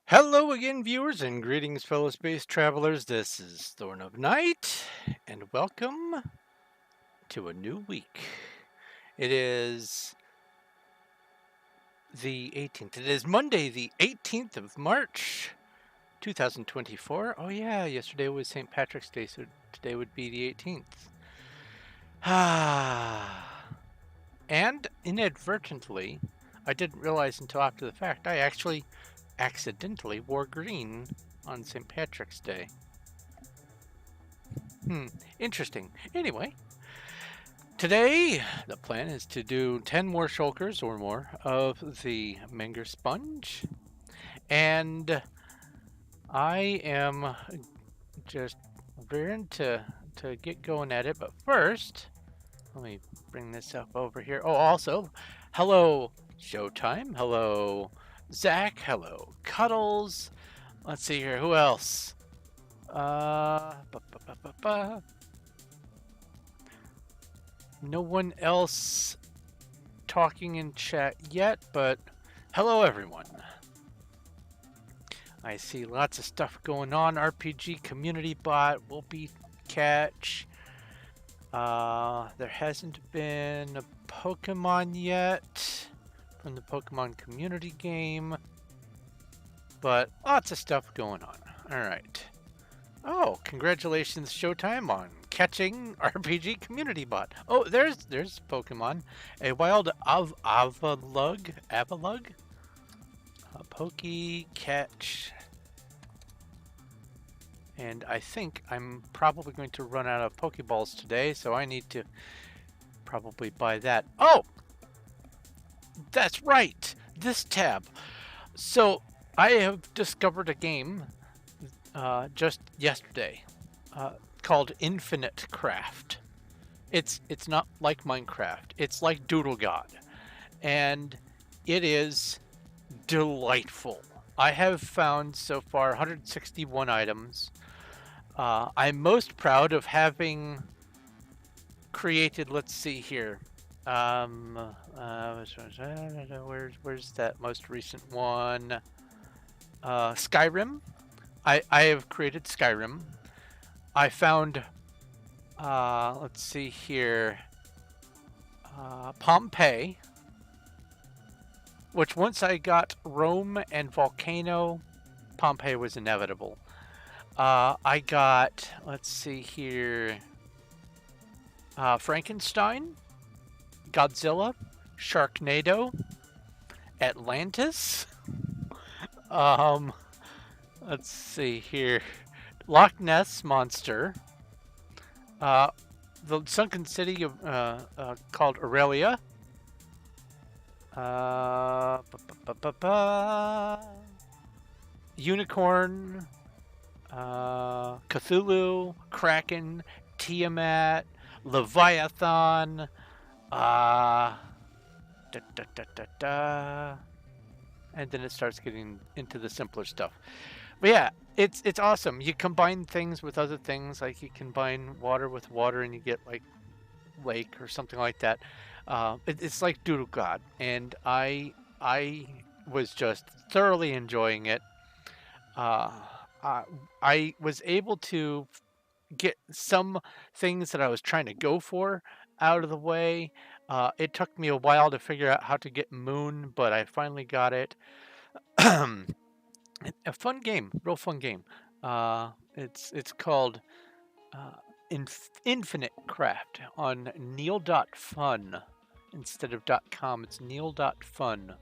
Hello again, viewers, and greetings, fellow space travelers. This is Thorn of Night, and welcome to a new week. It is the 18th. It is Monday, the 18th of March, 2024. Oh, yeah, yesterday was St. Patrick's Day, so today would be the 18th. And inadvertently, I didn't realize until after the fact, I actually accidentally wore green on St. Patrick's Day. Interesting. Anyway, today the plan is to do 10 more shulkers or more of the Menger sponge. And I am just rearing to get going at it. But first, let me bring this up over here. Oh, also, hello, Showtime. Hello, Zach. Hello, Cuddles. Let's see here. Who else? Ba, ba, ba, ba, ba. No one else talking in chat yet, but hello everyone. I see lots of stuff going on. RPG community bot will be catch. There hasn't been a Pokemon yet from the Pokemon community game, but lots of stuff going on. All right. Oh, congratulations, Showtime, on catching RPG community bot. Oh, there's Pokemon. A wild Avalug? A Poke catch. And I think I'm probably going to run out of Pokeballs today, so I need to probably buy that. Oh! That's right! This tab. So, I have discovered a game just yesterday called Infinite Craft. It's not like Minecraft. It's like Doodle God, and it is delightful. I have found so far 161 items. I'm most proud of having created. Let's see here. Where's that most recent one? Skyrim. I have created Skyrim. I found, let's see here, Pompeii, which once I got Rome and Volcano, Pompeii was inevitable. I got, let's see here, Frankenstein, Godzilla, Sharknado, Atlantis, let's see here, Loch Ness Monster, the sunken city of called Aurelia. Unicorn, Cthulhu, Kraken, Tiamat, Leviathan, and then it starts getting into the simpler stuff. But yeah, it's awesome. You combine things with other things, like you combine water with water, and you get like lake or something like that. It's like Doodle God, and I was just thoroughly enjoying it. Uh, I was able to get some things that I was trying to go for out of the way. It took me a while to figure out how to get Moon, but I finally got it. A fun game, real fun game. It's called Infinite Craft on Neil.fun instead of .com. It's Neil.fun.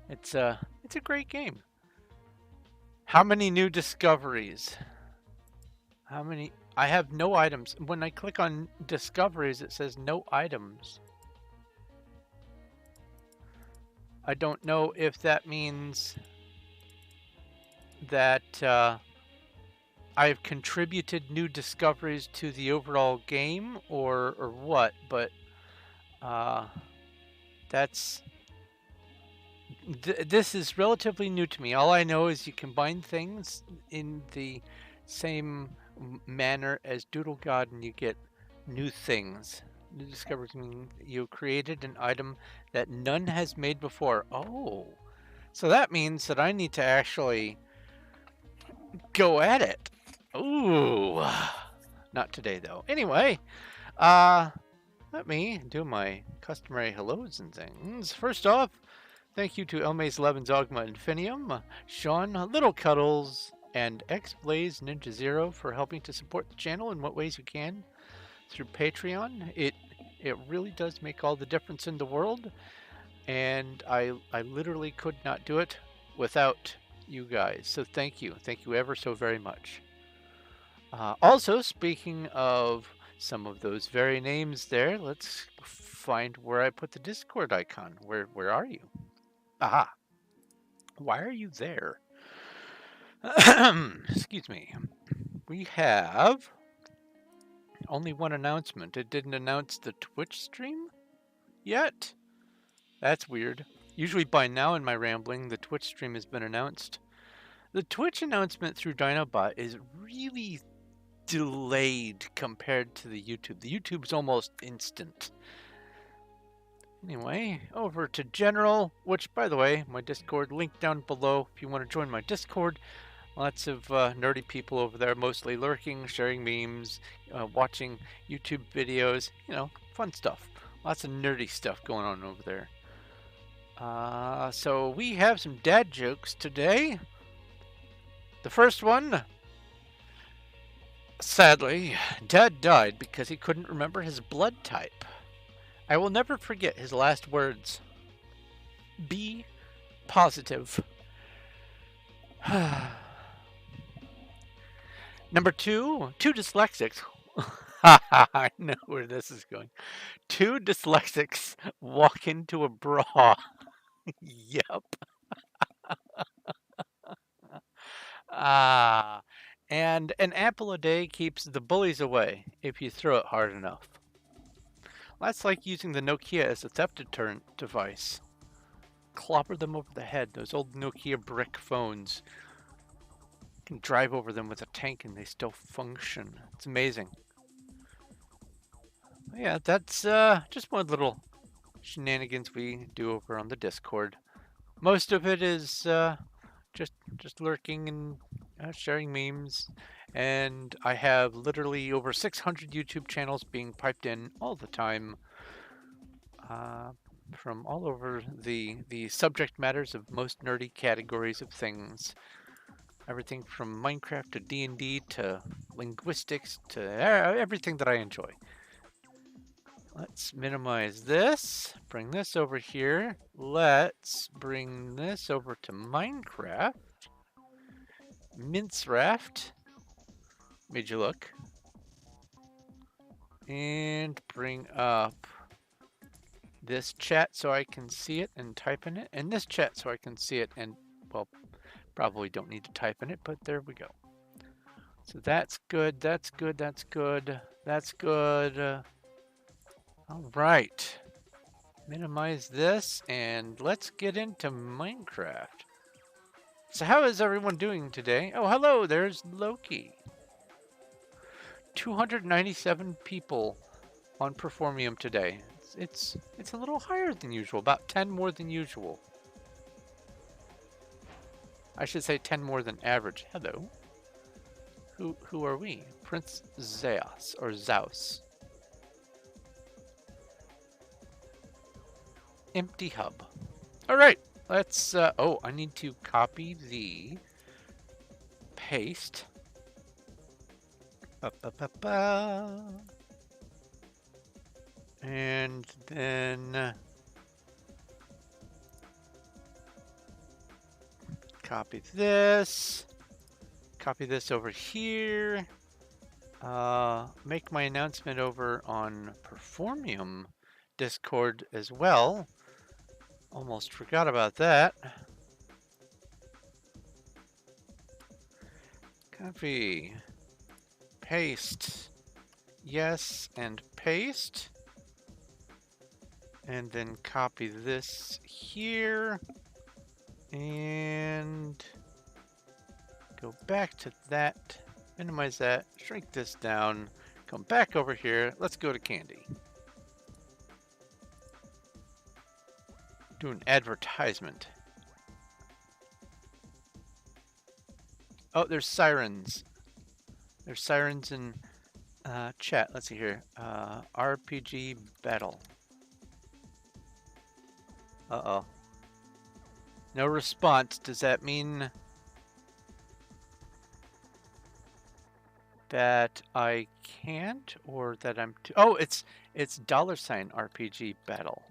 It's a great game. How many new discoveries? How many? I have no items. When I click on discoveries, it says no items. I don't know if that means that I've contributed new discoveries to the overall game or what, but that's this is relatively new to me. All I know is you combine things in the same manner as Doodle God and you get new things. New discoveries mean you created an item that none has made before. Oh, So that means that I need to actually go at it. Ooh. Not today, though. Anyway, uh, let me do my customary hellos and things. First off, thank you to Elmaze Levens Ogma Infinium, Sean, Little Cuddles, and X-Blaze Ninja Zero for helping to support the channel in what ways you can through Patreon. It really does make all the difference in the world, and I literally could not do it without you guys. So thank you ever so very much. Also, speaking of some of those very names there, let's find where I put the Discord icon. Where are you? Aha. Why are you there? Excuse me. We have only one announcement. It didn't announce the Twitch stream yet. That's weird. Usually by now in my rambling, the Twitch stream has been announced. The Twitch announcement through Dinobot is really delayed compared to the YouTube. The YouTube's almost instant. Anyway, over to General, which, by the way, my Discord, link down below if you want to join my Discord. Lots of nerdy people over there, mostly lurking, sharing memes, watching YouTube videos, you know, fun stuff. Lots of nerdy stuff going on over there. So we have some dad jokes today. The first one, sadly, Dad died because he couldn't remember his blood type. I will never forget his last words. Be positive. Number two dyslexics. I know where this is going. Two dyslexics walk into a bra. Yep. And an apple a day keeps the bullies away if you throw it hard enough. That's like using the Nokia as a theft deterrent device. Clobber them over the head. Those old Nokia brick phones. You can drive over them with a tank and they still function. It's amazing. Yeah, that's just one little shenanigans we do over on the Discord. Most of it is just lurking and sharing memes, and I have literally over 600 YouTube channels being piped in all the time from all over the subject matters of most nerdy categories of things. Everything from Minecraft to D&D to linguistics to everything that I enjoy. Let's minimize this, bring this over here. Let's bring this over to Minecraft. Mince Raft. Made you look. And bring up this chat so I can see it and type in it. And this chat so I can see it and, well, probably don't need to type in it, but there we go. So that's good, that's good, that's good, that's good. All right. Minimize this and let's get into Minecraft. So how is everyone doing today? Oh, hello, there's Loki. 297 people on Performium today. It's a little higher than usual, about 10 more than usual. I should say 10 more than average. Hello. Who are we? Prince Zeus or Zeus. Empty hub. All right, let's oh, I need to copy the paste. And then copy this over here, make my announcement over on Performium Discord as well. Almost forgot about that. Copy, paste, yes, and paste. And then copy this here. And go back to that, minimize that, shrink this down, come back over here. Let's go to Candy. Do an advertisement. Oh, there's sirens. There's sirens in chat. Let's see here. RPG battle. Uh-oh. No response. Does that mean that I can't, or that I'm too... Oh, it's $RPG battle.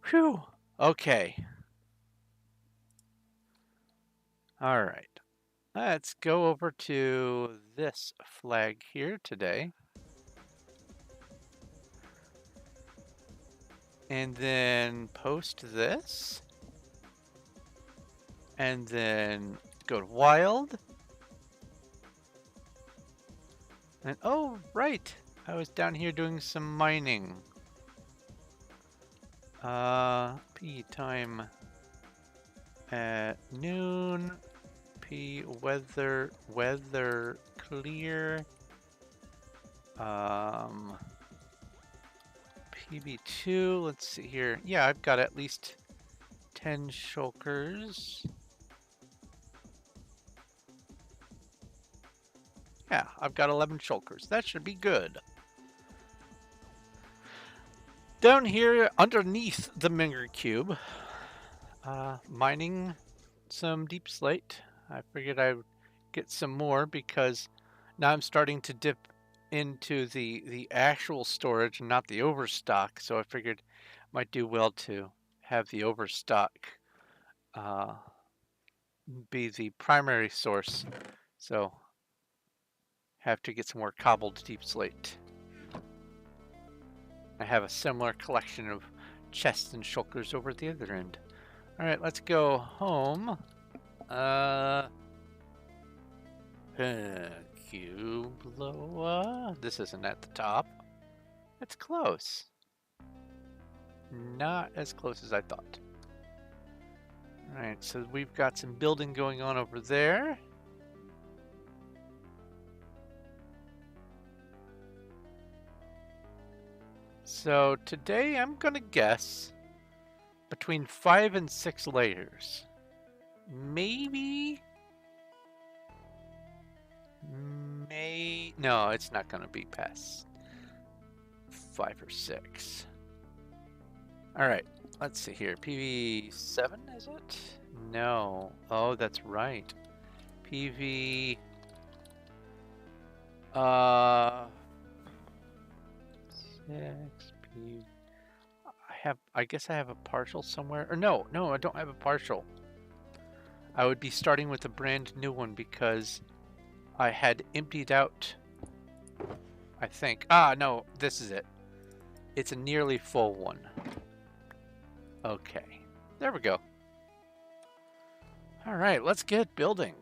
Whew. Okay. All right. Let's go over to this flag here today. And then post this. And then go to wild. And oh, right. I was down here doing some mining. P time at noon. P weather clear. PB2, let's see here. Yeah, I've got at least 10 shulkers. Yeah, I've got 11 shulkers. That should be good. Down here underneath the Menger cube, mining some deep slate. I figured I would get some more because now I'm starting to dip into the actual storage and not the overstock. So I figured it might do well to have the overstock be the primary source. So have to get some more cobbled deep slate. I have a similar collection of chests and shulkers over at the other end. All right, let's go home. Cubloa. This isn't at the top. It's close. Not as close as I thought. All right, so we've got some building going on over there. So today I'm gonna guess between 5 and 6 layers. Maybe. No, it's not gonna be past 5 or 6. All right, let's see here. PV7 is it? No. Oh, that's right. PV. 6 P. I guess I have a partial somewhere. Or no, I don't have a partial. I would be starting with a brand new one because I had emptied out, I think. Ah, no, this is it. It's a nearly full one. Okay, there we go. All right, let's get building.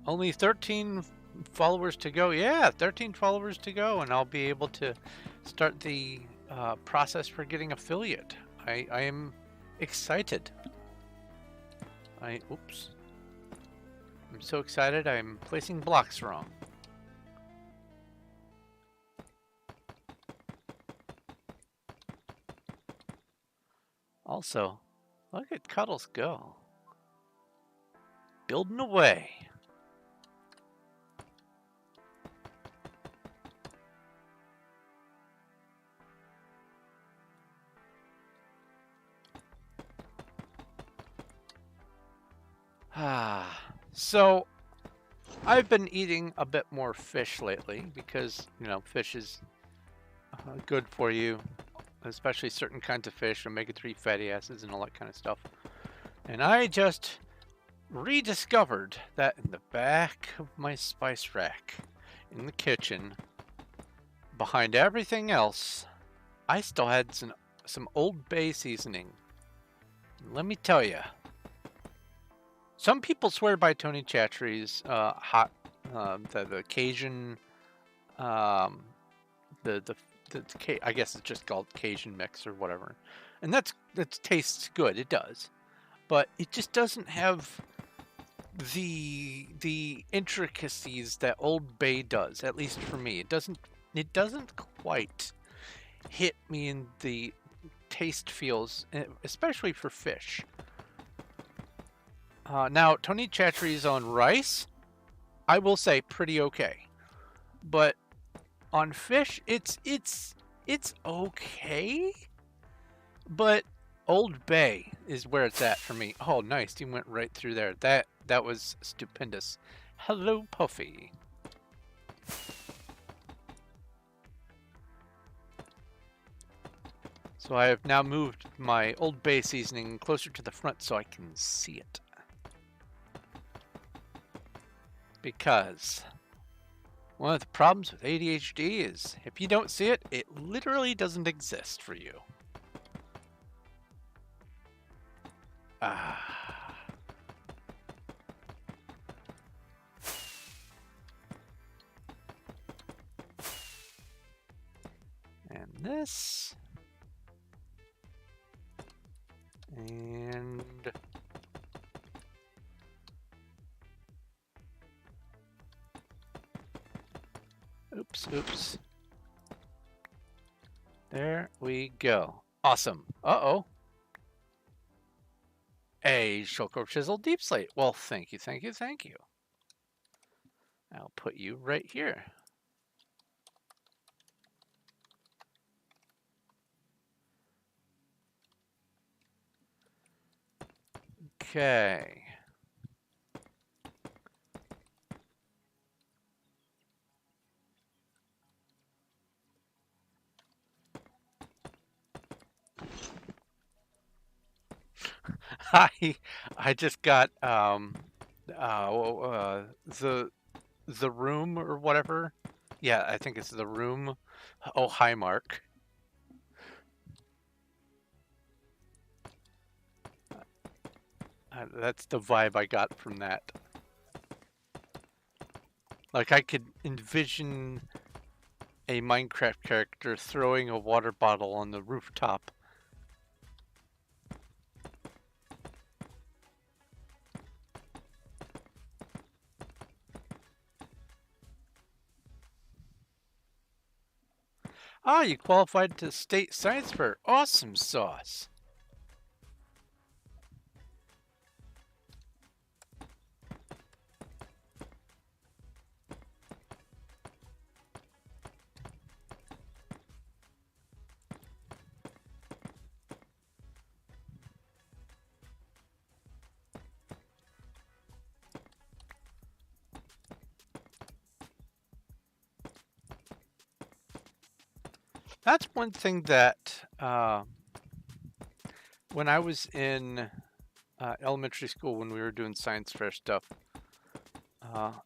Only 13 followers to go. Yeah, 13 followers to go, and I'll be able to start the process for getting affiliate. I am excited. Oops. I'm so excited I'm placing blocks wrong. Also, look at Cuddles go. Building away. So I've been eating a bit more fish lately because, you know, fish is good for you, especially certain kinds of fish, omega-3 fatty acids and all that kind of stuff. And I just rediscovered that in the back of my spice rack in the kitchen, behind everything else, I still had some Old Bay seasoning. Let me tell you, some people swear by Tony Chachery's the Cajun, I guess it's just called Cajun mix or whatever, and that tastes good. It does, but it just doesn't have the intricacies that Old Bay does. At least for me, it doesn't quite. hit me in the taste feels, especially for fish. Now, Tony Chachery's on rice, I will say pretty okay. But on fish, it's okay. But Old Bay is where it's at for me. Oh, nice. You went right through there. That was stupendous. Hello, Puffy. So I have now moved my Old Bay seasoning closer to the front so I can see it. Because one of the problems with ADHD is if you don't see it, it literally doesn't exist for you. Ah. And this. And oops. There we go. Awesome. Uh-oh. A Shulker Chisel Deep Slate. Well, thank you. I'll put you right here. Okay. I just got the room or whatever. Yeah, I think it's the room. Oh, hi, Mark. That's the vibe I got from that. Like I could envision a Minecraft character throwing a water bottle on the rooftop. Ah, you qualified to state science fair. Awesome sauce. That's one thing that when I was in elementary school, when we were doing science fair stuff,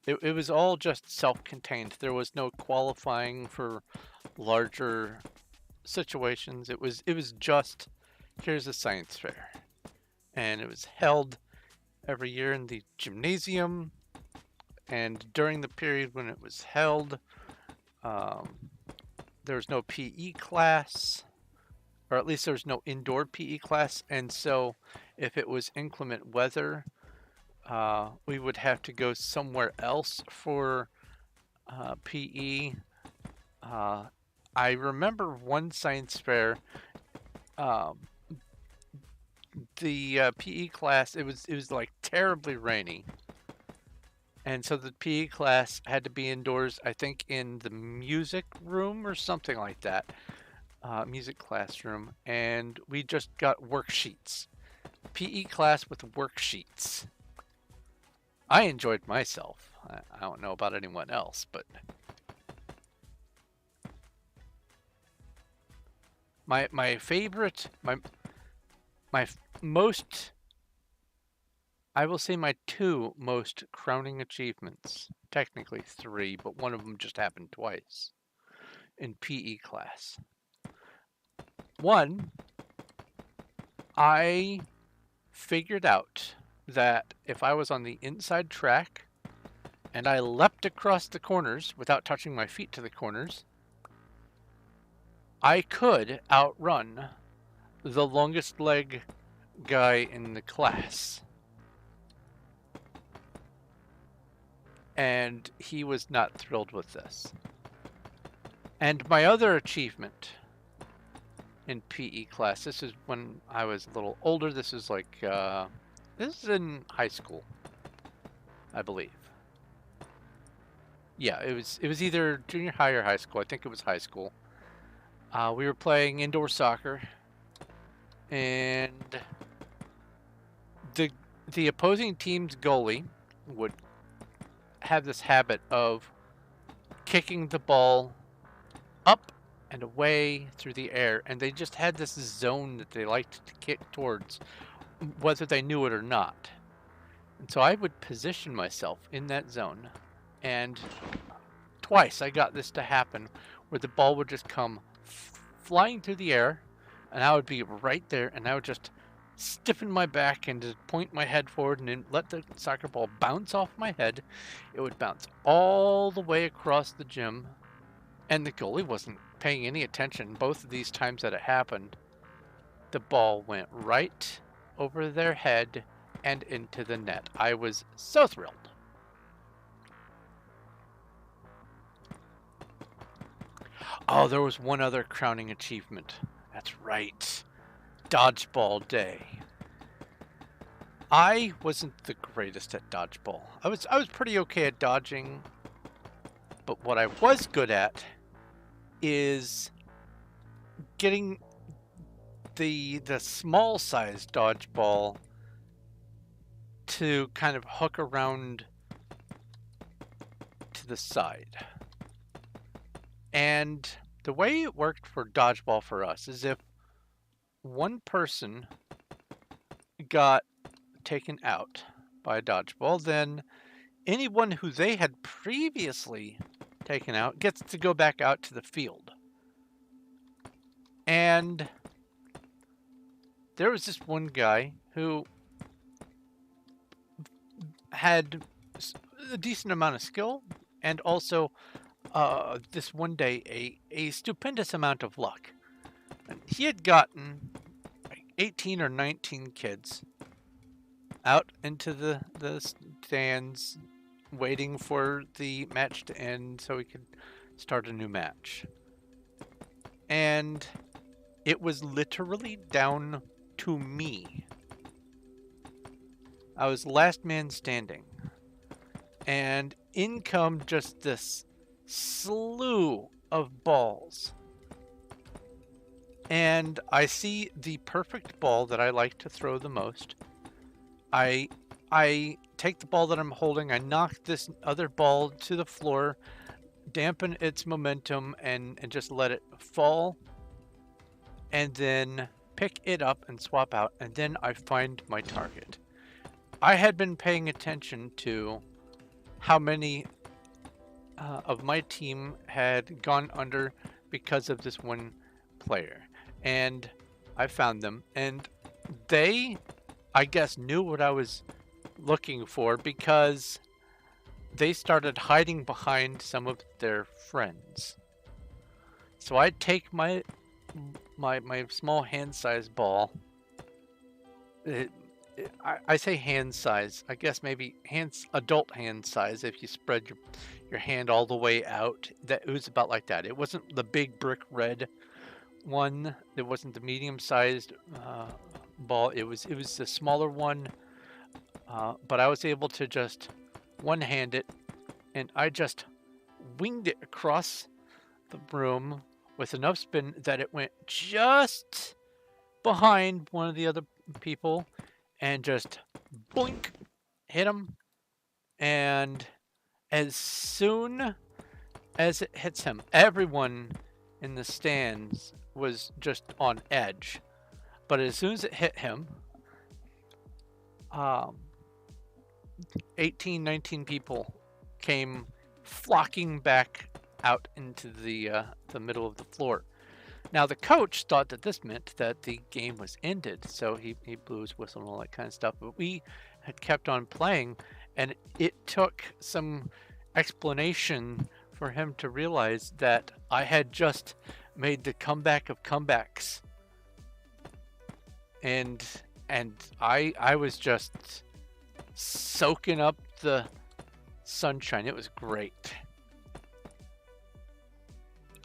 it was all just self-contained. There was no qualifying for larger situations. It was just here's a science fair, and it was held every year in the gymnasium. And during the period when it was held, there was no PE class, or at least there was no indoor PE class. And so if it was inclement weather, we would have to go somewhere else for PE. I remember one science fair, the PE class, it was like terribly rainy. And so the PE class had to be indoors, I think in the music room or something like that. Music classroom. And we just got worksheets. PE class with worksheets. I enjoyed myself. I don't know about anyone else, but my favorite, my most, I will say my two most crowning achievements, technically three, but one of them just happened twice in PE class. One, I figured out that if I was on the inside track and I leapt across the corners without touching my feet to the corners, I could outrun the longest leg guy in the class. And he was not thrilled with this. And my other achievement in PE class. This is when I was a little older. This is like this is in high school, I believe. Yeah, it was either junior high or high school. I think it was high school. We were playing indoor soccer, and the the opposing team's goalie would have this habit of kicking the ball up and away through the air, and they just had this zone that they liked to kick towards, whether they knew it or not. And so I would position myself in that zone, and twice I got this to happen where the ball would just come flying through the air, and I would be right there, and I would just stiffen my back and just point my head forward and then let the soccer ball bounce off my head. It would bounce all the way across the gym, and the goalie wasn't paying any attention. Both of these times that it happened, the ball went right over their head and into the net. I was so thrilled. Oh, there was one other crowning achievement. That's right. Dodgeball day. I wasn't the greatest at dodgeball. I was pretty okay at dodging, but what I was good at is getting the small sized dodgeball to kind of hook around to the side. And the way it worked for dodgeball for us is if one person got taken out by a dodgeball, then anyone who they had previously taken out gets to go back out to the field. And there was this one guy who had a decent amount of skill and also this one day a stupendous amount of luck. And he had gotten like 18 or 19 kids out into the stands waiting for the match to end so we could start a new match. And it was literally down to me. I was last man standing. And in come just this slew of balls. And I see the perfect ball that I like to throw the most. I take the ball that I'm holding, I knock this other ball to the floor, dampen its momentum, and just let it fall, and then pick it up and swap out, and then I find my target. I had been paying attention to how many of my team had gone under because of this one player, and I found them, and they, I guess, knew what I was looking for because they started hiding behind some of their friends. So I'd take my small hand-sized ball. I say hand size. I guess maybe adult hand size if you spread your hand all the way out. It was about like that. It wasn't the big brick red one. It wasn't the medium-sized ball. It was the smaller one. But I was able to just one-hand it, and I just winged it across the room with enough spin that it went just behind one of the other people and just boink, hit him. And as soon as it hits him, everyone in the stands was just on edge. But as soon as it hit him, 18, 19 people came flocking back out into the middle of the floor. Now, the coach thought that this meant that the game was ended, so he blew his whistle and all that kind of stuff. But we had kept on playing, and it took some explanation for him to realize that I had just made the comeback of comebacks. And I was just soaking up the sunshine. It was great.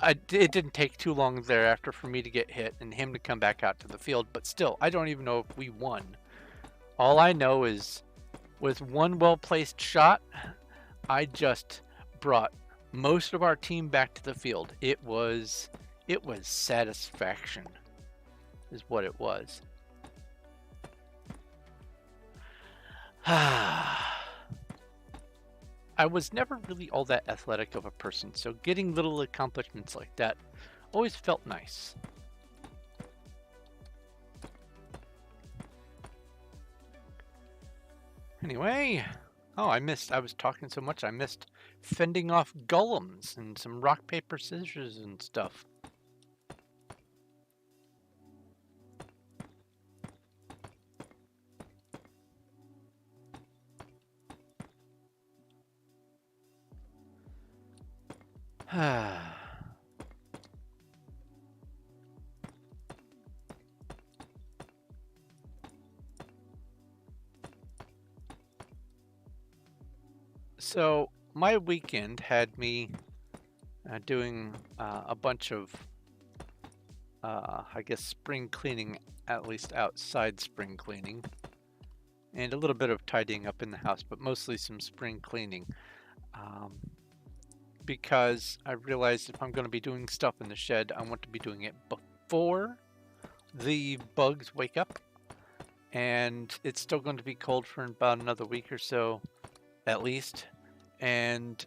it didn't take too long thereafter for me to get hit and him to come back out to the field, but still, I don't even know if we won. All I know is with one well-placed shot, I just brought most of our team back to the field. It was satisfaction is what it was. I was never really all that athletic of a person, so getting little accomplishments like that always felt nice. Anyway, oh, I was talking so much I missed fending off golems and some rock, paper, scissors and stuff. So my weekend had me doing a bunch of, I guess, spring cleaning, at least outside spring cleaning, and a little bit of tidying up in the house, but mostly some spring cleaning. Because I realized if I'm going to be doing stuff in the shed, I want to be doing it before the bugs wake up. And it's still going to be cold for about another week or so, at least. And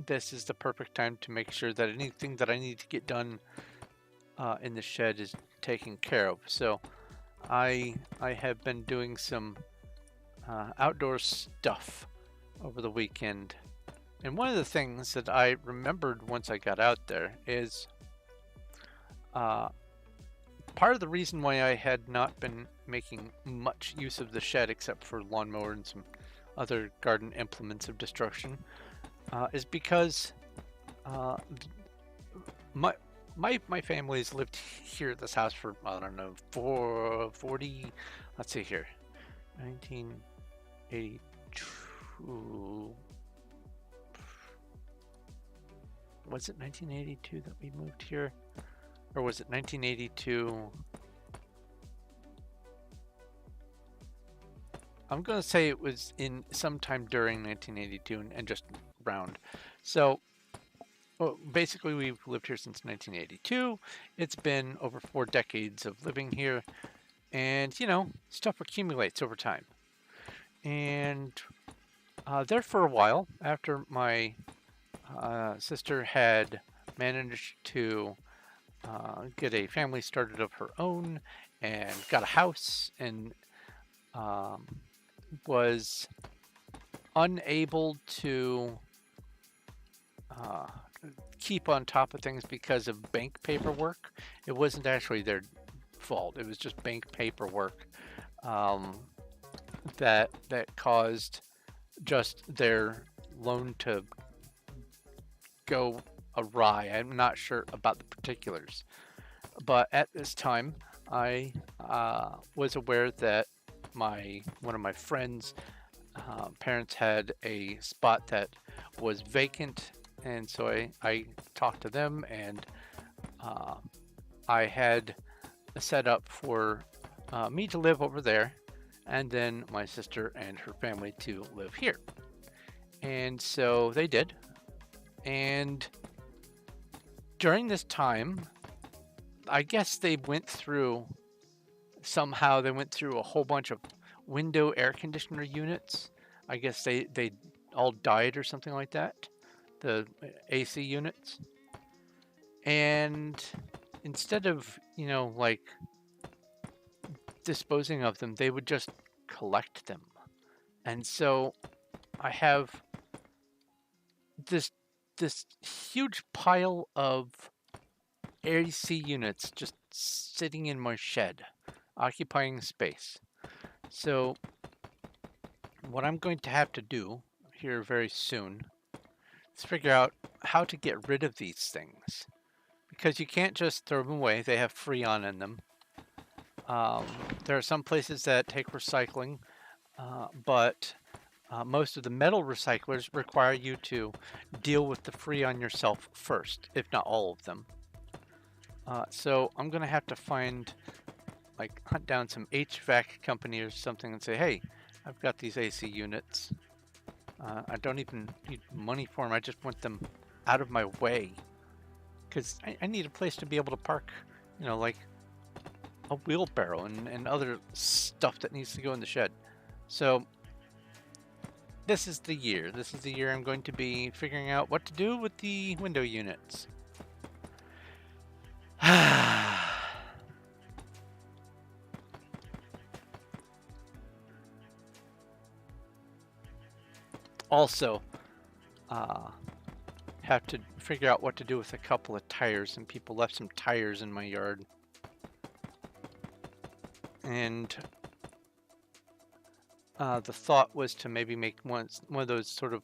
this is the perfect time to make sure that anything that I need to get done in the shed is taken care of. So I have been doing some outdoor stuff over the weekend. And one of the things that I remembered once I got out there is part of the reason why I had not been making much use of the shed except for lawnmower and some other garden implements of destruction is because my family's lived here at this house for, I don't know, 40, let's see here, 1982. Was it 1982 that we moved here? Or was it 1982? I'm going to say it was in sometime during 1982 and just round. So well, basically we've lived here since 1982. It's been over 4 decades of living here. And, you know, stuff accumulates over time. And there for a while, after my sister had managed to get a family started of her own and got a house and was unable to keep on top of things because of bank paperwork. It wasn't actually their fault. It was just bank paperwork that caused just their loan to go awry. I'm not sure about the particulars, but at this time I was aware that one of my friends' parents had a spot that was vacant, and so I talked to them, and I had set up for me to live over there, and then my sister and her family to live here. And so they did. And during this time, I guess they went through a whole bunch of window air conditioner units. I guess they all died or something like that, the AC units. And instead of, you know, like disposing of them, they would just collect them. And so I have this huge pile of AC units just sitting in my shed, occupying space. So what I'm going to have to do here very soon is figure out how to get rid of these things, because you can't just throw them away. They have Freon in them. There are some places that take recycling, but Most of the metal recyclers require you to deal with the freon yourself first, if not all of them. So I'm going to have to find, like, hunt down some HVAC company or something and say, hey, I've got these AC units. I don't even need money for them. I just want them out of my way. Because I need a place to be able to park, you know, like a wheelbarrow and other stuff that needs to go in the shed. So this is the year. This is the year I'm going to be figuring out what to do with the window units. Also, have to figure out what to do with a couple of tires. Some people left some tires in my yard. And the thought was to maybe make one of those sort of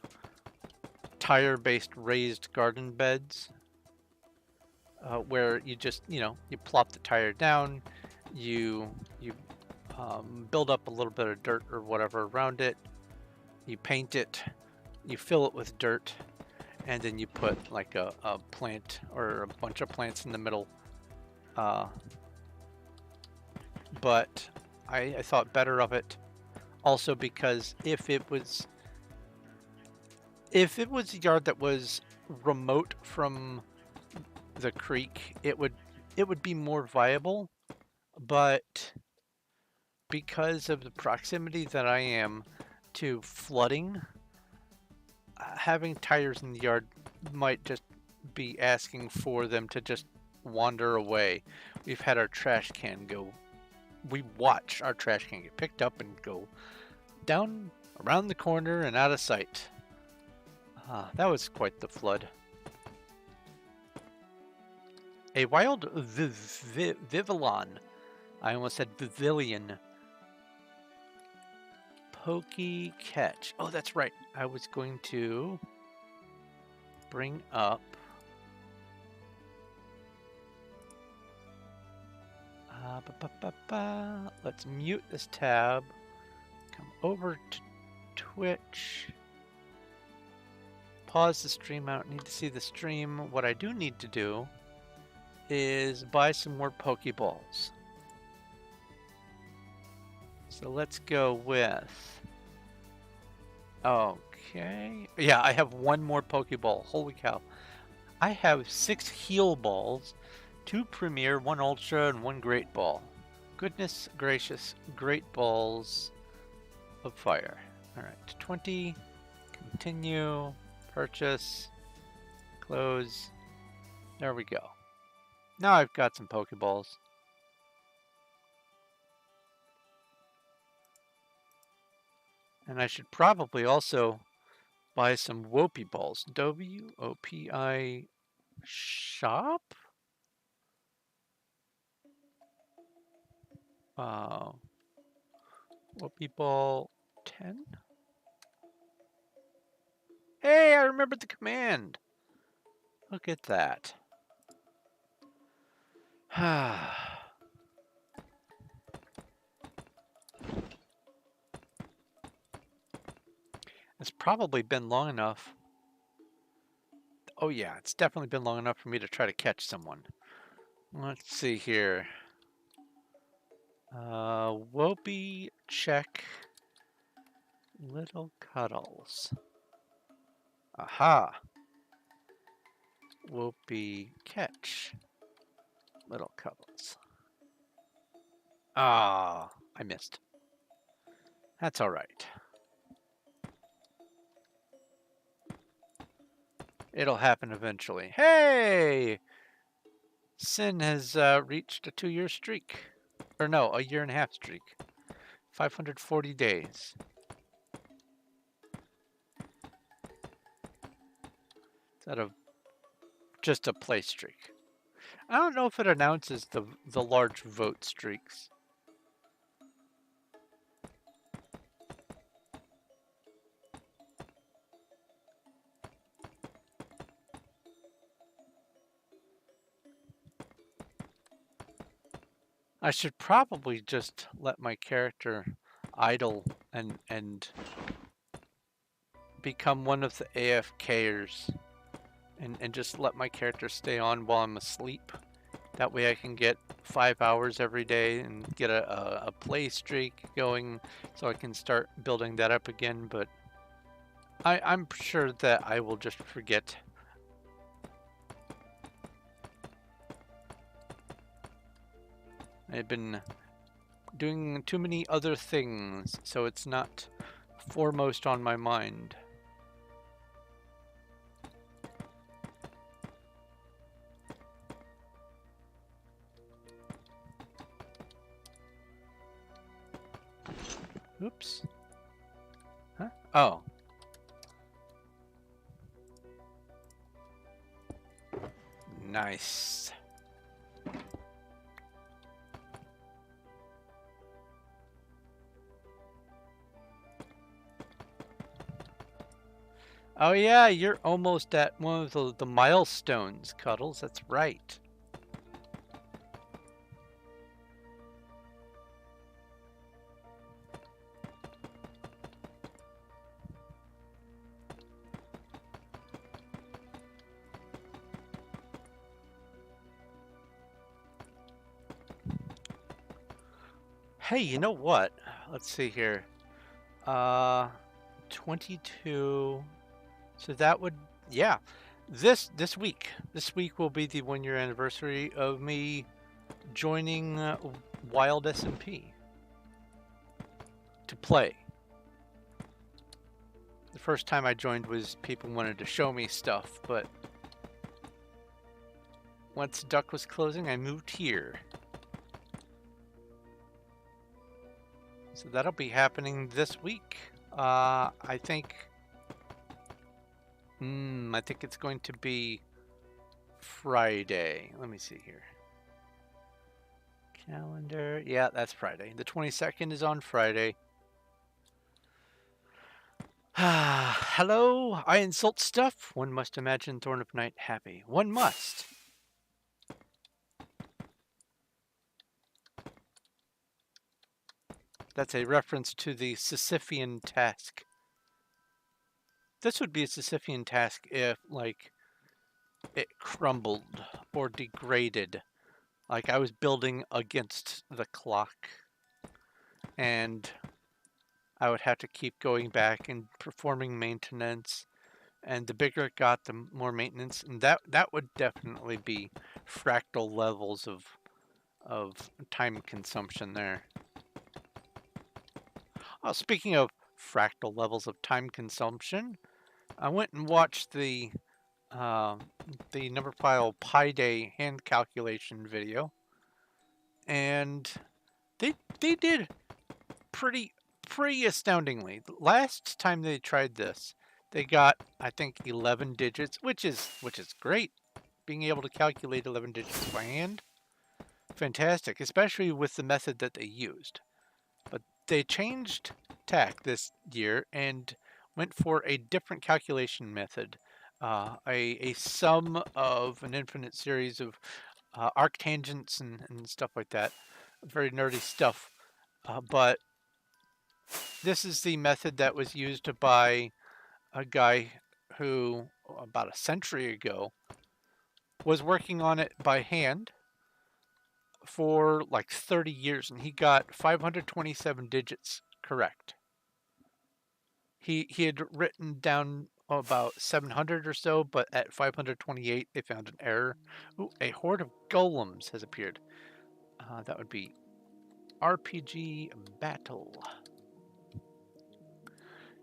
tire-based raised garden beds where you just, you know, you plop the tire down, you build up a little bit of dirt or whatever around it, you paint it, you fill it with dirt, and then you put like a plant or a bunch of plants in the middle. But I thought better of it also because if it was a yard that was remote from the creek, it would be more viable. But because of the proximity that I am to flooding, having tires in the yard might just be asking for them to just wander away. We've had our trash can go. We watch our trash can get picked up and go down around the corner and out of sight. That was quite the flood. A wild Vivillon. I almost said Pavilion. Pokey catch. Oh, that's right. I was going to bring up let's mute this tab. Come over to Twitch. Pause the stream. I don't need to see the stream. What I do need to do is buy some more Pokeballs. So let's go with... Okay. Yeah, I have one more Pokeball. Holy cow. I have 6 heal balls, 2 Premier, 1 Ultra, and 1 Great Ball. Goodness gracious. Great Balls of Fire. Alright, 20. Continue. Purchase. Close. There we go. Now I've got some Pokeballs. And I should probably also buy some Whoopie balls. W-O-P-I shop? Whoopie ball 10? Hey, I remembered the command. Look at that. It's probably been long enough. Oh yeah, it's definitely been long enough for me to try to catch someone. Let's see here. Whoopie check. Little cuddles. Aha. Whoopie catch. Little cuddles. Ah, I missed. That's all right. It'll happen eventually. Hey! Sin has reached a 2-year streak. Or no, a 1.5-year streak. 540 days. Is that just a play streak? I don't know if it announces the large vote streaks. I should probably just let my character idle and become one of the AFKers and just let my character stay on while I'm asleep. That way I can get 5 hours every day and get a play streak going so I can start building that up again, but I'm sure that I will just forget. I've been doing too many other things, so it's not foremost on my mind. Oops. Huh? Oh. Nice. Oh yeah, you're almost at one of the milestones, Cuddles. That's right. Hey, you know what? Let's see here. 22. So that would, yeah. This week will be the 1-year anniversary of me joining Wild SMP to play. The first time I joined was people wanted to show me stuff, but once Duck was closing, I moved here. So that'll be happening this week. I think it's going to be Friday. Let me see here. Calendar. Yeah, that's Friday. The 22nd is on Friday. Hello, I insult stuff. One must imagine Thorn of Night happy. One must. That's a reference to the Sisyphean task. This would be a Sisyphean task if, like, it crumbled or degraded. Like, I was building against the clock. And I would have to keep going back and performing maintenance. And the bigger it got, the more maintenance. And that would definitely be fractal levels of time consumption there. Speaking of fractal levels of time consumption, I went and watched the number file Pi Day hand calculation video, and they did pretty astoundingly. Last time they tried this, they got, I think, 11 digits, which is great. Being able to calculate 11 digits by hand, fantastic, especially with the method that they used. But they changed tack this year and went for a different calculation method, a sum of an infinite series of arctangents and stuff like that. Very nerdy stuff. But this is the method that was used by a guy who, about a century ago, was working on it by hand for like 30 years, and he got 527 digits correct. He had written down about 700 or so, but at 528 they found an error. Ooh, a horde of golems has appeared. That would be RPG battle.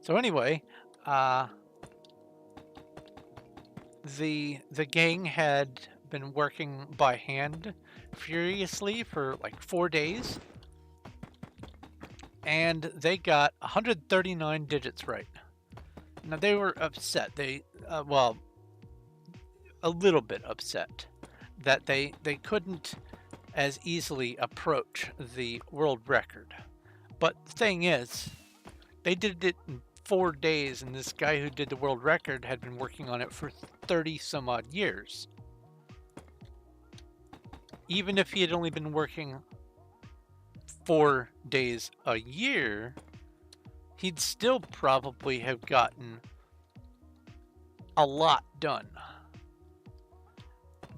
So anyway, the gang had been working by hand furiously for like 4 days, and they got 139 digits right. Now they were upset. They well, a little bit upset that they couldn't as easily approach the world record. But the thing is, they did it in 4 days, and this guy who did the world record had been working on it for 30 some odd years. Even if he had only been working 4 days a year, he'd still probably have gotten a lot done.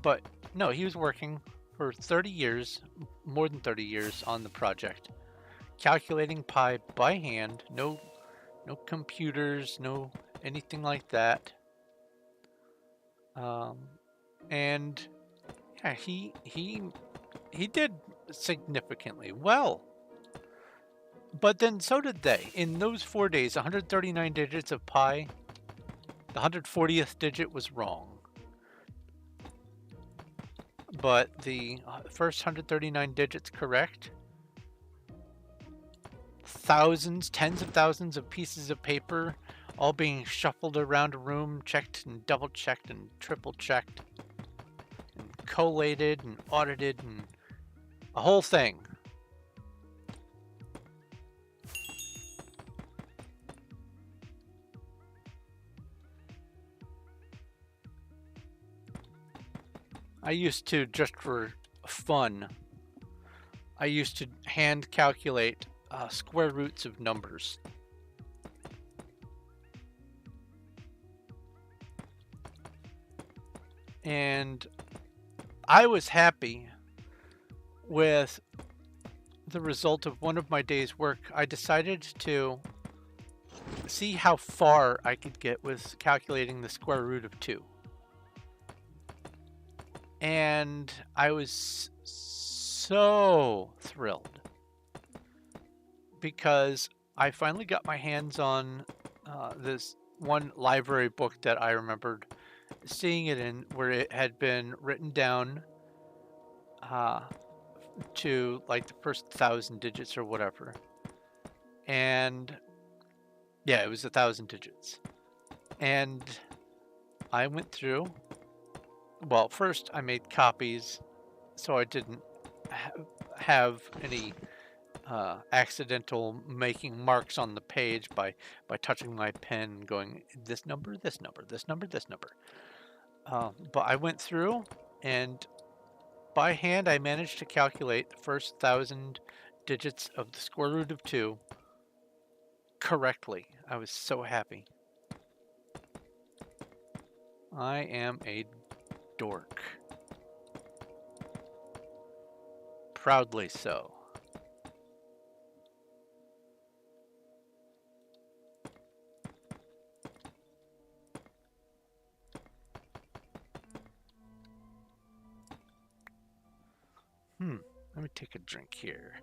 But no, he was working for 30 years, more than 30 years on the project, calculating pi by hand, no computers, no anything like that. And yeah, he did significantly well. But then so did they. In those 4 days, 139 digits of pi, the 140th digit was wrong. But the first 139 digits correct. Thousands, tens of thousands of pieces of paper all being shuffled around a room, checked and double checked and triple checked, and collated and audited, and a whole thing. I used to, just for fun, I used to hand calculate square roots of numbers. And I was happy with the result of one of my day's work. I decided to see how far I could get with calculating the square root of 2. And I was so thrilled because I finally got my hands on this one library book that I remembered seeing it in, where it had been written down to like the first 1,000 digits or whatever. And yeah, it was 1,000 digits. And I went through. Well, first I made copies so I didn't have any accidental making marks on the page by touching my pen and going this number, this number, this number, this number. But I went through, and by hand I managed to calculate the first 1,000 digits of the square root of 2 correctly. I was so happy. I am a dork. Proudly so. Let me take a drink here.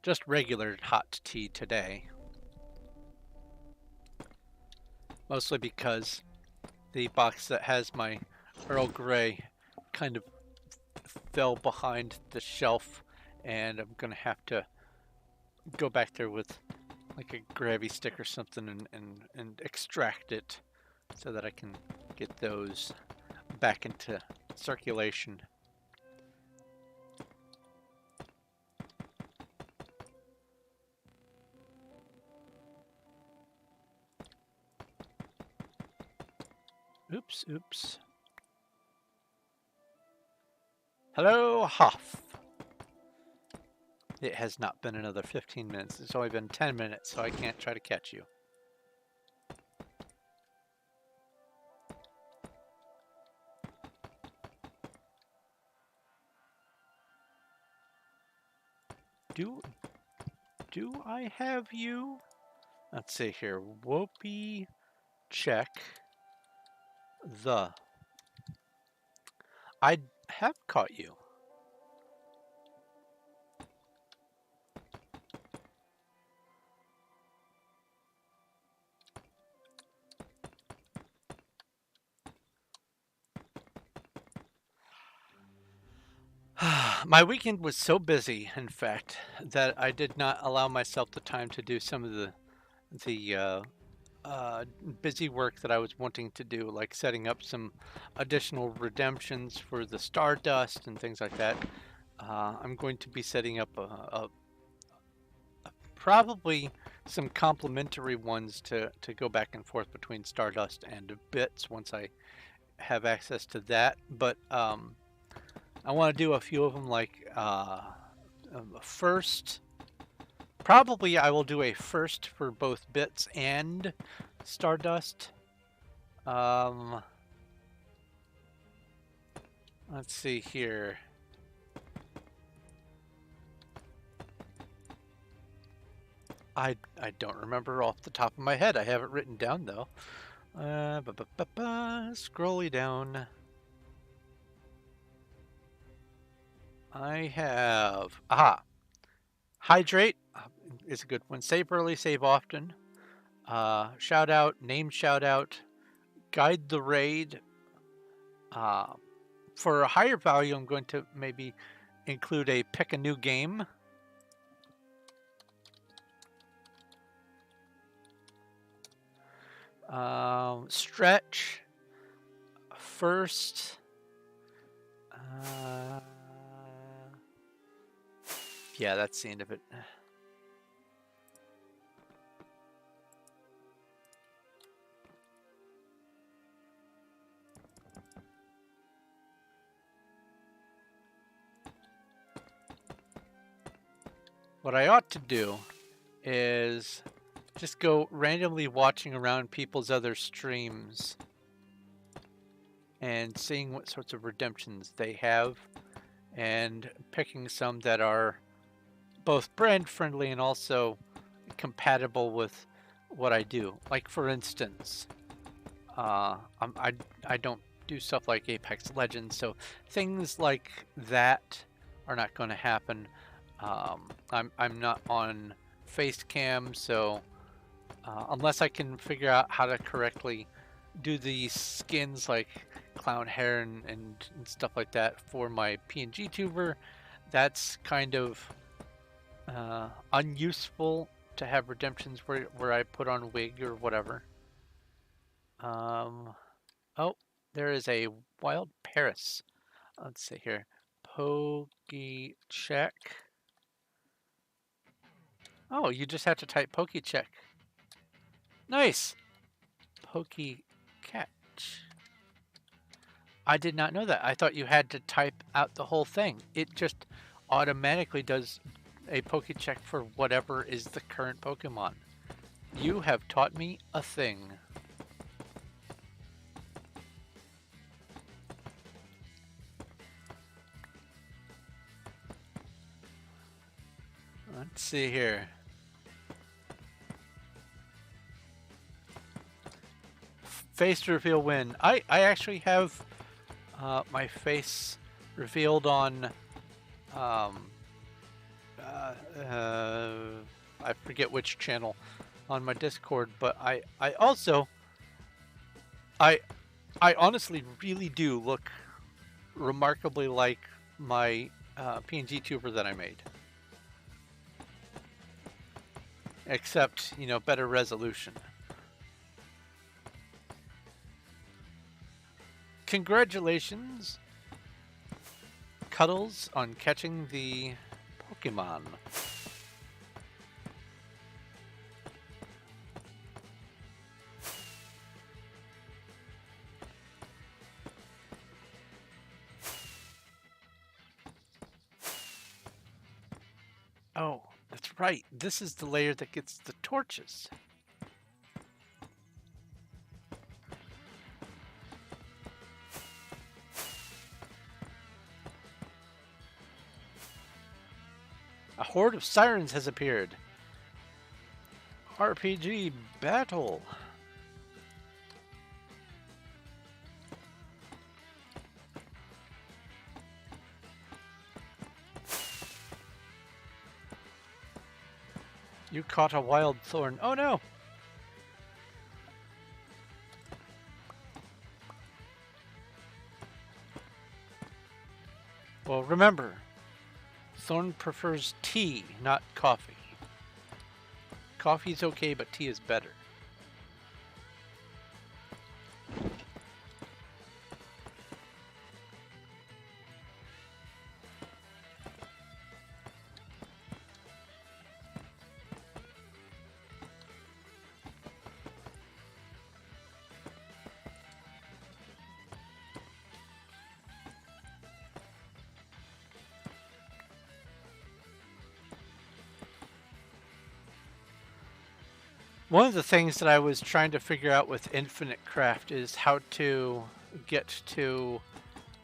Just regular hot tea today. Mostly because the box that has my Earl Grey kind of fell behind the shelf, and I'm gonna have to go back there with like a gravy stick or something and extract it so that I can get those back into circulation. Oops. Hello, Huff. It has not been another 15 minutes. It's only been 10 minutes, so I can't try to catch you. Do I have you? Let's see here. Whoopee check the. I have caught you. My weekend was so busy, in fact, that I did not allow myself the time to do some of the busy work that I was wanting to do, like setting up some additional redemptions for the Stardust and things like that. I'm going to be setting up probably some complementary ones to go back and forth between Stardust and Bits once I have access to that. But I want to do a few of them, like first Probably I will do a first for both bits and Stardust. Let's see here. I don't remember off the top of my head. I have it written down though. Scrolly down. I have hydrate is a good one. Save early, save often. Shout out, name shout out, guide the raid. For a higher value, I'm going to maybe include a pick a new game. Stretch first. Yeah, that's the end of it. What I ought to do is just go randomly watching around people's other streams and seeing what sorts of redemptions they have and picking some that are both brand friendly and also compatible with what I do. Like for instance, I don't do stuff like Apex Legends, so things like that are not going to happen. I'm not on face cam, so unless I can figure out how to correctly do the skins like clown hair and stuff like that for my PNG tuber, that's kind of unuseful to have redemptions where I put on wig or whatever. Oh, there is a wild Paris. Let's see here. Pokey check. Oh, you just have to type Pokey check. Nice. Pokey catch. I did not know that. I thought you had to type out the whole thing. It just automatically does a Poke check for whatever is the current Pokemon. You have taught me a thing. Let's see here. Face reveal win. I actually have my face revealed on I forget which channel on my Discord, but I also I honestly really do look remarkably like my PNG tuber that I made. Except, you know, better resolution. Congratulations, Cuddles, on catching the Pokemon. Oh, that's right. This is the layer that gets the torches. A horde of sirens has appeared. RPG battle. You caught a wild thorn. Oh no! Well, remember, Thorn prefers tea, not coffee. Coffee's okay, but tea is better. One of the things that I was trying to figure out with Infinite Craft is how to get to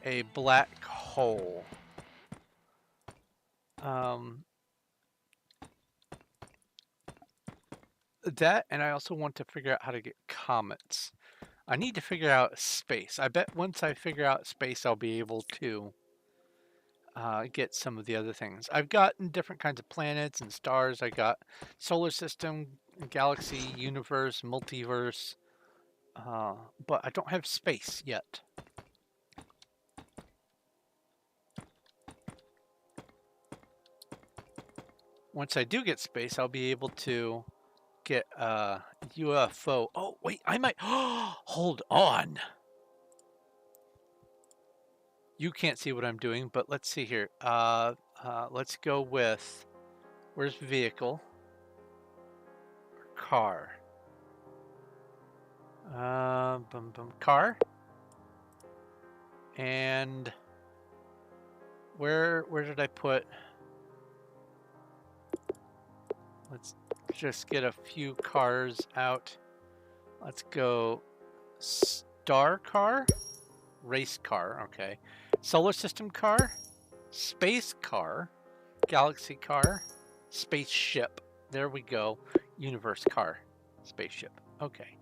a black hole. Um, that, and I also want to figure out how to get comets. I need to figure out space. I bet once I figure out space, I'll be able to get some of the other things. I've gotten different kinds of planets and stars. I got solar system, galaxy, universe, multiverse, but I don't have space yet. Once I do get space, I'll be able to get a UFO. Oh, wait, I might. Hold on. You can't see what I'm doing, but let's see here. Let's go with, where's vehicle? Car. Car. And where did I put? Let's just get a few cars out. Let's go star car, race car, okay. Solar system car, space car, galaxy car, spaceship. There we go. Universe car, spaceship. Okay.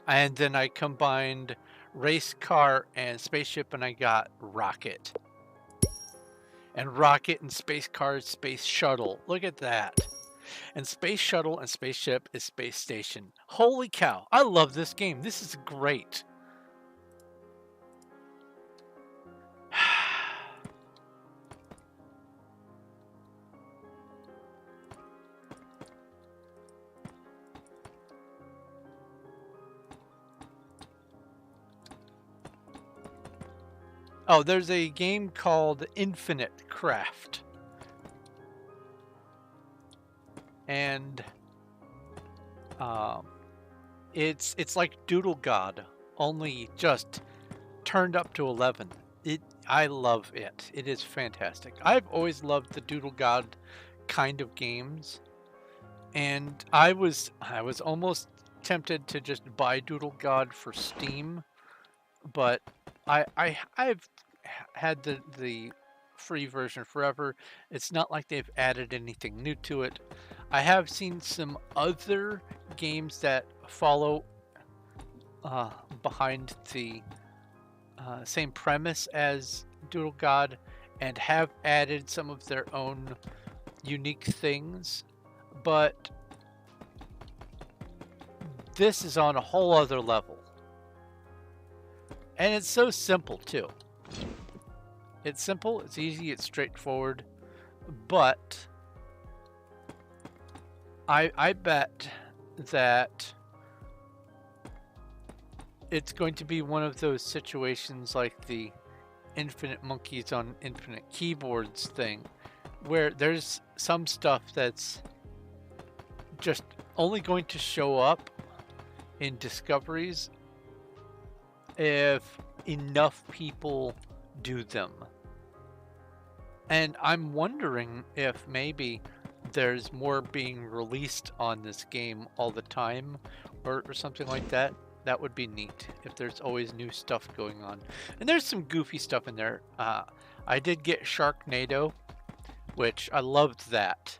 And then I combined race car and spaceship and I got rocket. And rocket and space car is space shuttle. Look at that. And space shuttle and spaceship is space station. Holy cow. I love this game. This is great. Oh, there's a game called Infinite Craft. And it's like Doodle God, only just turned up to 11. I love it. It is fantastic. I've always loved the Doodle God kind of games, and I was almost tempted to just buy Doodle God for Steam, but I've had the free version forever. It's not like they've added anything new to it. I have seen some other games that follow behind the same premise as Doodle God and have added some of their own unique things, but this is on a whole other level. And it's so simple too. It's simple, it's easy, it's straightforward, but I bet that it's going to be one of those situations like the Infinite Monkeys on Infinite Keyboards thing, where there's some stuff that's just only going to show up in discoveries if enough people do them. And I'm wondering if maybe there's more being released on this game all the time or something like that. That would be neat if there's always new stuff going on. And there's some goofy stuff in there. I did get Sharknado, which I loved that.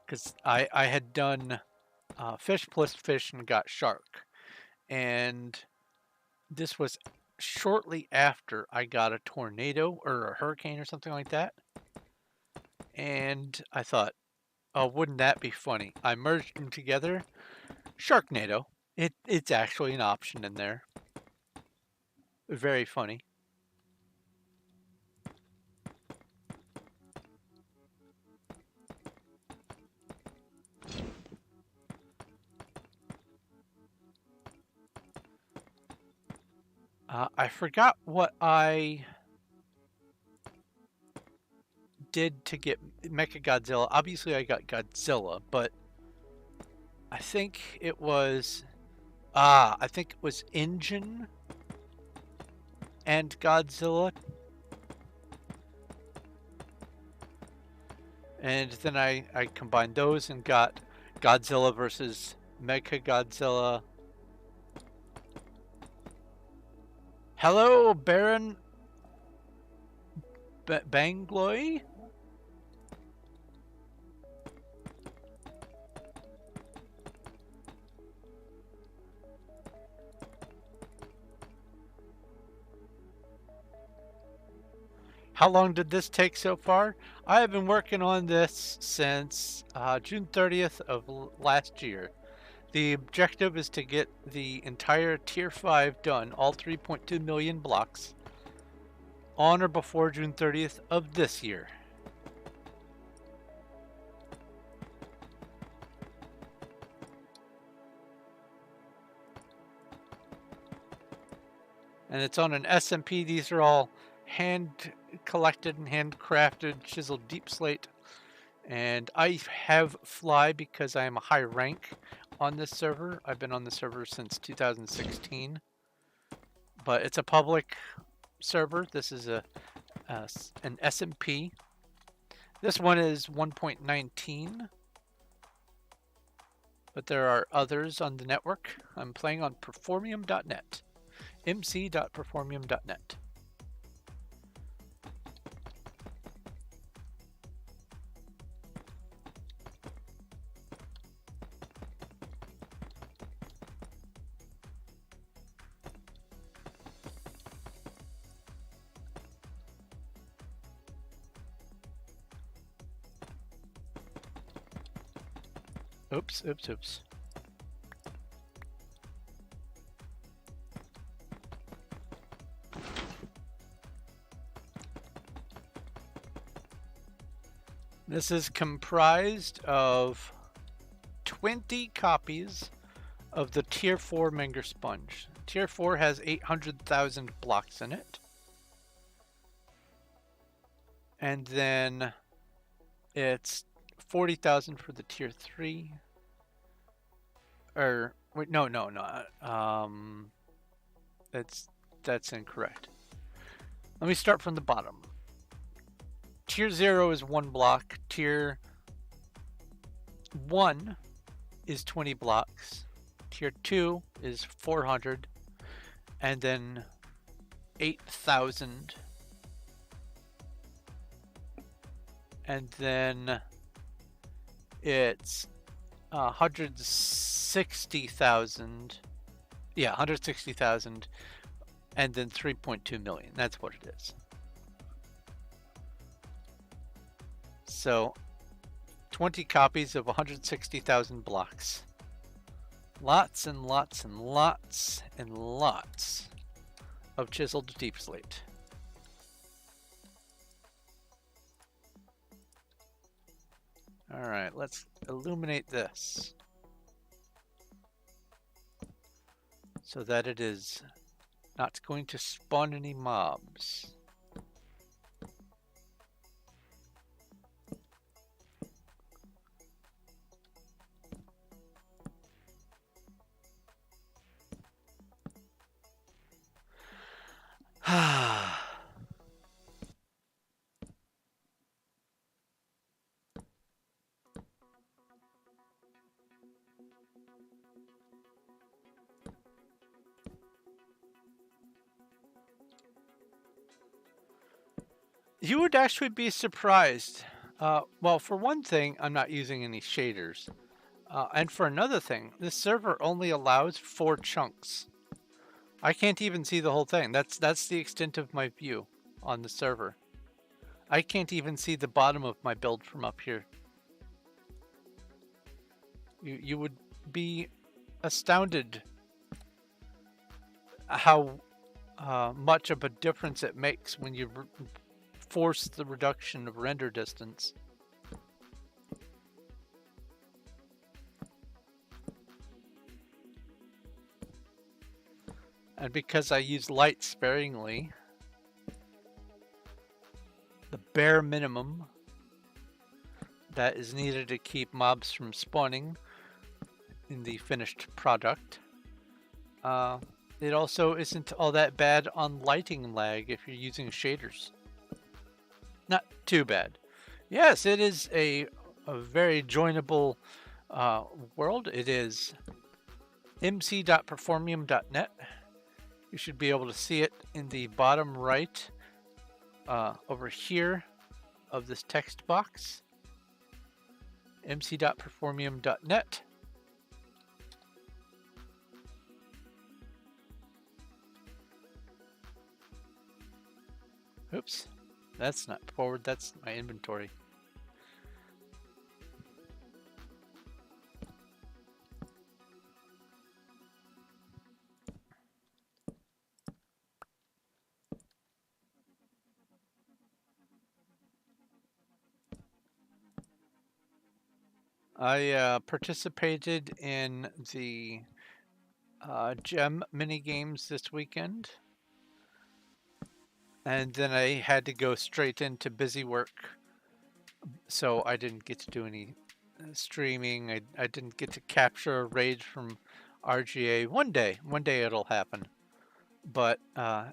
Because I had done fish plus fish and got shark. And this was shortly after I got a tornado or a hurricane or something like that. And I thought, oh, wouldn't that be funny? I merged them together. Sharknado. It's actually an option in there. Very funny. I forgot what I did to get Mechagodzilla. Obviously, I got Godzilla, but I think it was Engine and Godzilla. And then I combined those and got Godzilla versus Mechagodzilla. Hello, Baron Bangloy? How long did this take so far? I have been working on this since June 30th of last year. The objective is to get the entire Tier 5 done, all 3.2 million blocks, on or before June 30th of this year. And it's on an SMP. These are all hand collected and handcrafted, chiseled deep slate. And I have Fly because I am a high rank on this server. I've been on the server since 2016. But it's a public server. This is an SMP. This one is 1.19. But there are others on the network. I'm playing on Performium.net. mc.performium.net. Oops, oops, oops. This is comprised of 20 copies of the Tier 4 Menger sponge. Tier 4 has 800,000 blocks in it. And then it's 40,000 for the Tier 3. Or, wait, no. That's incorrect. Let me start from the bottom. Tier 0 is 1 block. Tier 1 is 20 blocks. Tier 2 is 400. And then 8,000. And then it's 160,000. Yeah, 160,000. And then 3.2 million. That's what it is. So 20 copies of 160,000 blocks. Lots and lots and lots and lots of chiseled deep slate. All right, let's illuminate this so that it is not going to spawn any mobs. You would actually be surprised. Well, for one thing, I'm not using any shaders. And for another thing, this server only allows 4 chunks. I can't even see the whole thing. That's the extent of my view on the server. I can't even see the bottom of my build from up here. You would be astounded how much of a difference it makes when you force the reduction of render distance. And because I use light sparingly, the bare minimum that is needed to keep mobs from spawning in the finished product, it also isn't all that bad on lighting lag if you're using shaders. Not too bad. Yes, it is a very joinable world. It is mc.performium.net. You should be able to see it in the bottom right over here of this text box. mc.performium.net. Oops, that's not forward, that's my inventory. I participated in the gem mini games this weekend, and then I had to go straight into busy work, so I didn't get to do any streaming. I didn't get to capture a raid from RGA. One day it'll happen. But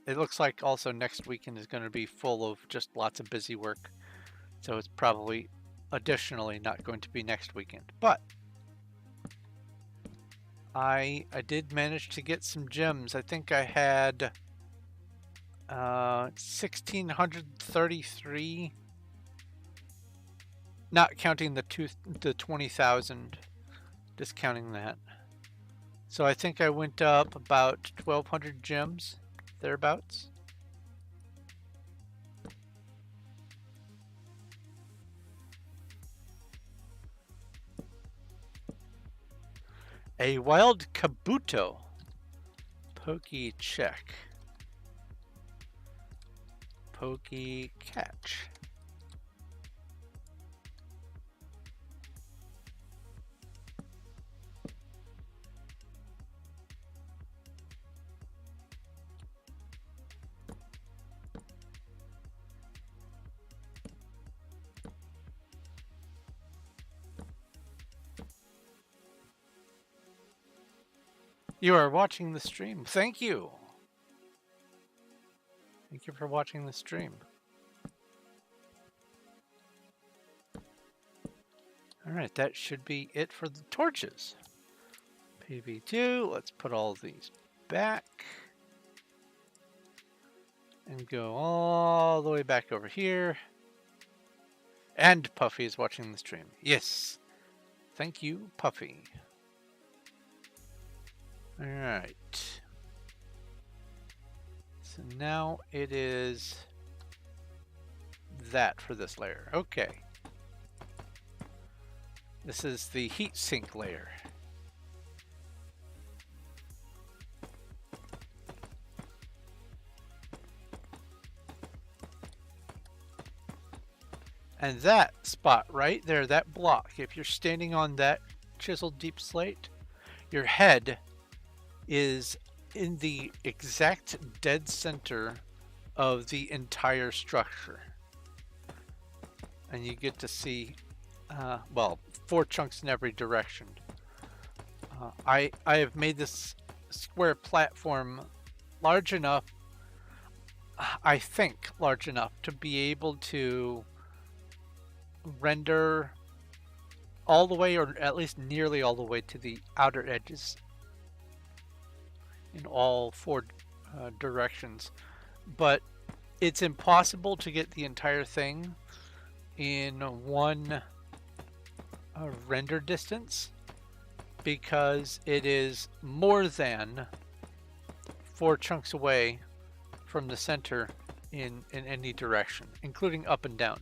it looks like also next weekend is going to be full of just lots of busy work. So it's probably additionally not going to be next weekend. But I did manage to get some gems. I think I had 1,633, not counting the 20,000, discounting that. So I think I went up about 1,200 gems, thereabouts. A wild kabuto. Pokey check. Pokey catch. You are watching the stream. Thank you. Thank you for watching the stream. All right, that should be it for the torches. PV2, let's put all these back and go all the way back over here. And Puffy is watching the stream. Yes. Thank you, Puffy. All right. So now it is that for this layer. Okay. This is the heat sink layer. And that spot right there, that block, if you're standing on that chiseled deep slate, your head is in the exact dead center of the entire structure. And you get to see, well, 4 chunks in every direction. I have made this square platform large enough, I think large enough, to be able to render all the way, or at least nearly all the way, to the outer edges in all 4 directions. But it's impossible to get the entire thing in one render distance, because it is more than 4 chunks away from the center in any direction, including up and down.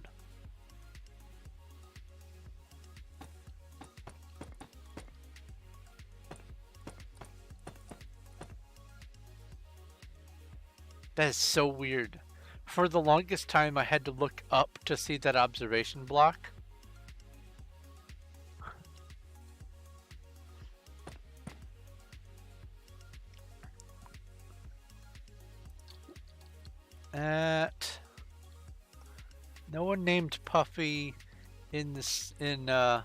That is so weird. For the longest time, I had to look up to see that observation block. No one named Puffy in this the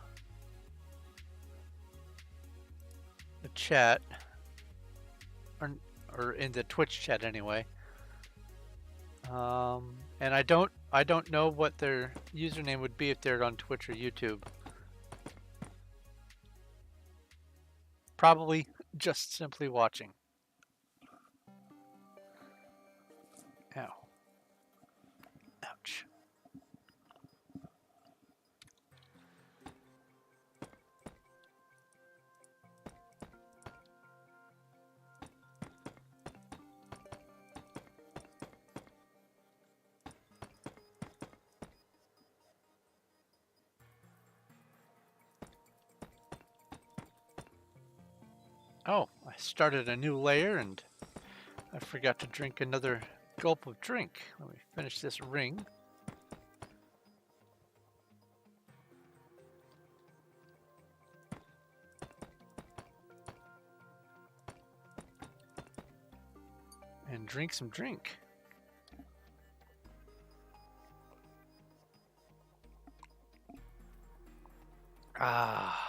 chat, or in the Twitch chat anyway. And I don't know what their username would be if they're on Twitch or YouTube. Probably just simply watching. Ow. Ouch. Oh, I started a new layer and I forgot to drink another gulp of drink. Let me finish this ring. And drink some drink. Ah.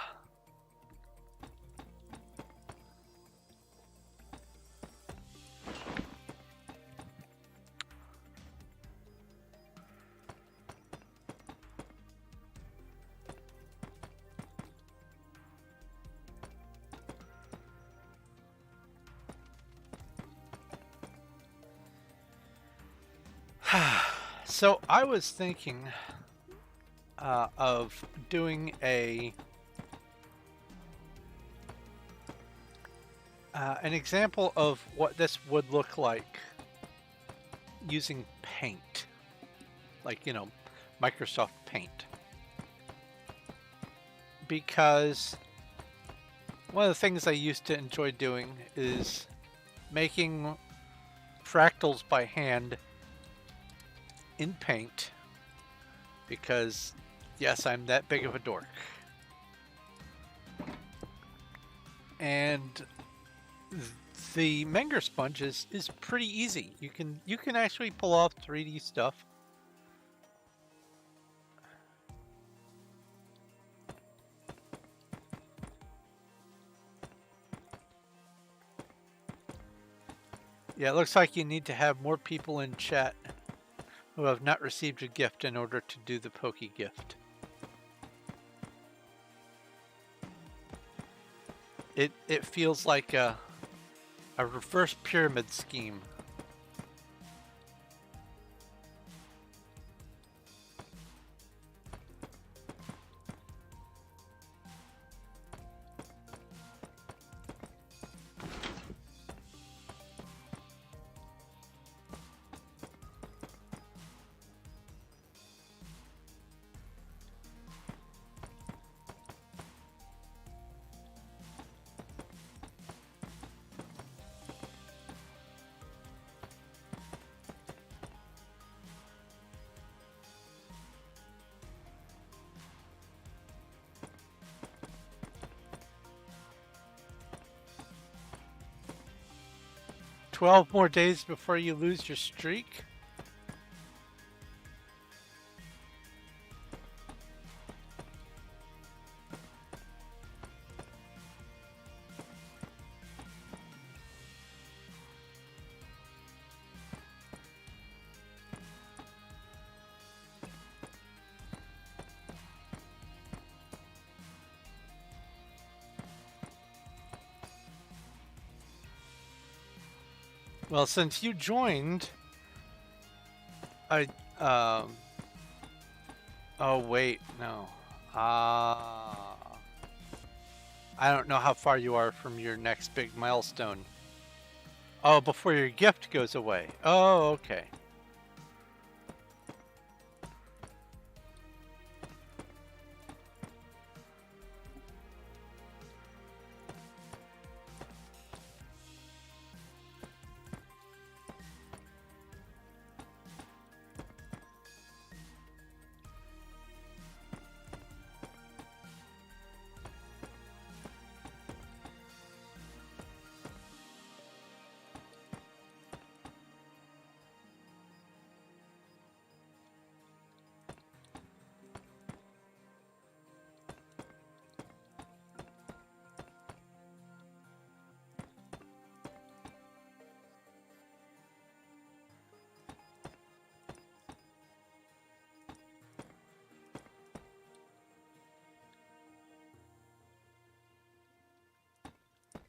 So I was thinking of doing an example of what this would look like using Paint, like, you know, Microsoft Paint. Because one of the things I used to enjoy doing is making fractals by hand in Paint, because yes, I'm that big of a dork. And the Menger sponge is pretty easy. You can actually pull off 3D stuff. Yeah, it looks like you need to have more people in chat who have not received a gift in order to do the Pokey gift. It feels like a reverse pyramid scheme. "12 more days before you lose your streak?" Well, since you joined, I, oh wait, no. I don't know how far you are from your next big milestone. Oh, before your gift goes away. Oh, okay.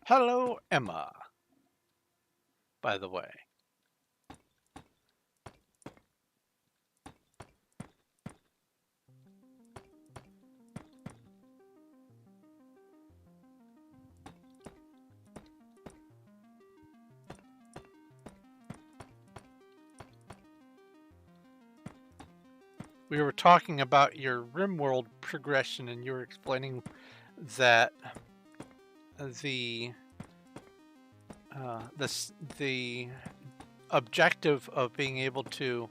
Hello, Emma, by the way. We were talking about your RimWorld progression, and you were explaining that the the objective of being able to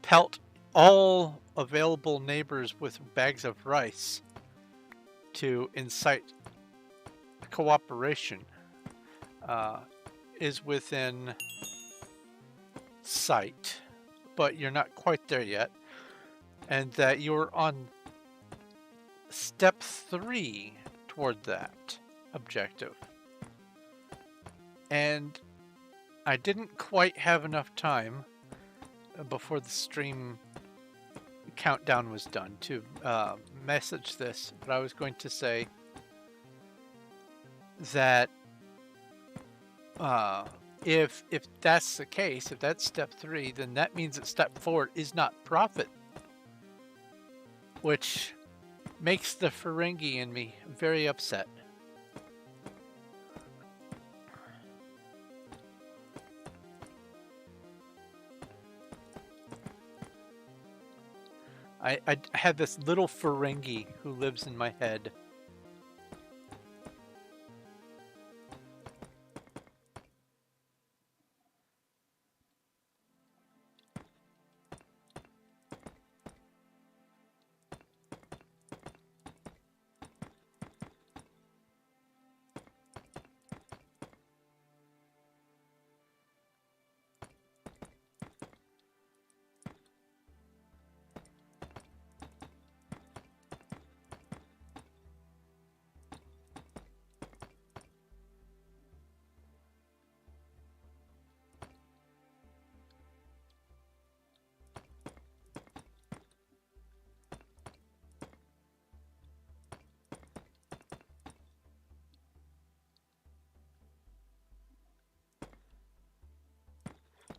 pelt all available neighbors with bags of rice to incite cooperation uh, is within sight, but you're not quite there yet, and that you're on step 3 toward that objective. And I didn't quite have enough time before the stream countdown was done to message this, but I was going to say that if that's the case, if that's step 3, then that means that step 4 is not profit, which makes the Ferengi in me very upset. I have this little Ferengi who lives in my head.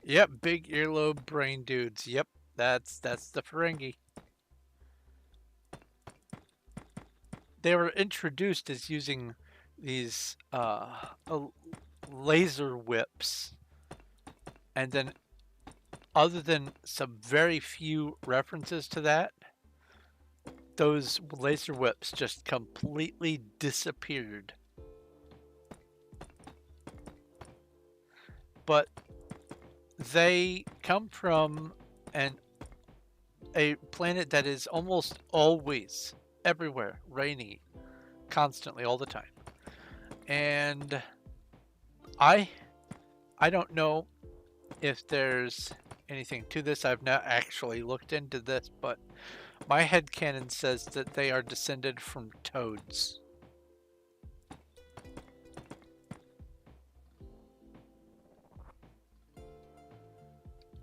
Yep, big earlobe brain dudes. Yep, that's the Ferengi. They were introduced as using these laser whips, and then other than some very few references to that, those laser whips just completely disappeared. But they come from a planet that is almost always everywhere rainy, constantly, all the time. And I don't know if there's anything to this. I've not actually looked into this, but my headcanon says that they are descended from toads.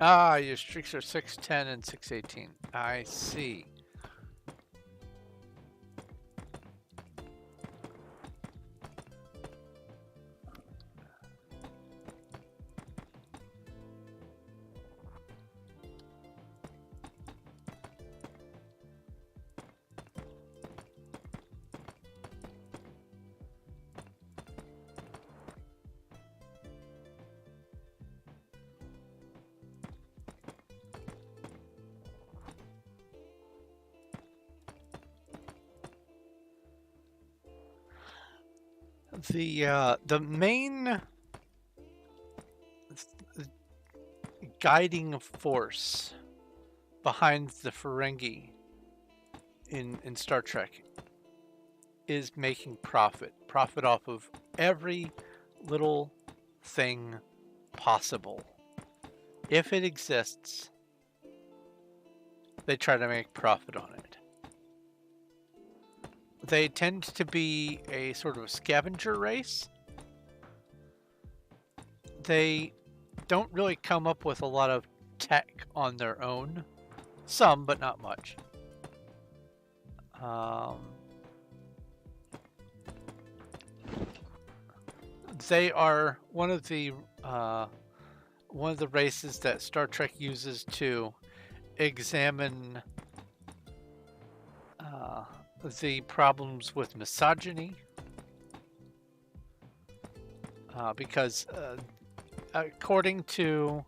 Ah, your streaks are 610 and 618. I see. The main guiding force behind the Ferengi in Star Trek is making profit off of every little thing possible. If it exists, they try to make profit on it. They tend to be a sort of scavenger race. They don't really come up with a lot of tech on their own. Some, but not much. they are one of the races that Star Trek uses to examine uh, the problems with misogyny, because according to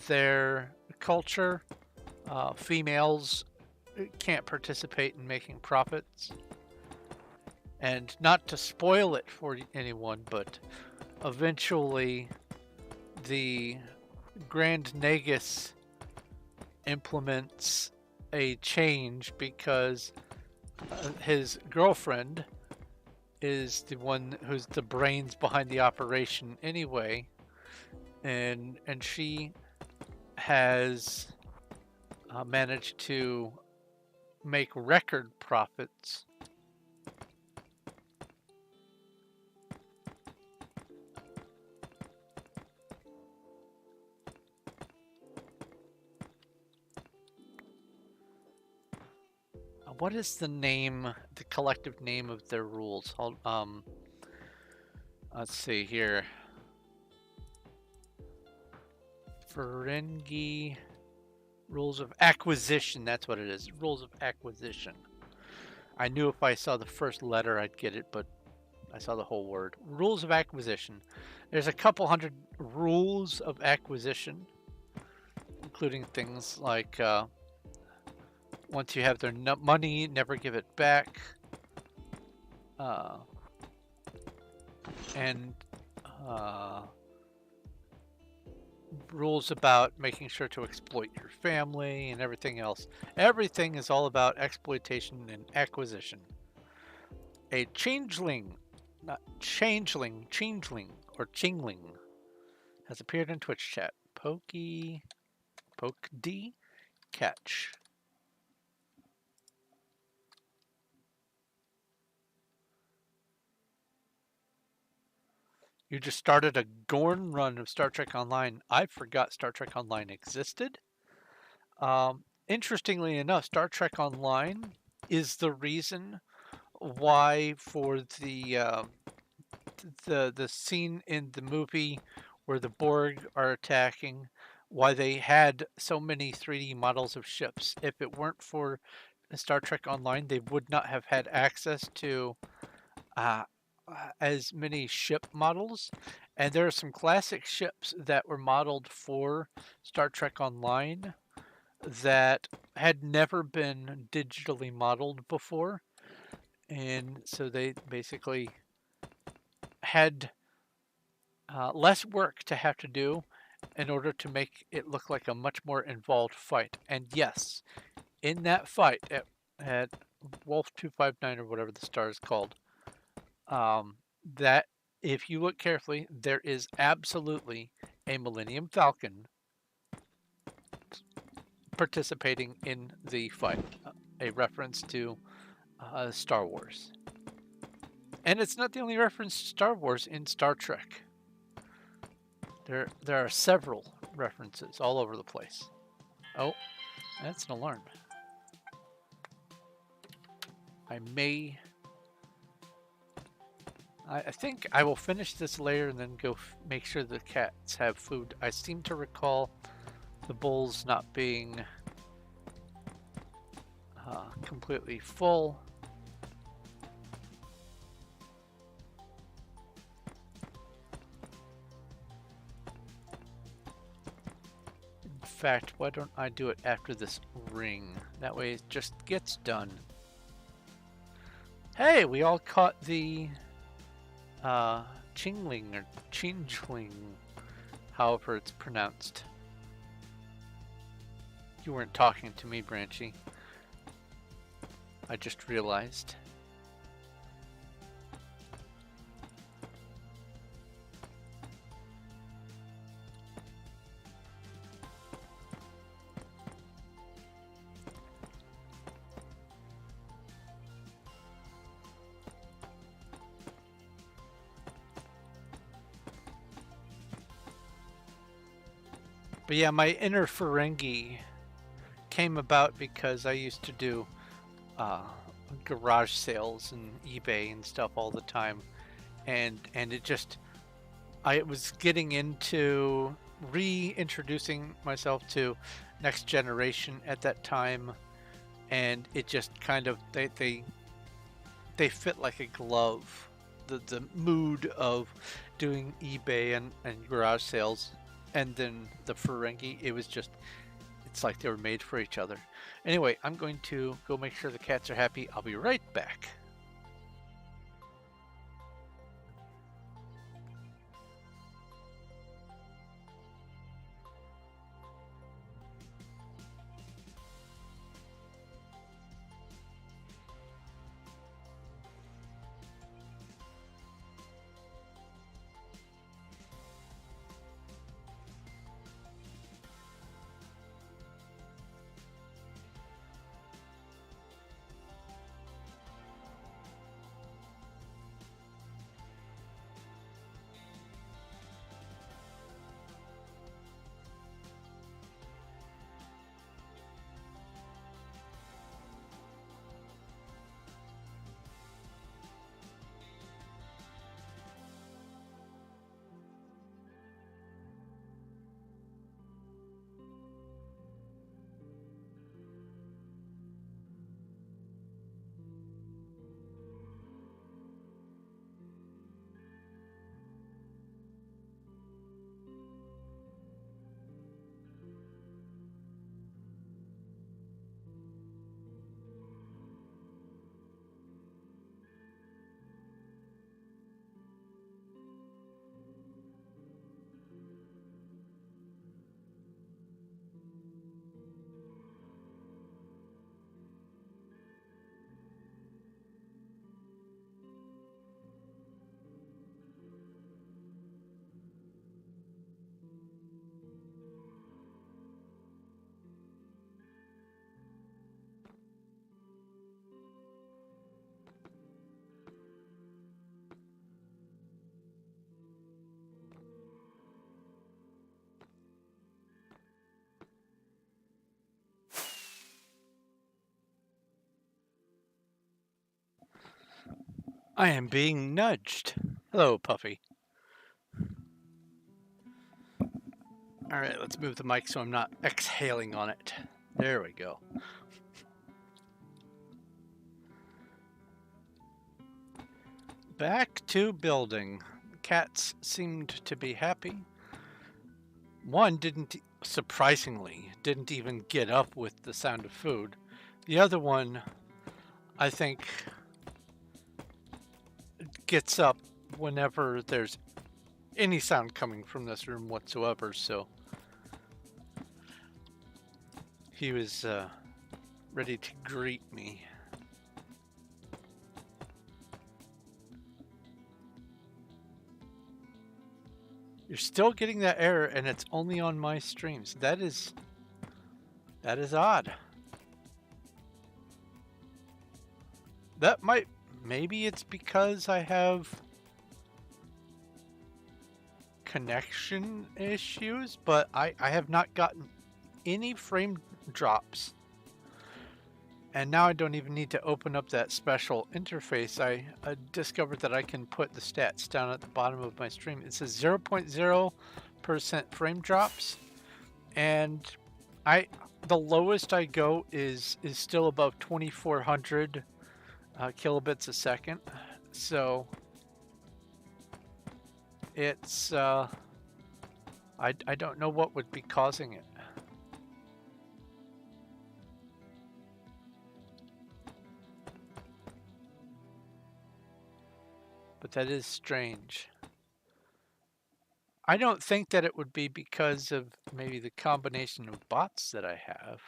their culture, females can't participate in making profits. And not to spoil it for anyone, but eventually the Grand Nagus implements a change because his girlfriend is the one who's the brains behind the operation anyway, and she has managed to make record profits. What is the name, the collective name of their rules? Let's see here. Ferengi rules of acquisition. That's what it is. Rules of acquisition. I knew if I saw the first letter I'd get it, but I saw the whole word. Rules of acquisition. There's a couple hundred rules of acquisition, including things like once you have their money, never give it back. And rules about making sure to exploit your family and everything else. Everything is all about exploitation and acquisition. A changeling, not changeling, or chingling has appeared in Twitch chat. Poke D catch. You just started a Gorn run of Star Trek Online. I forgot Star Trek Online existed. Interestingly enough, Star Trek Online is the reason why for the scene in the movie where the Borg are attacking, why they had so many 3D models of ships. If it weren't for Star Trek Online, they would not have had access to as many ship models. And there are some classic ships that were modeled for Star Trek Online that had never been digitally modeled before. And so they basically had less work to have to do in order to make it look like a much more involved fight. And yes, in that fight at Wolf 259 or whatever the star is called, that if you look carefully, there is absolutely a Millennium Falcon participating in the fight, a reference to Star Wars. And it's not the only reference to Star Wars in Star Trek. There are several references all over the place. Oh, that's an alarm. I think I will finish this layer and then go make sure the cats have food. I seem to recall the bowls not being completely full. In fact, why don't I do it after this ring? That way it just gets done. Hey, we all caught the Chingling or Chingling, however it's pronounced. You weren't talking to me, Branchy. I just realized. But yeah, my inner Ferengi came about because I used to do garage sales and eBay and stuff all the time, and it just I was getting into reintroducing myself to Next Generation at that time, and it just kind of they fit like a glove. The mood of doing eBay and garage sales, and then the Ferengi, it's like they were made for each other. Anyway, I'm going to go make sure the cats are happy. I'll be right back. I am being nudged. Hello, Puffy. All right, let's move the mic so I'm not exhaling on it. There we go. Back to building. Cats seemed to be happy. One surprisingly, didn't even get up with the sound of food. The other one, I think, gets up whenever there's any sound coming from this room whatsoever, so he was ready to greet me. You're still getting that error, and it's only on my streams. That is odd. That maybe it's because I have connection issues, but I have not gotten any frame drops. And now I don't even need to open up that special interface. I discovered that I can put the stats down at the bottom of my stream. It says 0.0% frame drops, and the lowest I go is still above 2400 kilobits a second. So it's I don't know what would be causing it. But that is strange. I don't think that it would be because of maybe the combination of bots that I have.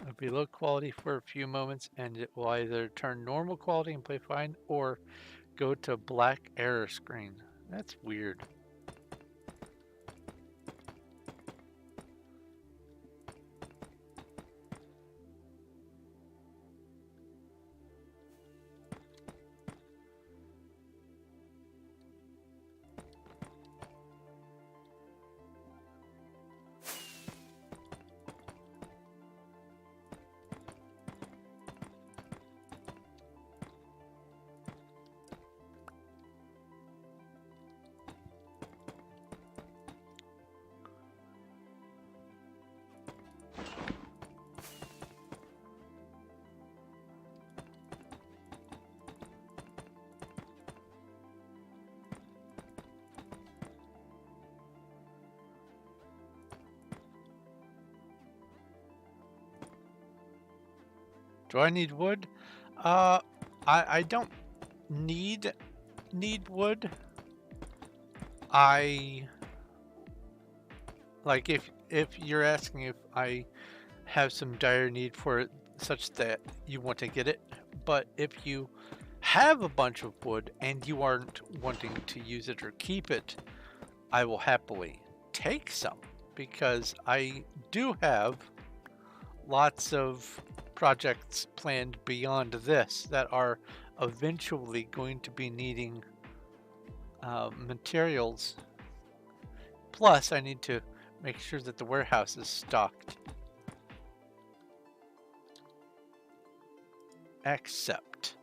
It'll be low quality for a few moments, and it will either turn normal quality and play fine, or go to black error screen. That's weird. Do I need wood? I don't need wood. I like if you're asking if I have some dire need for it such that you want to get it, but if you have a bunch of wood and you aren't wanting to use it or keep it, I will happily take some because I do have lots of projects planned beyond this that are eventually going to be needing materials. Plus, I need to make sure that the warehouse is stocked. Except,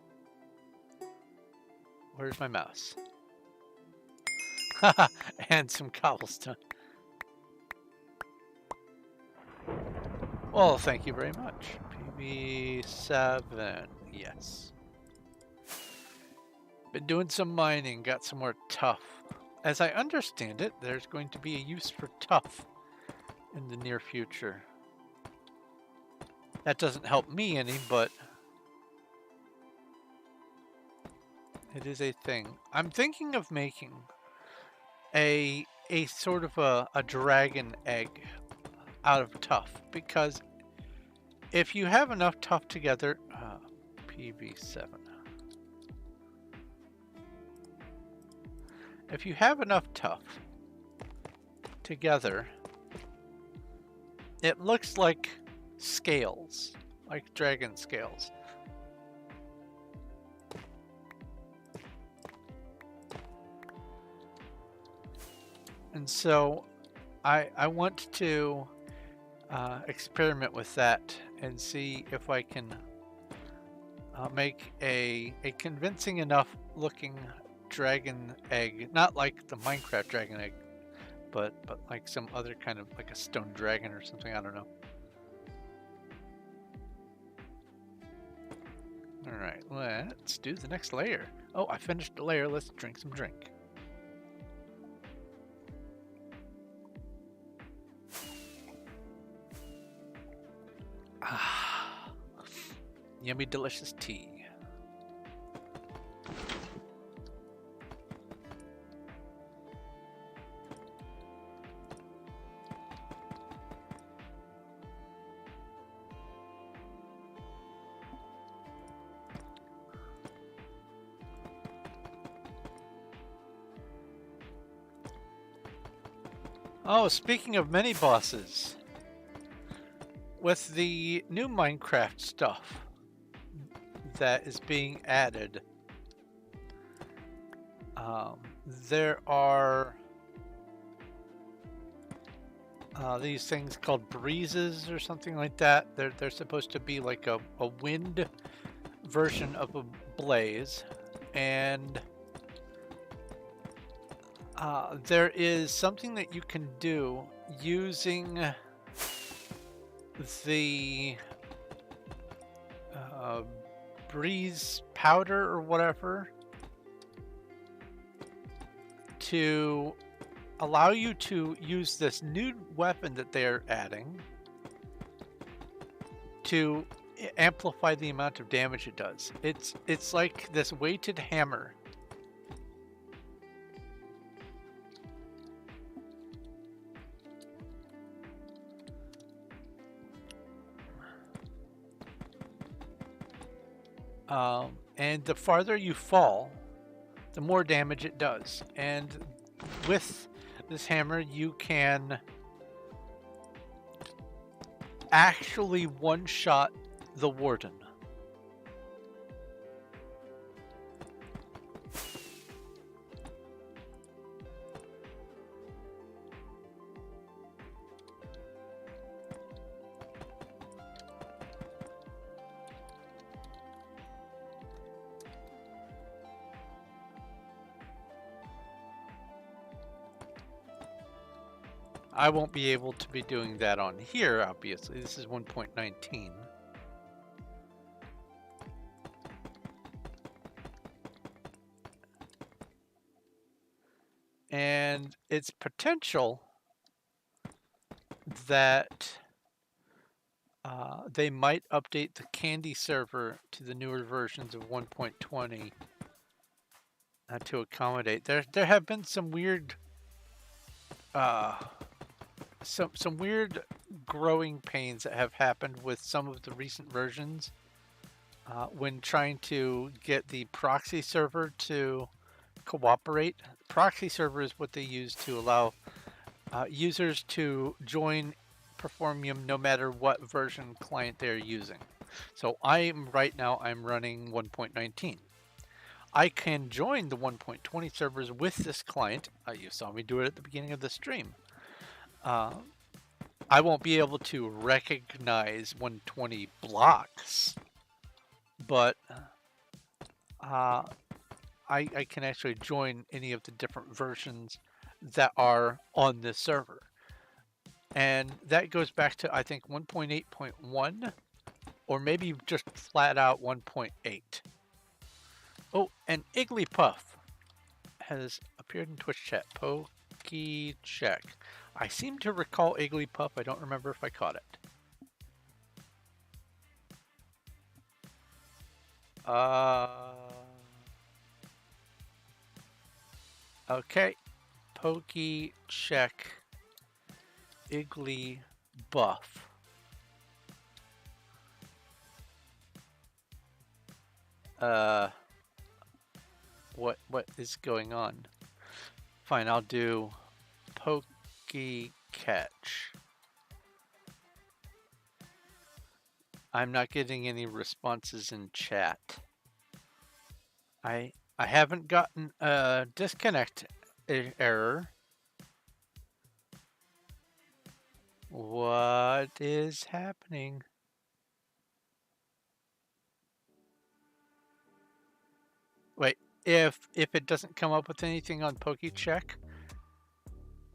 where's my mouse? And some cobblestone. Well, thank you very much. PB7, yes. Been doing some mining, got some more tuff. As I understand it, there's going to be a use for tuff in the near future. That doesn't help me any, but it is a thing. I'm thinking of making a sort of a dragon egg out of tuff, because if you have enough tuff together, PV7. If you have enough tuff together, it looks like scales, like dragon scales. And so I want to experiment with that and see if I can make a convincing enough looking dragon egg, not like the Minecraft dragon egg, but like some other kind of, like a stone dragon or something, I don't know. Alright, let's do the next layer. Oh, I finished the layer, let's drink some drink. Ah, yummy delicious tea. Oh, speaking of mini bosses, with the new Minecraft stuff that is being added, there are these things called breezes or something like that. They're supposed to be like a wind version of a blaze, and there is something that you can do using the breeze powder or whatever to allow you to use this new weapon that they're adding to amplify the amount of damage it does. It's like this weighted hammer. And the farther you fall, the more damage it does. And with this hammer, you can actually one-shot the warden. I won't be able to be doing that on here, obviously. This is 1.19. And it's potential that They might update the Candy server to the newer versions of 1.20 to accommodate. There have been some weird some weird growing pains that have happened with some of the recent versions when trying to get the proxy server to cooperate. Proxy server is what they use to allow users to join Performium no matter what version client they're using. So right now I'm running 1.19. I can join the 1.20 servers with this client. You saw me do it at the beginning of the stream. I won't be able to recognize 120 blocks, but I can actually join any of the different versions that are on this server. And that goes back to, I think, 1.8.1 or maybe just flat out 1.8. Oh, and Igglypuff has appeared in Twitch chat. Pokey check. I seem to recall Igglypuff. I don't remember if I caught it. Okay. Pokey check. Igglybuff. What is going on? Fine, I'll do Pokey catch. I'm not getting any responses in chat. I haven't gotten a disconnect error. What is happening? Wait, if it doesn't come up with anything on PokeCheck,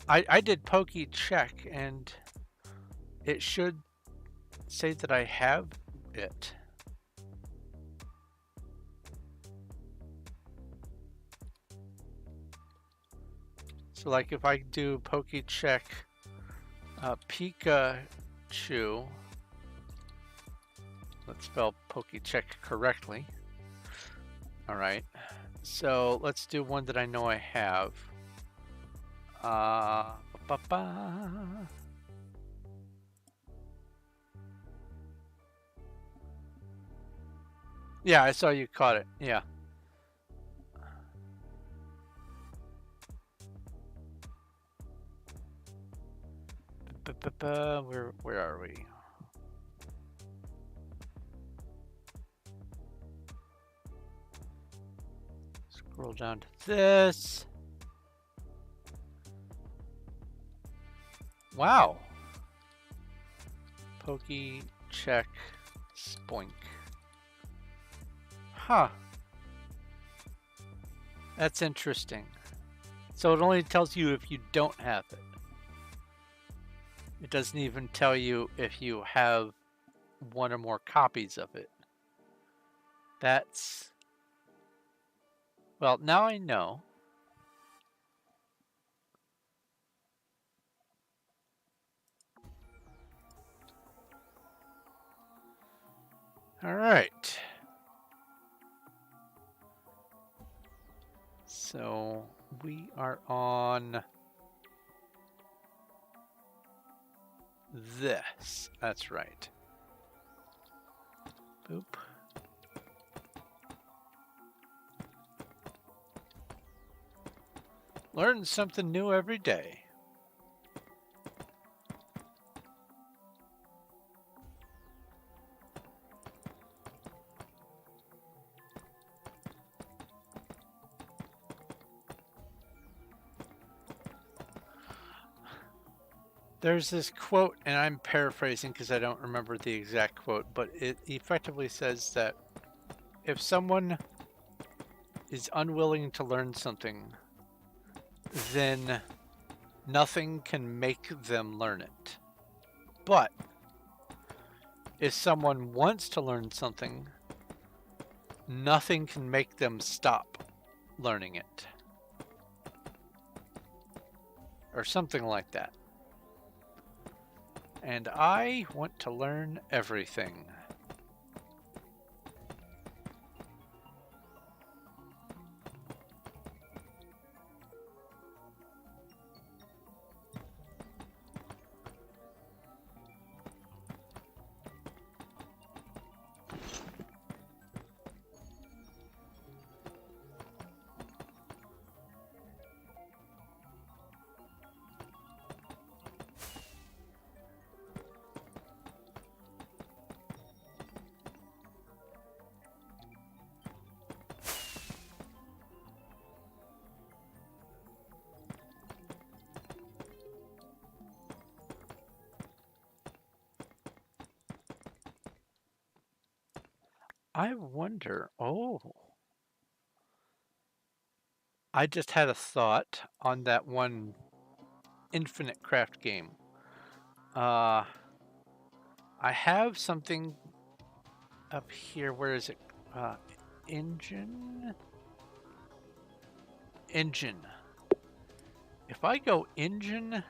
I did PokeCheck and it should say that I have it. So like if I do PokeCheck Pikachu, let's spell PokeCheck correctly. All right, so let's do one that I know I have. Yeah, I saw you caught it. Yeah. Where are we? Scroll down to this. Wow. PokeCheck Spoink. Huh. That's interesting. So it only tells you if you don't have it. It doesn't even tell you if you have one or more copies of it. That's... Well, now I know. All right. So we are on this. That's right. Boop. Learn something new every day. There's this quote, and I'm paraphrasing because I don't remember the exact quote, but it effectively says that if someone is unwilling to learn something, then nothing can make them learn it. But if someone wants to learn something, nothing can make them stop learning it. Or something like that. And I want to learn everything. I wonder, oh, I just had a thought on that one Infinite Craft game. Uh, I have something up here. Where is it? Uh, engine? Engine. If I go engine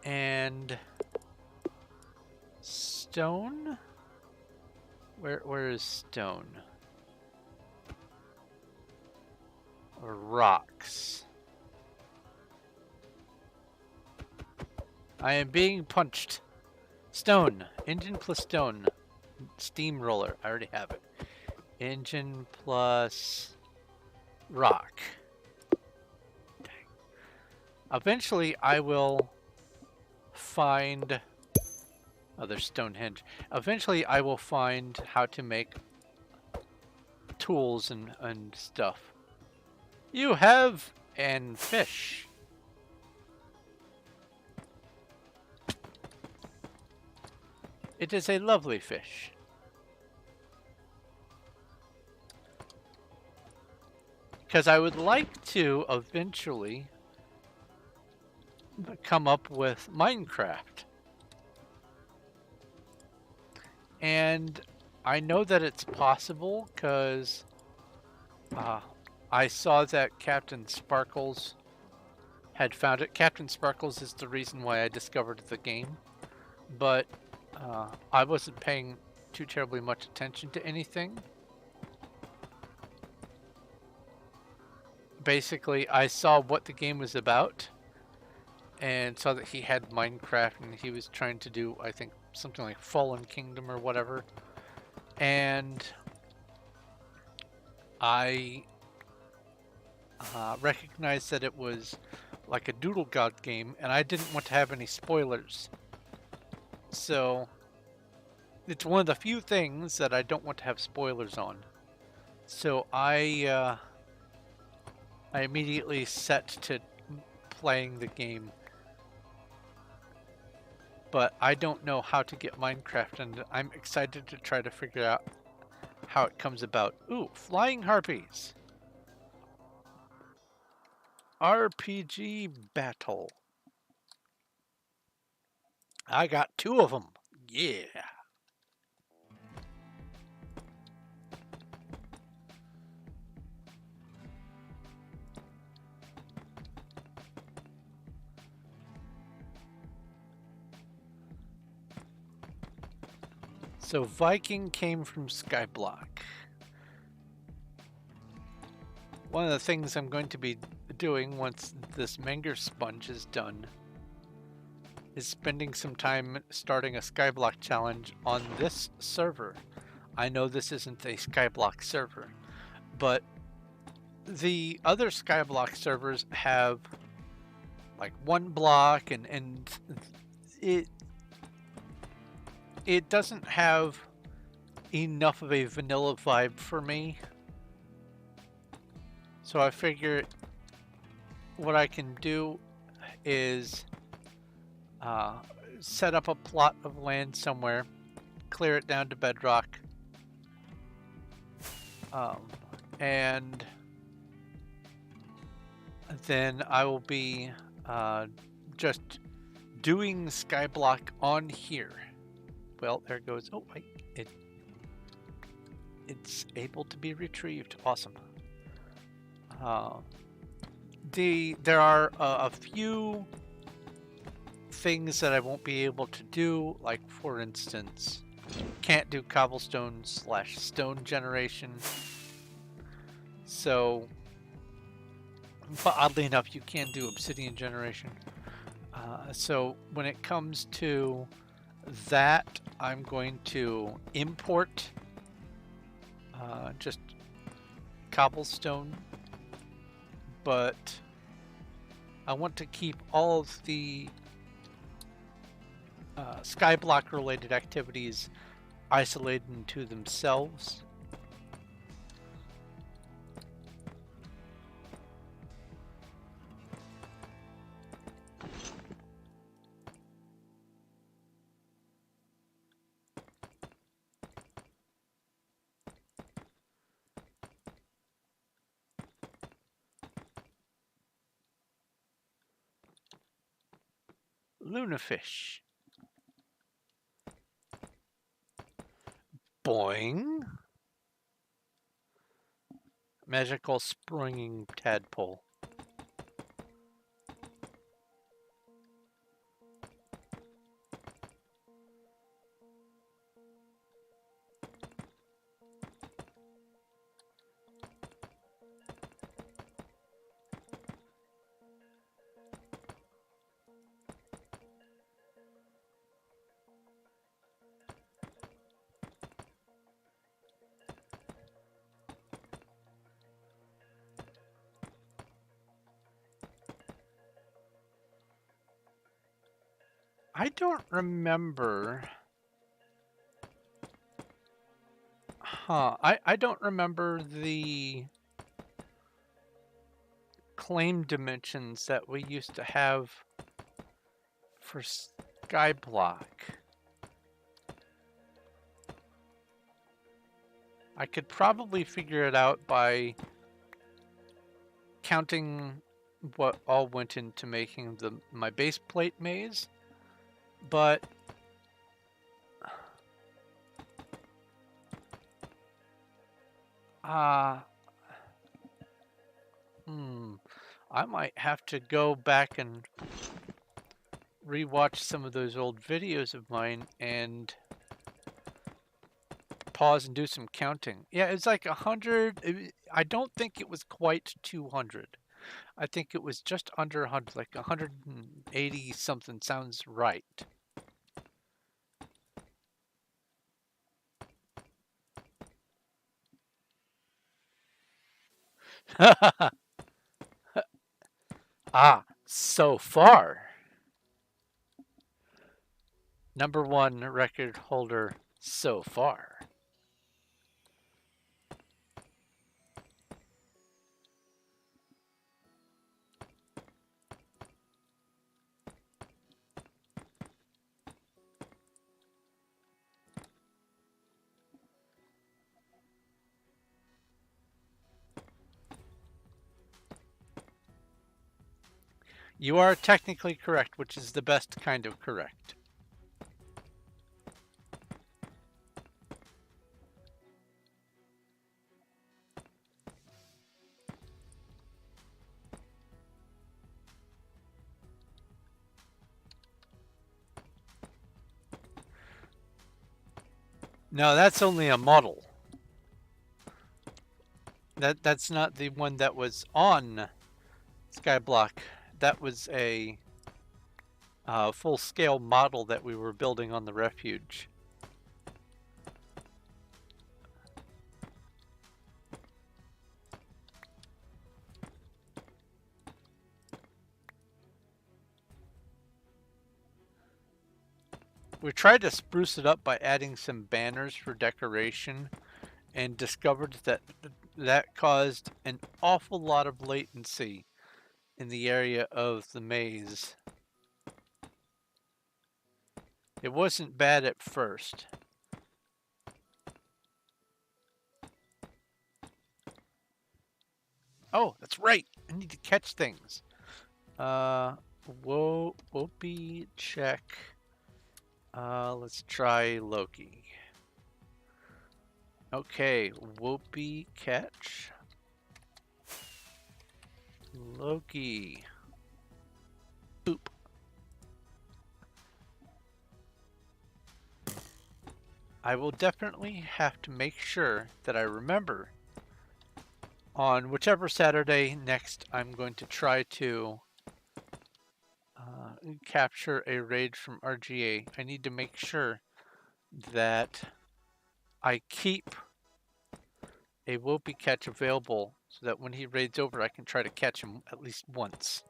and stone, where is stone? Or rocks? I am being punched. Stone. Engine plus stone. Steamroller. I already have it. Engine plus rock. Dang. Eventually, I will find... Oh, there's Stonehenge. Eventually, I will find how to make tools and stuff. You have... and fish. It is a lovely fish. Because I would like to eventually come up with Minecraft. And I know that it's possible because I saw that Captain Sparkles had found it. Captain Sparkles is the reason why I discovered the game. But I wasn't paying too terribly much attention to anything. Basically, I saw what the game was about and saw that he had Minecraft and he was trying to do, I think, something like Fallen Kingdom or whatever. And I recognized that it was like a Doodle God game, and I didn't want to have any spoilers. So it's one of the few things that I don't want to have spoilers on. So I immediately set to playing the game. But I don't know how to get Minecraft, and I'm excited to try to figure out how it comes about. Ooh, flying harpies. RPG battle. I got 2 of them. Yeah. So Viking came from Skyblock. One of the things I'm going to be doing once this Menger sponge is done is spending some time starting a Skyblock challenge on this server. I know this isn't a Skyblock server, but the other Skyblock servers have like 1 block and it doesn't have enough of a vanilla vibe for me. So I figure what I can do is set up a plot of land somewhere, clear it down to bedrock, and then I will be just doing Skyblock on here. Well, there goes. Oh, it's able to be retrieved. Awesome. There are a few things that I won't be able to do, like for instance, can't do cobblestone / stone generation. So, but oddly enough, you can do obsidian generation. So when it comes to that, I'm going to import just cobblestone, but I want to keep all of the skyblock related activities isolated into themselves. Lunafish. Boing. Magical springing tadpole. I don't remember. I don't remember the claim dimensions that we used to have for skyblock. I could probably figure it out by counting what all went into making my base plate maze, but I might have to go back and rewatch some of those old videos of mine and pause and do some counting. Yeah, it's like 100. I don't think it was quite 200. I think it was just under 100, like 180 something sounds right. Ah, so far. #1 record holder so far. You are technically correct, which is the best kind of correct. No, that's only a model. That's not the one that was on Skyblock. That was a full-scale model that we were building on the refuge. We tried to spruce it up by adding some banners for decoration and discovered that that caused an awful lot of latency in the area of the maze. It wasn't bad at first. Oh, that's right. I need to catch things. Whoopee check. Let's try Loki. Okay, Whoopee catch. Loki. Boop. I will definitely have to make sure that I remember on whichever Saturday next I'm going to try to capture a raid from RGA. I need to make sure that I keep a Whoopi catch available so that when he raids over, I can try to catch him at least once.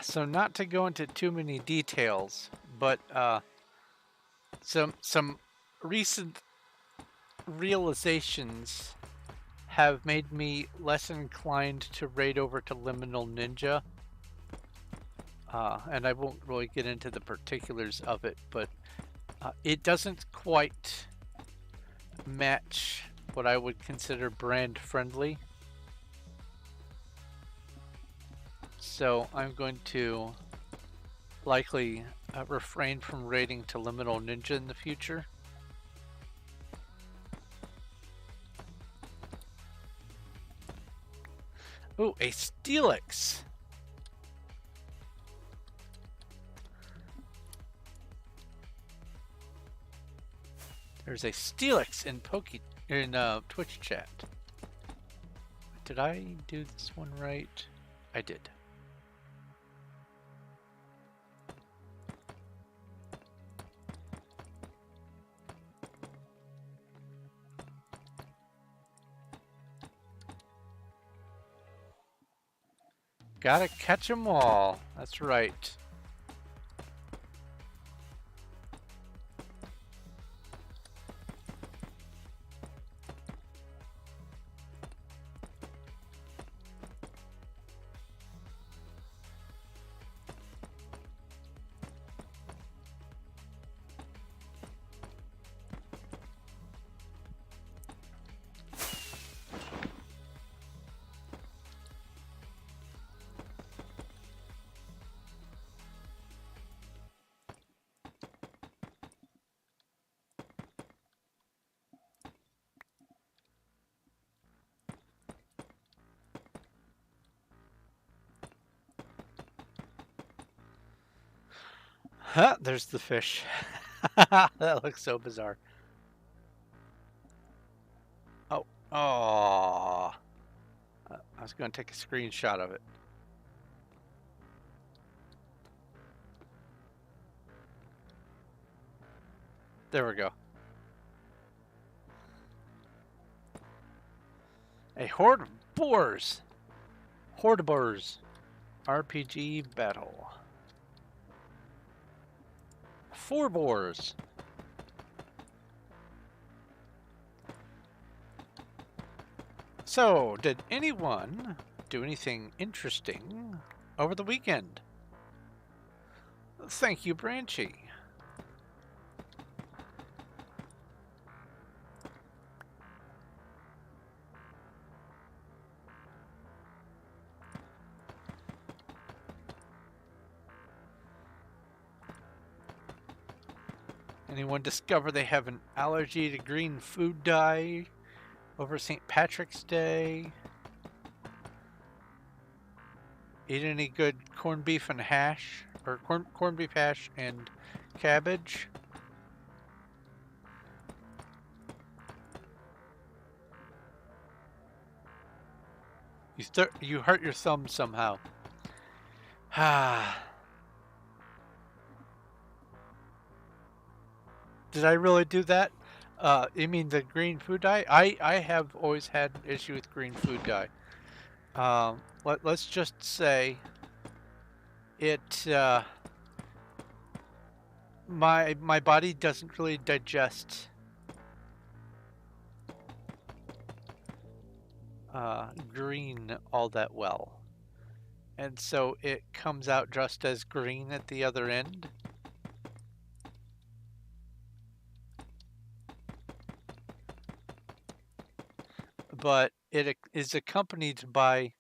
So not to go into too many details, but some recent realizations have made me less inclined to raid over to Liminal Ninja. And I won't really get into the particulars of it, but it doesn't quite match what I would consider brand friendly. So I'm going to likely refrain from raiding to Liminal Ninja in the future. Ooh, a Steelix! There's a Steelix in Twitch chat. Did I do this one right? I did. Gotta catch 'em all. That's right. Huh, there's the fish. That looks so bizarre. Oh, oh. I was going to take a screenshot of it. There we go. A horde of boars. Horde boars. RPG battle. 4 boars. So, did anyone do anything interesting over the weekend? Thank you, Branchy. Anyone discover they have an allergy to green food dye over St. Patrick's Day? Eat any good corned beef and hash? Or corned beef hash and cabbage? You hurt your thumb somehow. Did I really do that? You mean the green food dye? I have always had an issue with green food dye. Let's just say it my body doesn't really digest green all that well, and so it comes out just as green at the other end. But it is accompanied by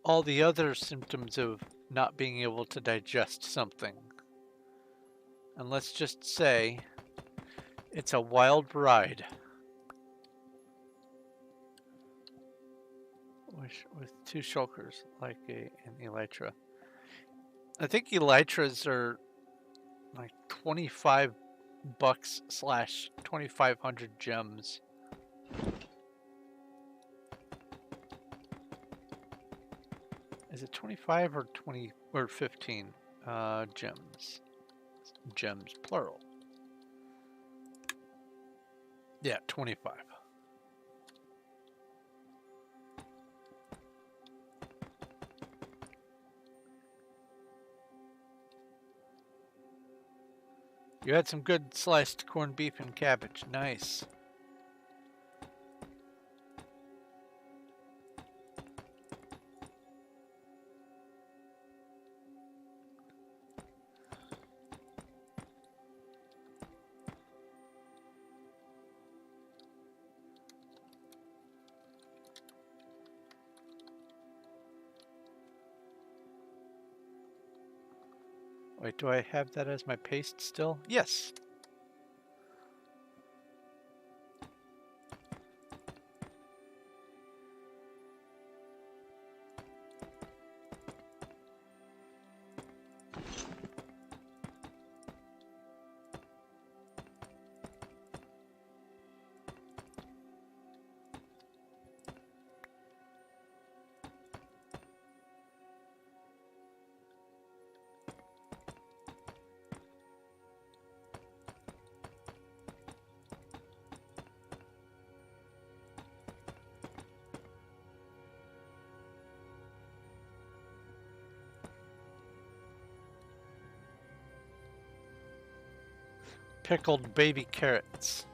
all the other symptoms of not being able to digest something. And let's just say it's a wild ride. With two shulkers, like an elytra. I think elytras are like 25 bucks slash 2,500 gems. Is it 25 or 20 or 15 gems? Gems plural. Yeah, 25. You had some good sliced corned beef and cabbage. Nice. Wait, do I have that as my paste still? Yes. Pickled baby carrots.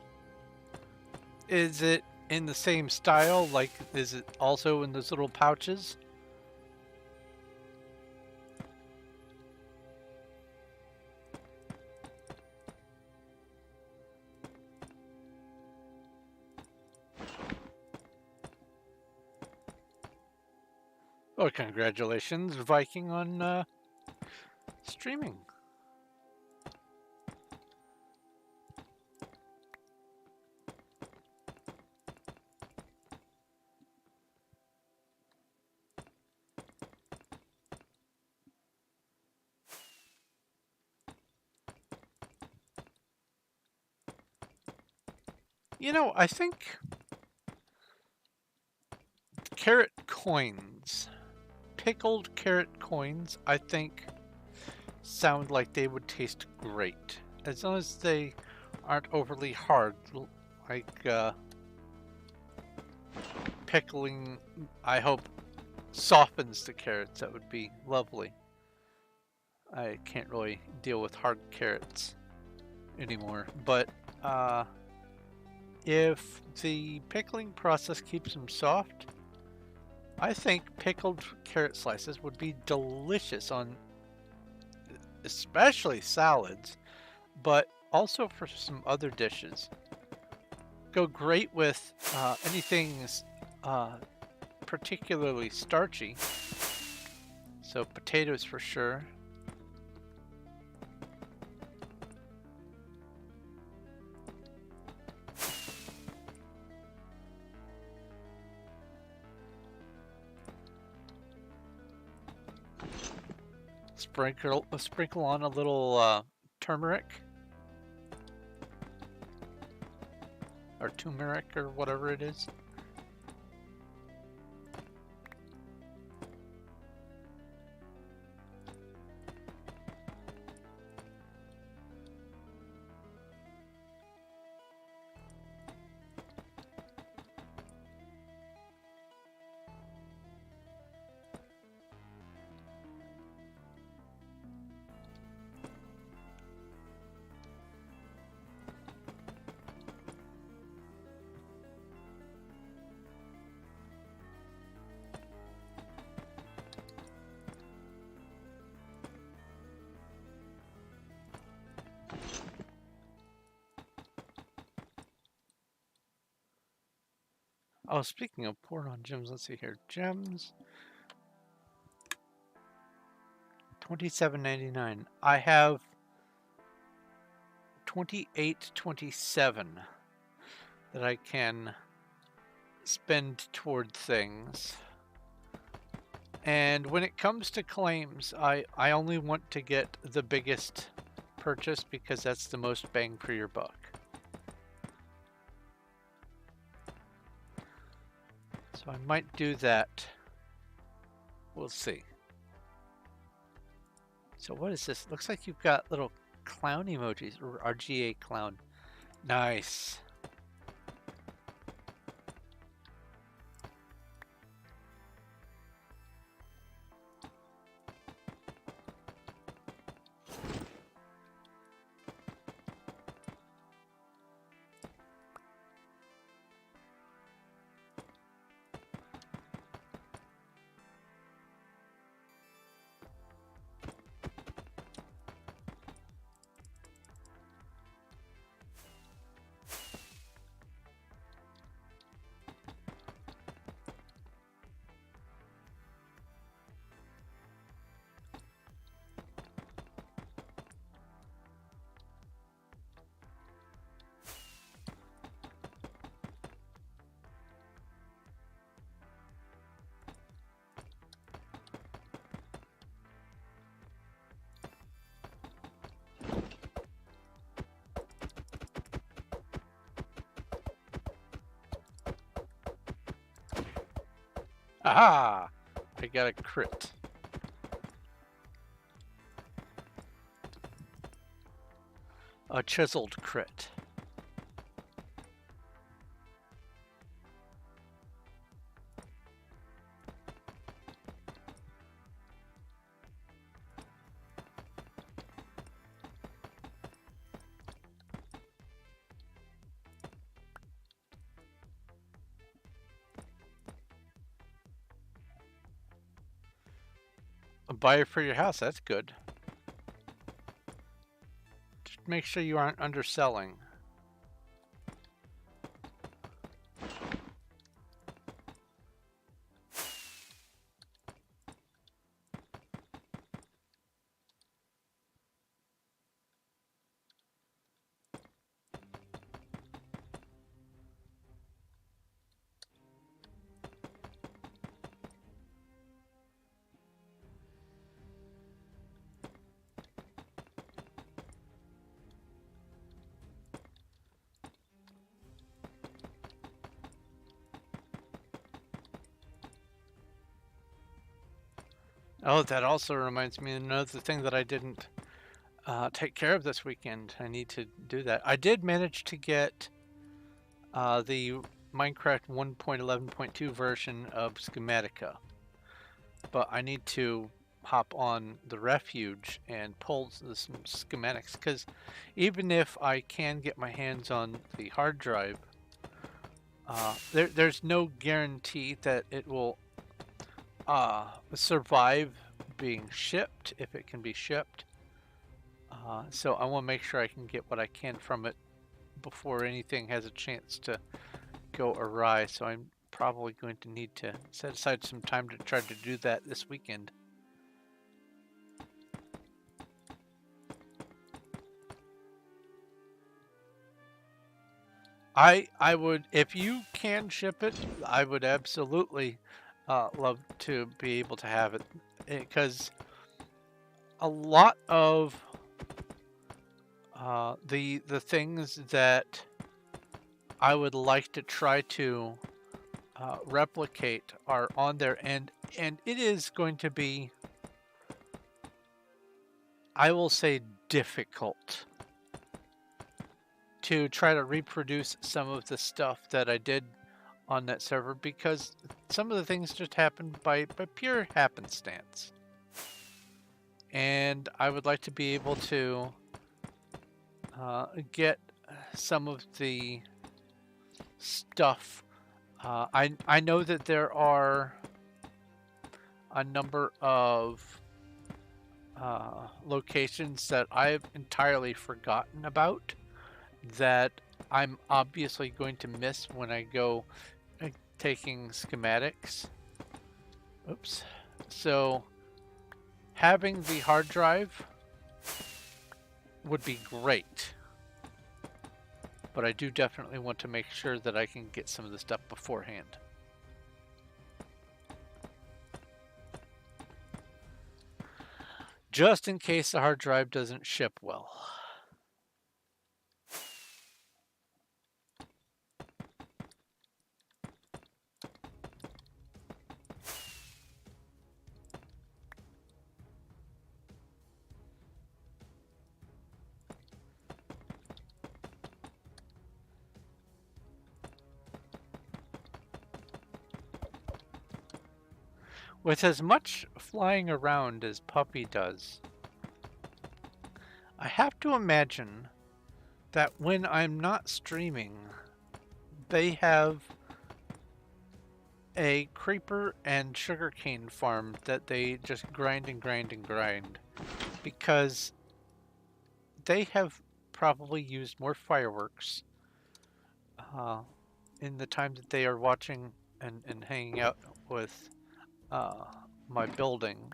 Is it in the same style? Like, is it also in those little pouches? Oh, congratulations, Viking, on streaming. You know, I think carrot coins, pickled carrot coins, I think sound like they would taste great. As long as they aren't overly hard, like pickling, I hope, softens the carrots. That would be lovely. I can't really deal with hard carrots anymore, but if the pickling process keeps them soft, I think pickled carrot slices would be delicious on especially salads, but also for some other dishes. Go great with anything uh, particularly starchy. So potatoes for sure. Sprinkle on a little turmeric or turmeric or whatever it is. Oh, speaking of poured on gems, let's see here. Gems. $27.99. I have 28.27 that I can spend toward things. And when it comes to claims, I only want to get the biggest purchase because that's the most bang for your buck. So I might do that. We'll see. So what is this? Looks like you've got little clown emojis, or RGA clown. Nice. Aha! I got a crit. A chiseled crit. A buyer for your house, that's good. Just make sure you aren't underselling. Oh, that also reminds me of another thing that I didn't take care of this weekend. I need to do that. I did manage to get the Minecraft 1.11.2 version of Schematica, but I need to hop on the refuge and pull some schematics, because even if I can get my hands on the hard drive, there's no guarantee that it will survive being shipped, if it can be shipped. So I want to make sure I can get what I can from it before anything has a chance to go awry. So I'm probably going to need to set aside some time to try to do that this weekend. I would, if you can ship it, I would absolutely love to be able to have it, because a lot of the things that I would like to try to replicate are on there, and it is going to be, I will say, difficult to try to reproduce some of the stuff that I did on that server, because some of the things just happened by pure happenstance. And I would like to be able to get some of the stuff. I know that there are a number of locations that I've entirely forgotten about that I'm obviously going to miss when I go taking schematics. Oops. So Having the hard drive would be great, but I do definitely want to make sure that I can get some of the stuff beforehand. Just in case the hard drive doesn't ship well. With as much flying around as Puppy does, I have to imagine that when I'm not streaming, they have a creeper and sugarcane farm that they just grind and grind and grind, because they have probably used more fireworks in the time that they are watching and hanging out with my building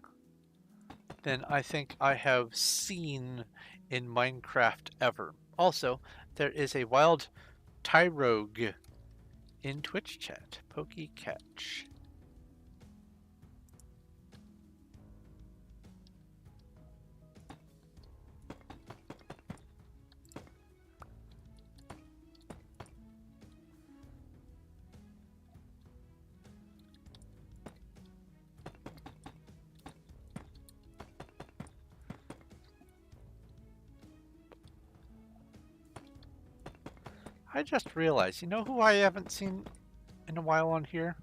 than I think I have seen in Minecraft ever. Also, there is a wild Tyrogue in Twitch chat. Pokey catch. I just realized, you know who I haven't seen in a while on here?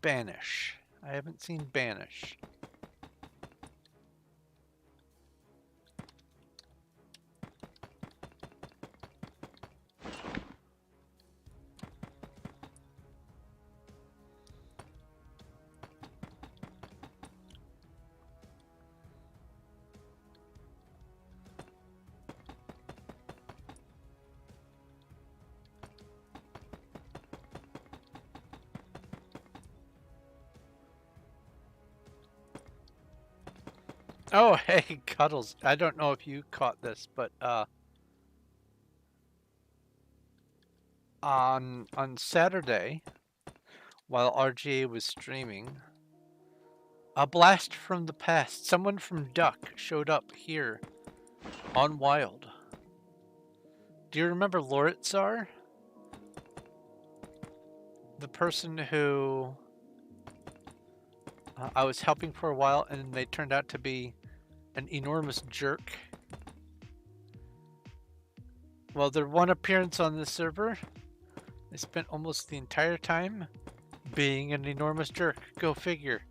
Banish. I haven't seen Banish. Oh, hey, Cuddles. I don't know if you caught this, but on Saturday, while RGA was streaming, a blast from the past. Someone from Duck showed up here on Wild. Do you remember Loritzar? The person who I was helping for a while, and they turned out to be an enormous jerk. Well, their one appearance on the server, they spent almost the entire time being an enormous jerk. Go figure.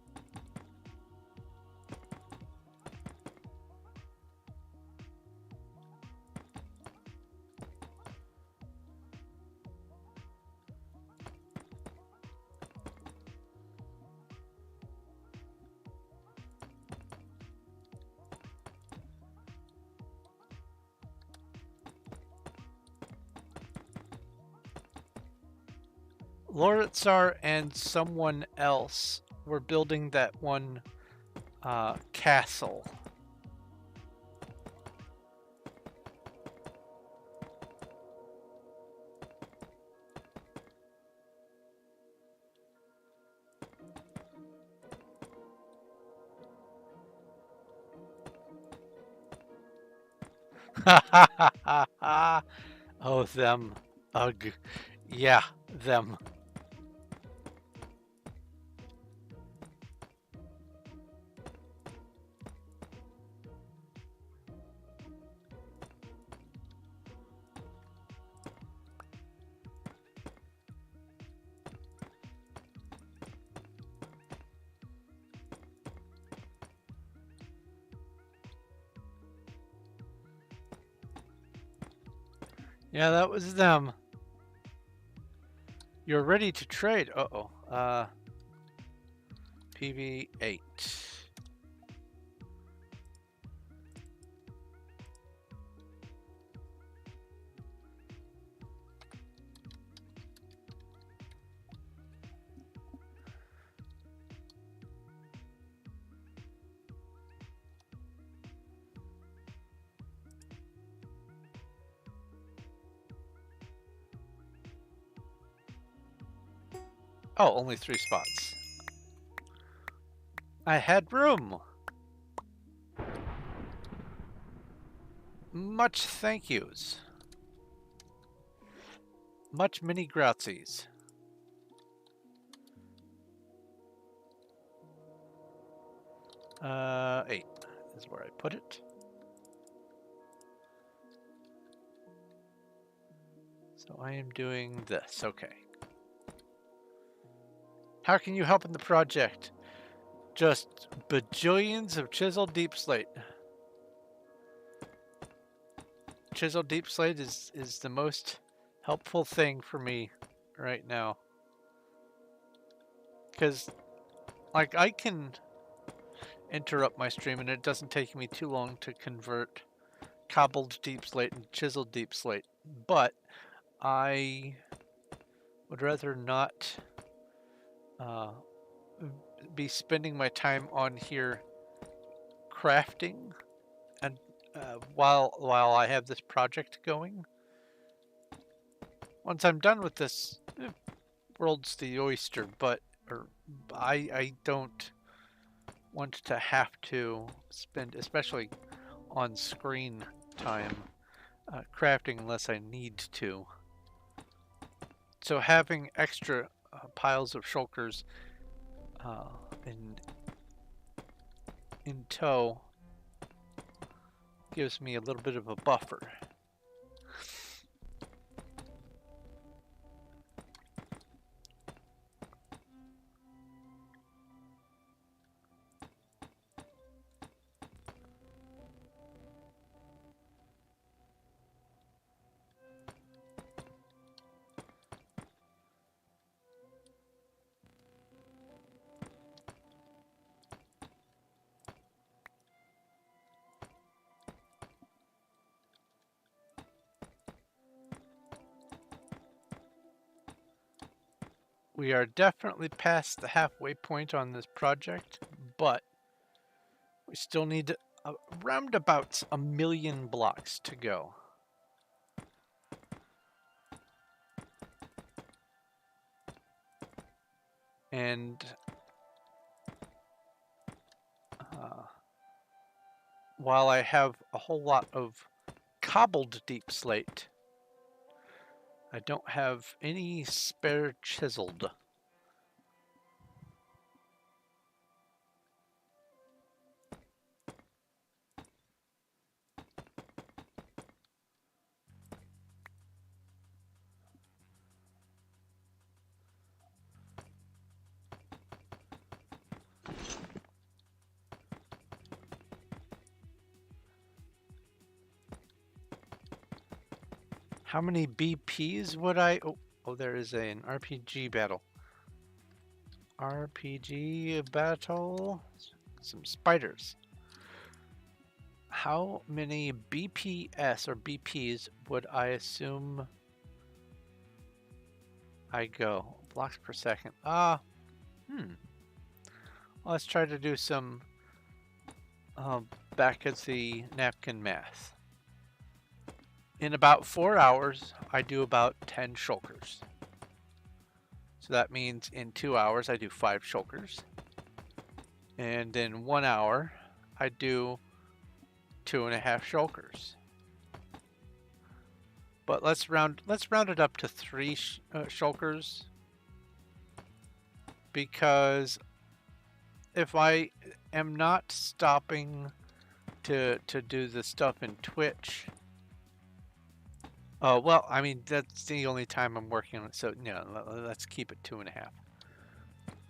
Loritzar and someone else were building that one castle. Oh, them. Ugh. Yeah, them. Yeah, that was them. You're ready to trade. Uh-oh. PV8. Oh, only 3 spots. I had room. Much thank yous. Much many grazies. Eight is where I put it. So I am doing this, okay. How can you help in the project? Just bajillions of chiseled deep slate. Chiseled deep slate is the most helpful thing for me right now. Because, like, I can interrupt my stream and it doesn't take me too long to convert cobbled deep slate and chiseled deep slate. But I would rather not be spending my time on here crafting and while I have this project going. Once I'm done with this, world's the oyster, but I don't want to have to spend, especially on screen time, crafting unless I need to. So having extra piles of shulkers in tow gives me a little bit of a buffer. We are definitely past the halfway point on this project, but we still need around about 1 million blocks to go. And while I have a whole lot of cobbled deep slate, I don't have any spare chiseled. How many BPs would I... Oh, there is an RPG battle. RPG battle. Some spiders. How many BPS or BPs would I assume I go? Blocks per second. Let's try to do some back at the napkin math. In about 4 hours, I do about 10 shulkers. So that means in 2 hours, I do 5 shulkers. And in 1 hour, I do 2.5 shulkers. But let's round it up to 3 shulkers, because if I am not stopping to do the stuff in Twitch, well, I mean, that's the only time I'm working on it. So, you know, let's keep it 2.5.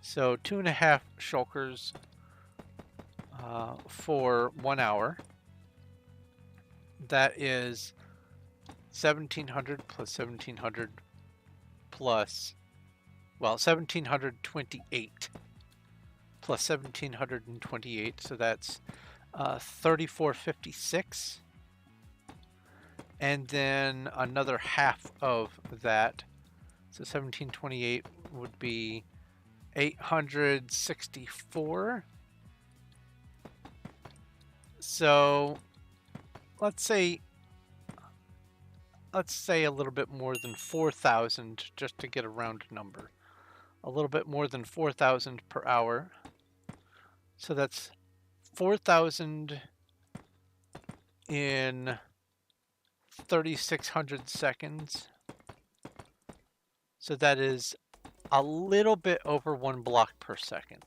So 2.5 shulkers for 1 hour. That is 1,700 plus 1,700 plus, well, 1,728 plus 1,728. So that's 3,456. And then another half of that, so 1728 would be 864. So let's say a little bit more than 4,000, just to get a round number. a little bit more than 4,000 per hour. So that's 4,000 in 3,600 seconds. So that is a little bit over 1 block per second.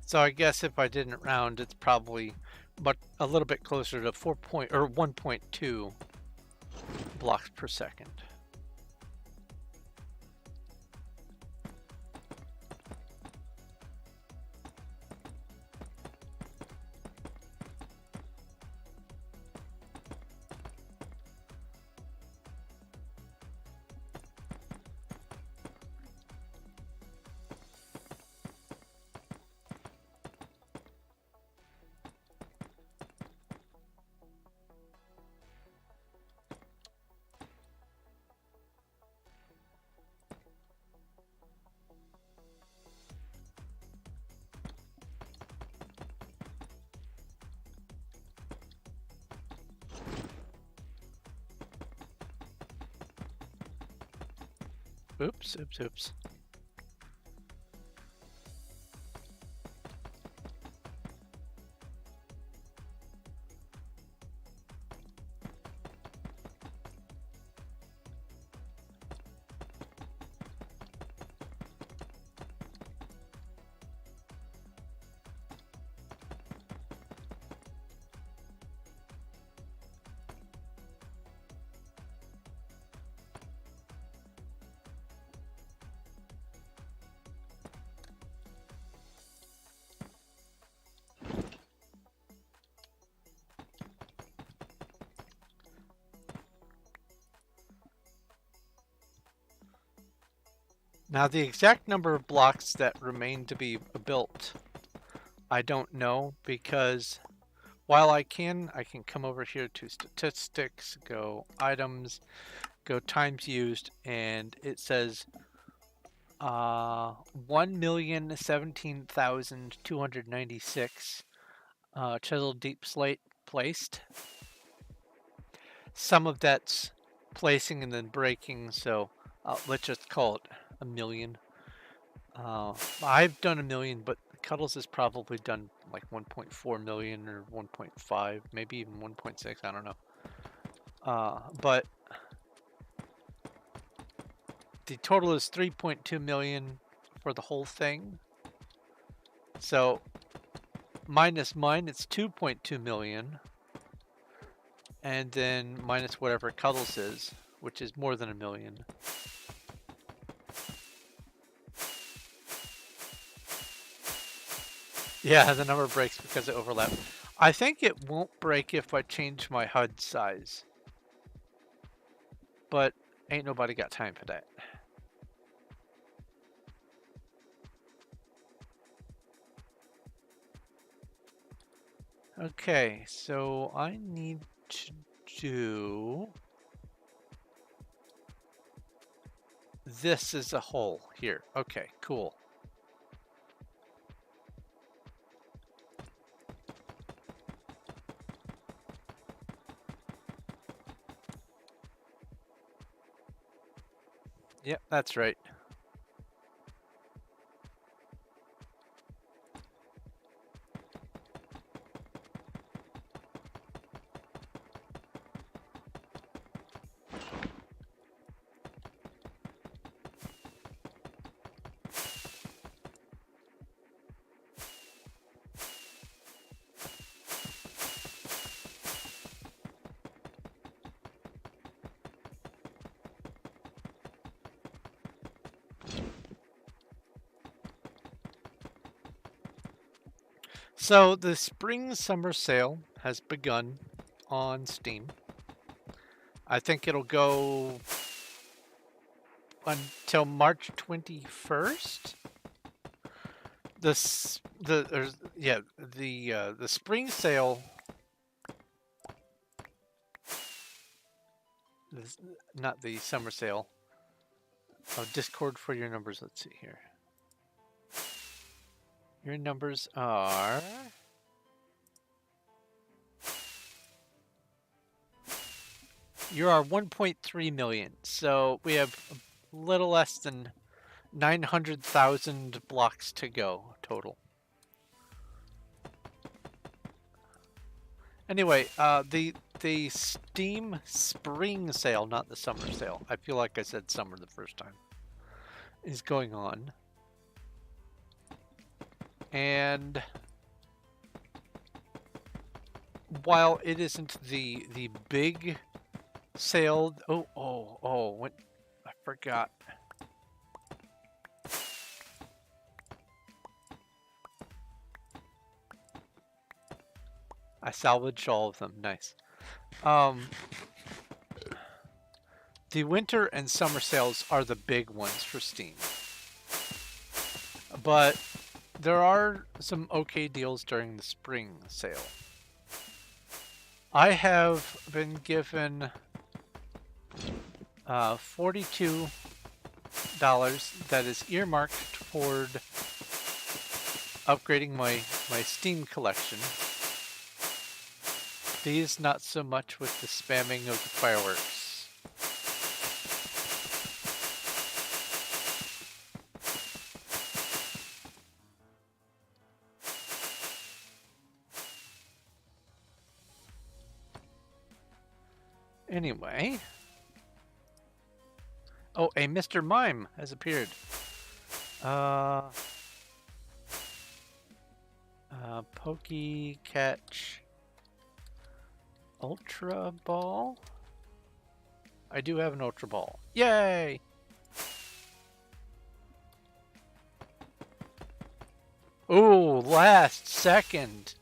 So I guess if I didn't round, it's probably a little bit closer to 1.2 blocks per second. Oops, oops, oops. Now the exact number of blocks that remain to be built, I don't know, because while I can come over here to statistics, go items, go times used, and it says 1,017,296 chiseled deep slate placed. Some of that's placing and then breaking, so let's just call it a million. I've done a million, but Cuddles has probably done like 1.4 million or 1.5, maybe even 1.6. I don't know. But the total is 3.2 million for the whole thing. So minus mine, it's 2.2 million. And then minus whatever Cuddles is, which is more than a million. Yeah, the number breaks because it overlaps. I think it won't break if I change my HUD size. But ain't nobody got time for that. Okay, so I need to do this as a whole here. Okay, cool. Yep, that's right. So the spring summer sale has begun on Steam. I think it'll go until March 21st. The spring sale. Not the summer sale. Oh, Discord for your numbers. Let's see here. Your numbers are. You are 1.3 million. So we have a little less than 900,000 blocks to go total. Anyway, the Steam spring sale, not the summer sale. I feel like I said summer the first time. Is going on. And while it isn't the big sale, what I forgot. I salvaged all of them. Nice. The winter and summer sales are the big ones for Steam. But there are some okay deals during the spring sale. I have been given $42 that is earmarked toward upgrading my Steam collection. These not so much with the spamming of the fireworks. Anyway. Oh, a Mr. Mime has appeared. Pokey Catch Ultra Ball. I do have an Ultra Ball. Yay! Ooh, last second.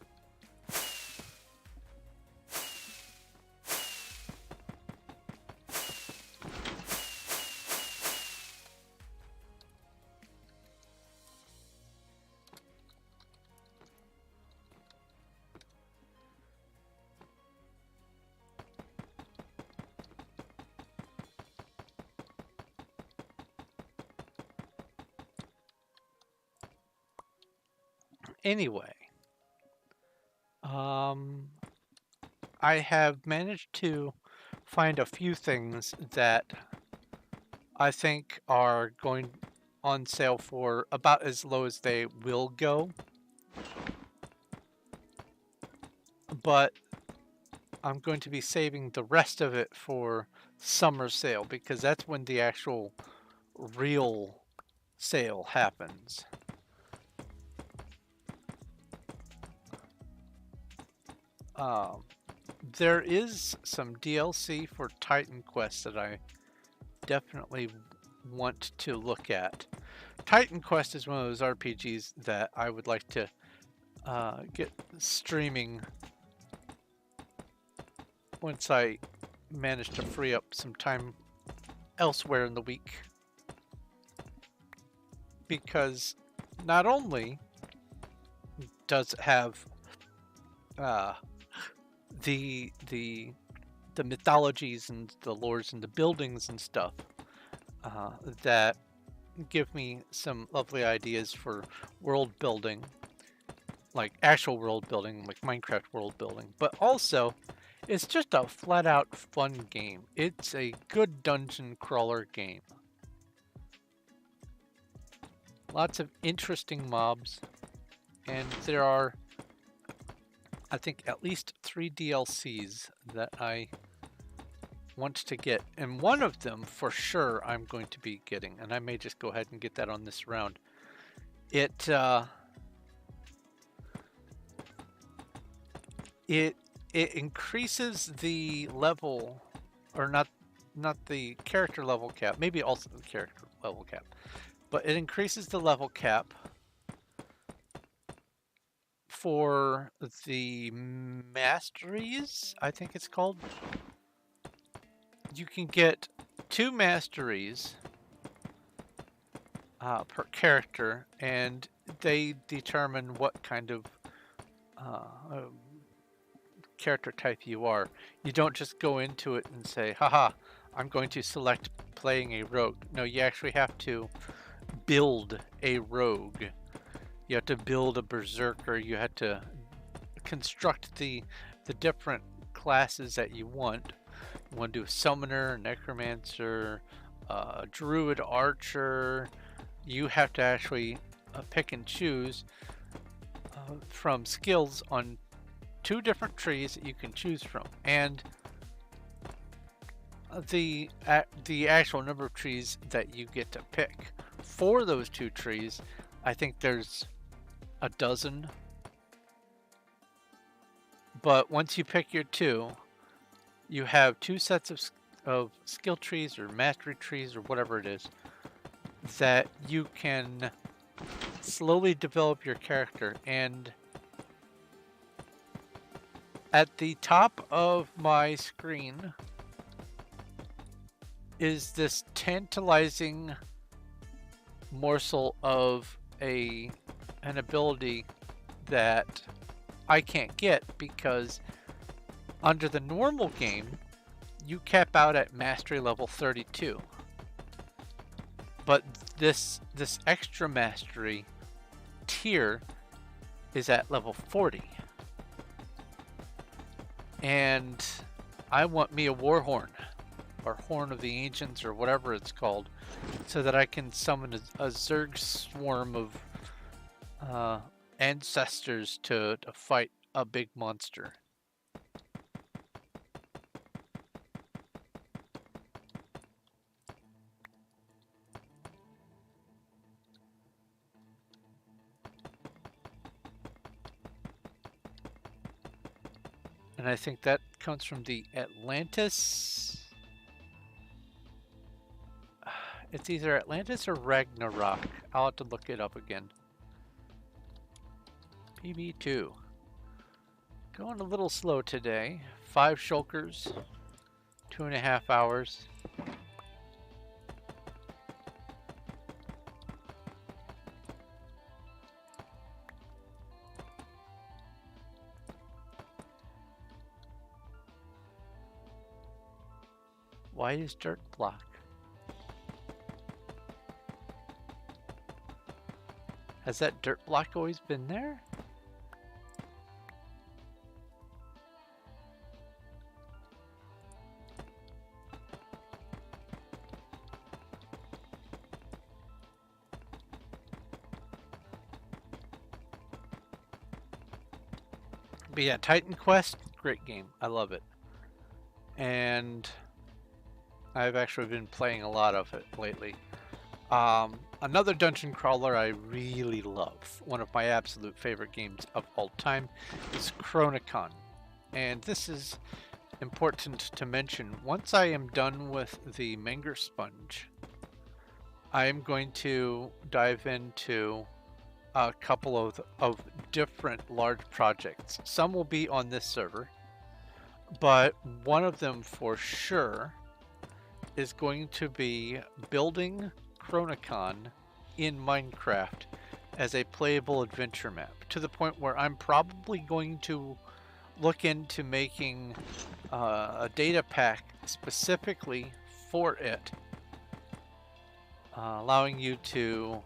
Anyway, I have managed to find a few things that I think are going on sale for about as low as they will go. But I'm going to be saving the rest of it for summer sale because that's when the actual real sale happens. There is some DLC for Titan Quest that I definitely want to look at. Titan Quest is one of those RPGs that I would like to get streaming once I manage to free up some time elsewhere in the week. Because not only does it have the mythologies and the lores and the buildings and stuff that give me some lovely ideas for world building, like actual world building, like Minecraft world building, but also it's just a flat out fun game. It's a good dungeon crawler game. Lots of interesting mobs, and there are, I think, at least 3 DLCs that I want to get, and one of them for sure I'm going to be getting, and I may just go ahead and get that on this round. It increases the level, or not the character level cap, maybe also the character level cap, but it increases the level cap for the masteries, I think it's called. You can get 2 masteries per character, and they determine what kind of character type you are. You don't just go into it and say, haha, I'm going to select playing a rogue. No, you actually have to build a rogue. You have to build a berserker. You have to construct the different classes that you want. You want to do a summoner, necromancer, druid, archer. You have to actually pick and choose from skills on 2 different trees that you can choose from, and the actual number of trees that you get to pick for those 2 trees. I think there's a dozen, but once you pick your 2, you have 2 sets of skill trees or mastery trees or whatever it is that you can slowly develop your character. And at the top of my screen is this tantalizing morsel of an ability that I can't get, because under the normal game you cap out at mastery level 32, but this extra mastery tier is at level 40, and I want me a Warhorn or Horn of the Ancients or whatever it's called, so that I can summon a Zerg swarm of ancestors to fight a big monster. And I think that comes from the Atlantis. It's either Atlantis or Ragnarok. I'll have to look it up again. PB2. Going a little slow today. 5 shulkers. 2.5 hours. Why is dirt block? Has that dirt block always been there? But yeah, Titan Quest, great game. I love it. And I've actually been playing a lot of it lately. Another dungeon crawler I really love, one of my absolute favorite games of all time, is Chronicon. And this is important to mention. Once I am done with the Menger sponge, I am going to dive into a couple of different large projects. Some will be on this server, but one of them for sure is going to be building Chronicon in Minecraft as a playable adventure map, to the point where I'm probably going to look into making a data pack specifically for it, allowing you to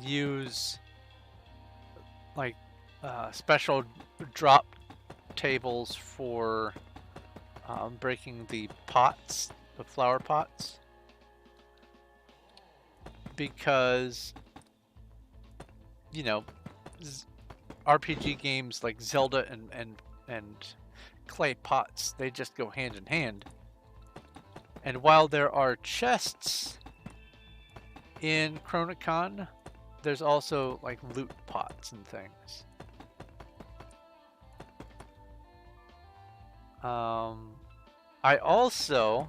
use like special drop tables for breaking the pots, the flower pots, because, you know, RPG games like Zelda and clay pots, they just go hand in hand. And while there are chests in Chronicon, there's also like loot pots and things. I also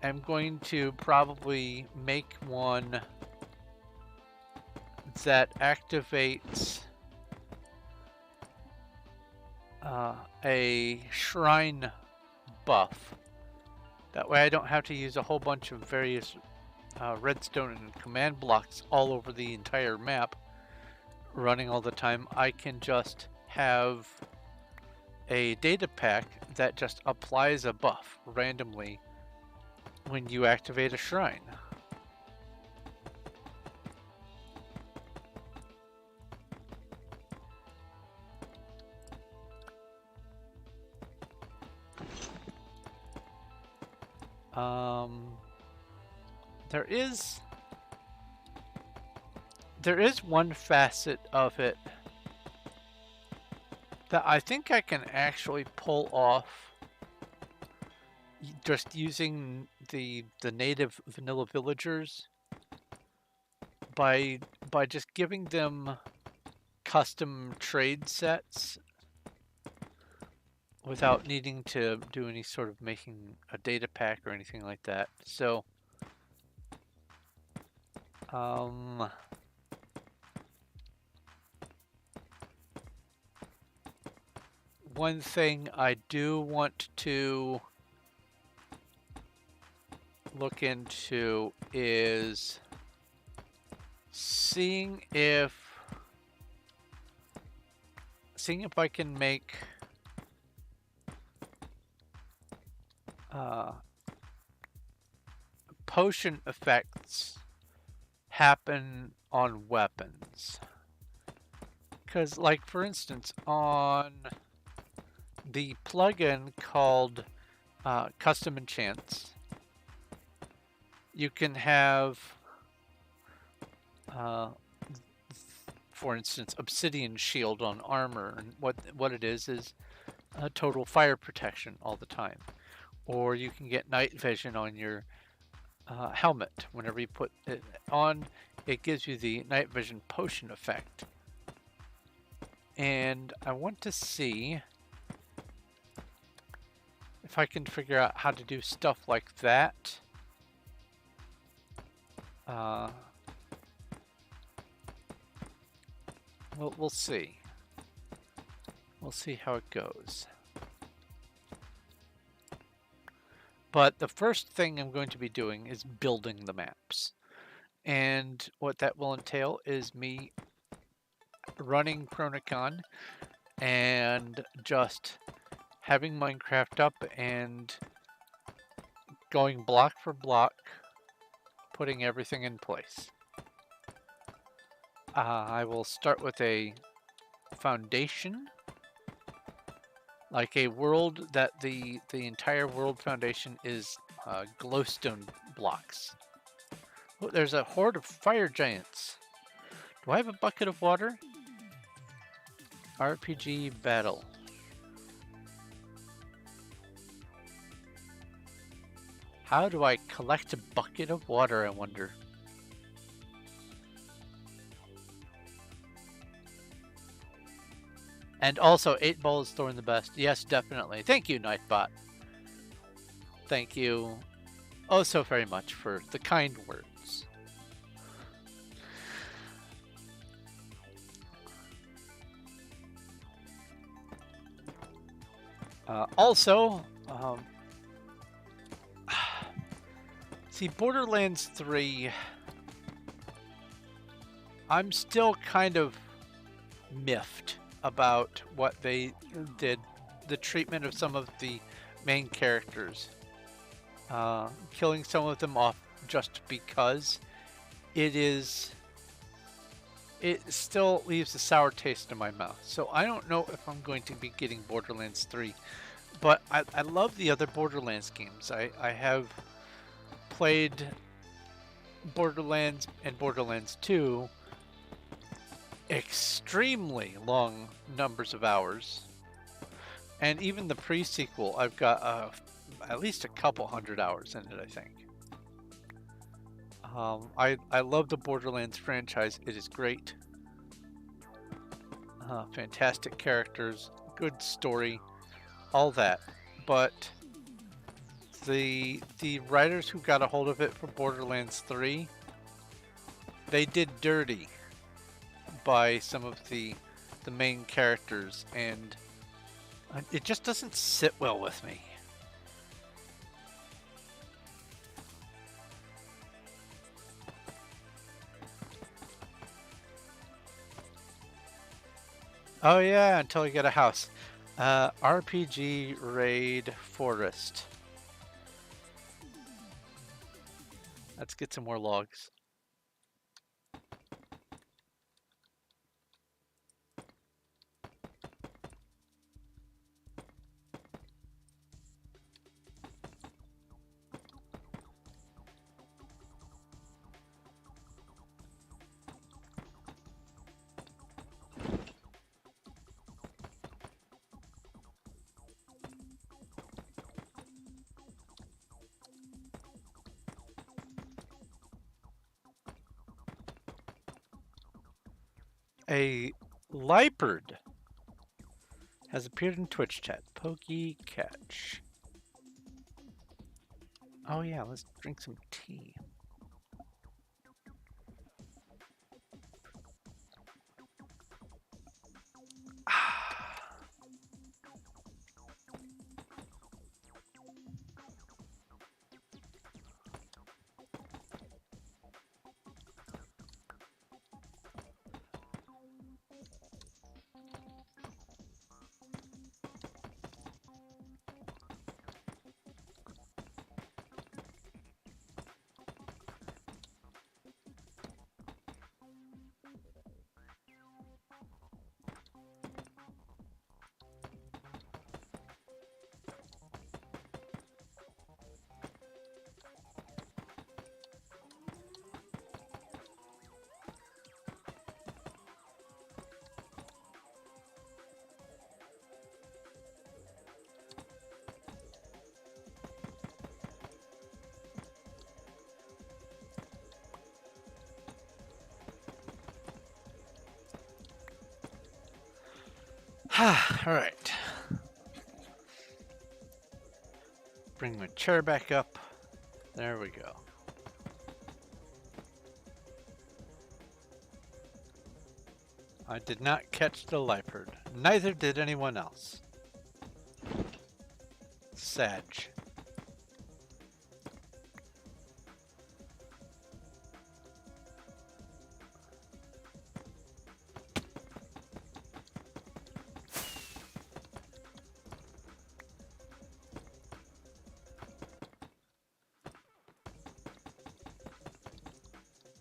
am going to probably make one that activates a shrine buff That way I don't have to use a whole bunch of various redstone and command blocks all over the entire map running all the time. I can just have a data pack that just applies a buff randomly when you activate a shrine. There is one facet of it that I think I can actually pull off just using the native vanilla villagers by just giving them custom trade sets without needing to do any sort of making a data pack or anything like that. So one thing I do want to look into is seeing if I can make potion effects happen on weapons. Because, like, for instance, on the plugin called Custom Enchants, you can have, for instance, Obsidian Shield on armor, and what it is total fire protection all the time. Or you can get night vision on your helmet. Whenever you put it on, it gives you the night vision potion effect. And I want to see if I can figure out how to do stuff like that. We'll see. We'll see how it goes. But the first thing I'm going to be doing is building the maps. And what that will entail is me running Chronicon and just having Minecraft up and going block for block, putting everything in place. I will start with a foundation, like a world that the entire world foundation is glowstone blocks. Oh, there's a horde of fire giants. Do I have a bucket of water? RPG battle. How do I collect a bucket of water, I wonder? And also, 8 Ball is throwing the best. Yes, definitely. Thank you, Nightbot. Thank you oh so very much for the kind words. Also, see, Borderlands 3, I'm still kind of miffed about what they did, the treatment of some of the main characters. Killing some of them off just because it still leaves a sour taste in my mouth. So I don't know if I'm going to be getting Borderlands 3, but I love the other Borderlands games. I have played Borderlands and Borderlands 2 extremely long numbers of hours, and even the pre-sequel I've got at least a couple hundred hours in it, I think. I love the Borderlands franchise. It is great. Fantastic characters, good story, all that. But the writers who got a hold of it for Borderlands 3, they did dirty by some of the main characters, and it just doesn't sit well with me. Oh yeah, until you get a house. RPG Raid Forest. Let's get some more logs. A leopard has appeared in Twitch chat. Pokey catch. Oh yeah, let's drink some tea. All right. Bring my chair back up. There we go. I did not catch the leopard. Neither did anyone else. Sag.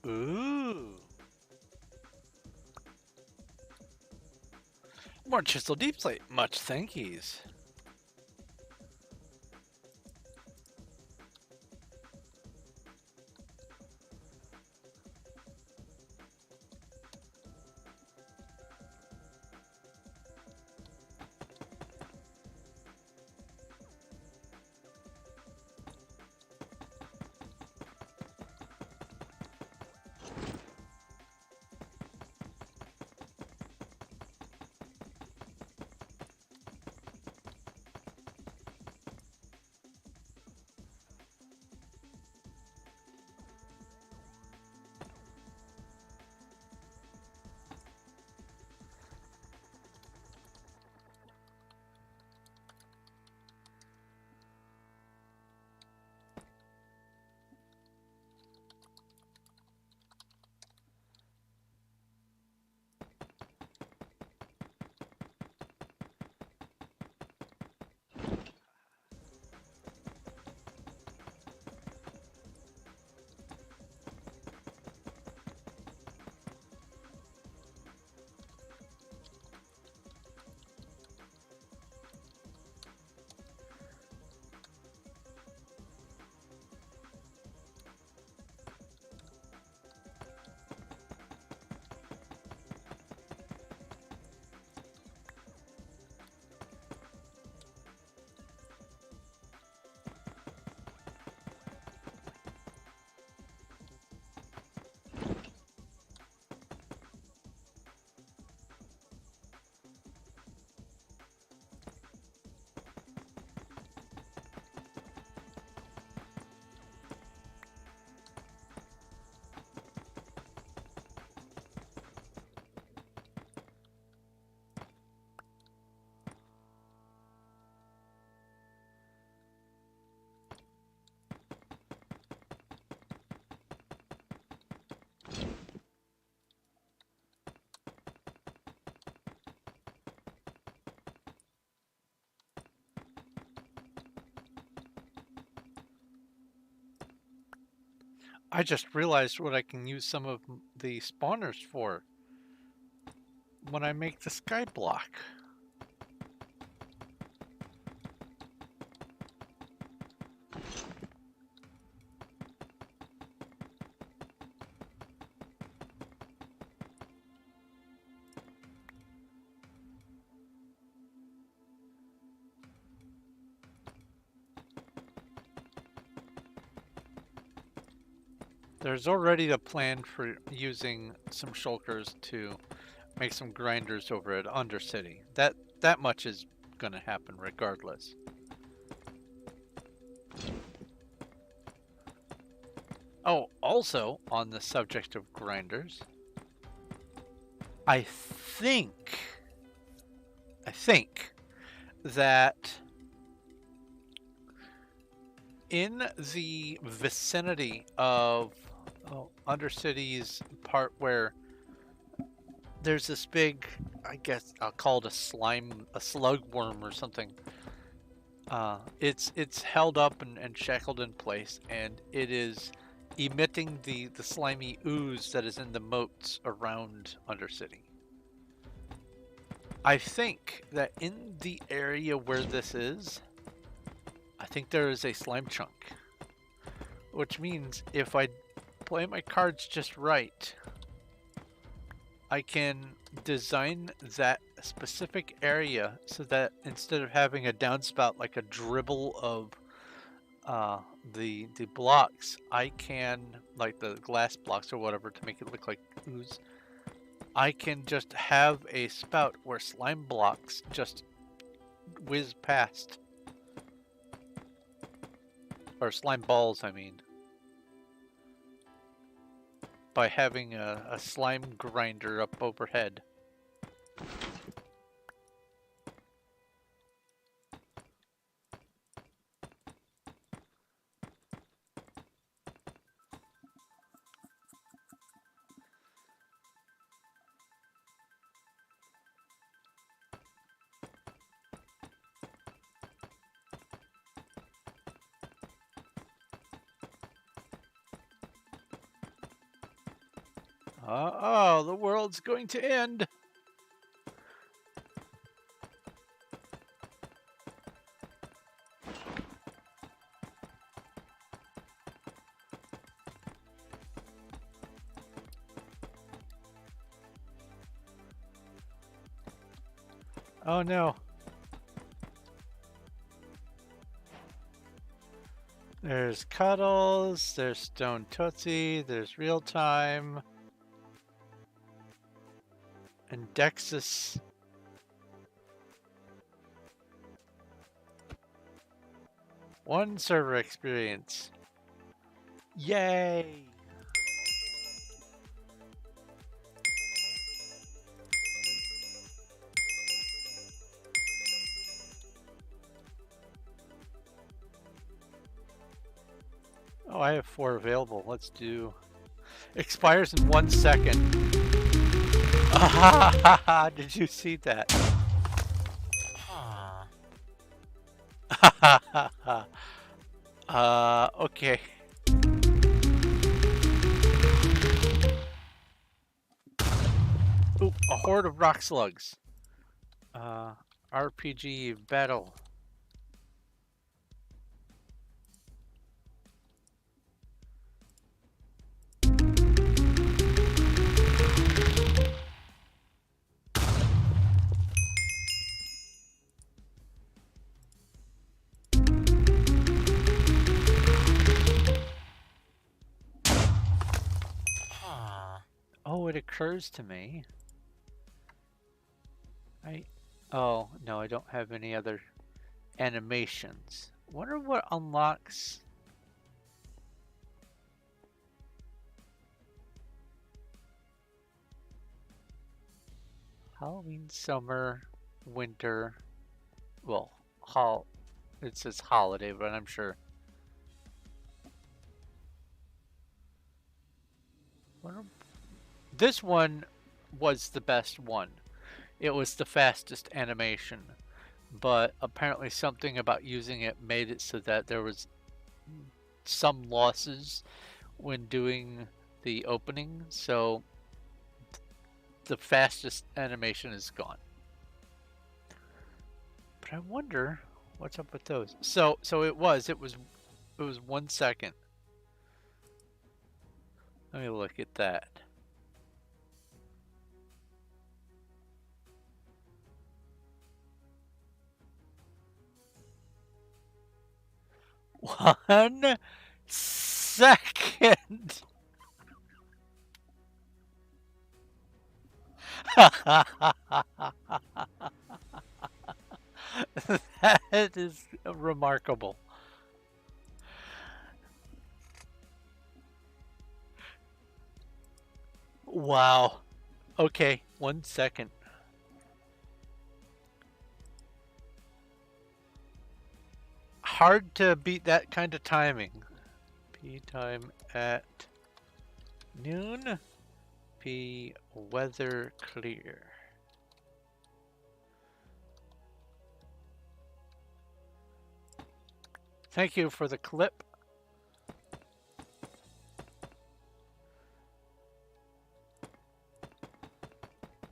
Ooh. More chisel deep slate. Much thankies. I just realized what I can use some of the spawners for when I make the sky block. There's already a plan for using some shulkers to make some grinders over at Undercity. That much is going to happen regardless. Oh, also on the subject of grinders, I think that in the vicinity of Undercity's part where there's this big, I guess I'll call it a slugworm or something. It's held up and shackled in place, and it is emitting the slimy ooze that is in the moats around Undercity. I think that in the area where this is, I think there is a slime chunk. Which means if I play my cards just right, I can design that specific area so that instead of having a downspout like a dribble of the blocks, I can, like the glass blocks or whatever to make it look like ooze, I can just have a spout where slime blocks just whiz past. Or slime balls, I mean. By having a slime grinder up overhead. Oh, the world's going to end. Oh no. There's Cuddles, there's Stone Tootsie, there's Real Time, and Dexus. One server experience. Yay! Oh, I have 4 available. Let's do... Expires in 1 second. Did you see that? Okay. Ooh, a horde of rock slugs. RPG battle. Oh, it occurs to me. Oh, no, I don't have any other animations. Wonder what unlocks... Halloween, summer, winter. Well, it says holiday, but I'm sure. This one was the best one. It was the fastest animation, but apparently something about using it made it so that there was some losses when doing the opening, so the fastest animation is gone. But I wonder what's up with those. So it was 1 second. Let me look at that. One second. That is remarkable. Wow. Okay, 1 second. Hard to beat that kind of timing. P time at noon. P weather clear. Thank you for the clip.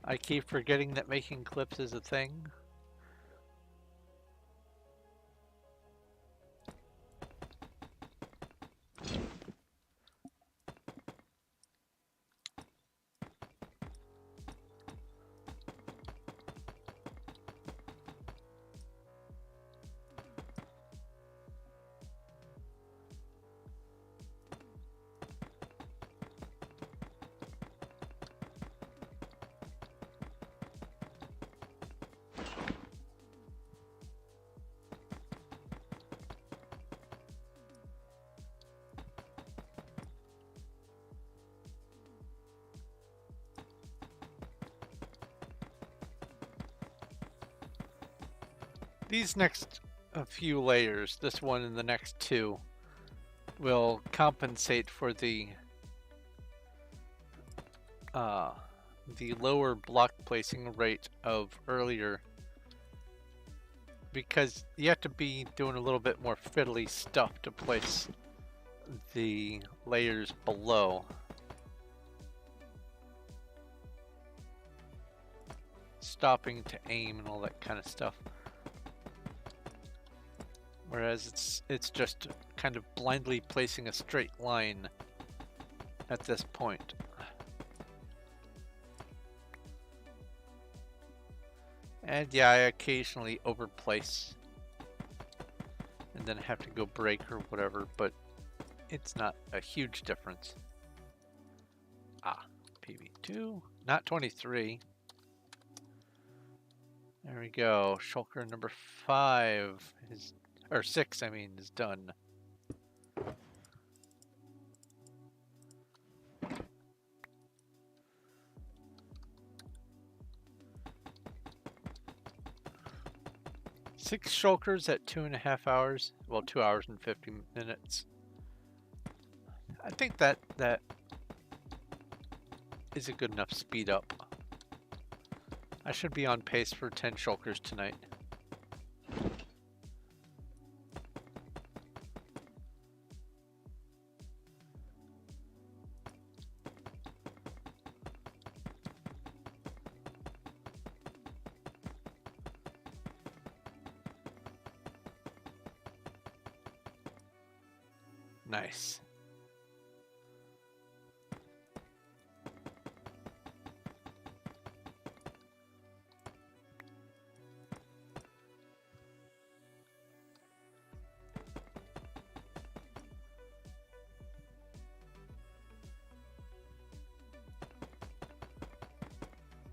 I keep forgetting that making clips is a thing. These next few layers, this one and the next two, will compensate for the lower block placing rate of earlier, because you have to be doing a little bit more fiddly stuff to place the layers below. Stopping to aim and all that kind of stuff. Whereas it's just kind of blindly placing a straight line at this point. And yeah, I occasionally overplace and then have to go break or whatever, but it's not a huge difference. Ah, PV2, not 23. There we go. Shulker number 5 is, or 6, I mean, is done. Six shulkers at 2.5 hours. Well, 2 hours and 50 minutes. I think that is a good enough speed up. I should be on pace for 10 shulkers tonight. Nice.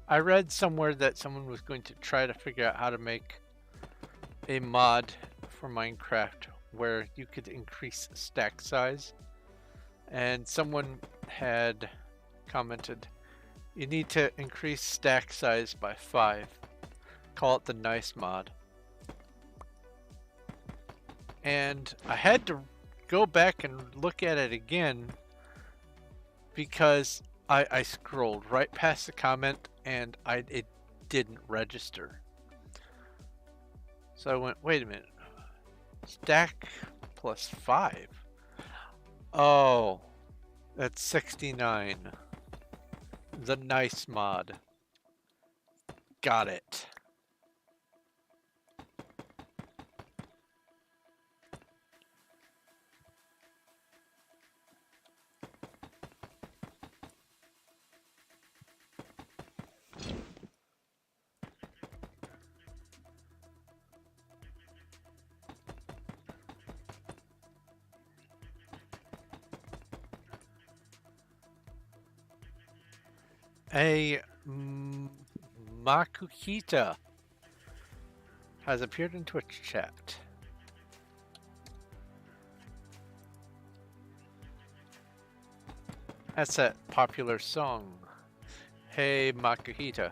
I read somewhere that someone was going to try to figure out how to make a mod for Minecraft where you could increase stack size, and someone had commented, you need to increase stack size by 5. Call it the nice mod. And I had to go back and look at it again because I scrolled right past the comment and it didn't register. So I went, wait a minute. Stack plus 5. Oh, That's 69. The nice mod. Got it. A Makukita has appeared in Twitch chat. That's that popular song. Hey Makukita.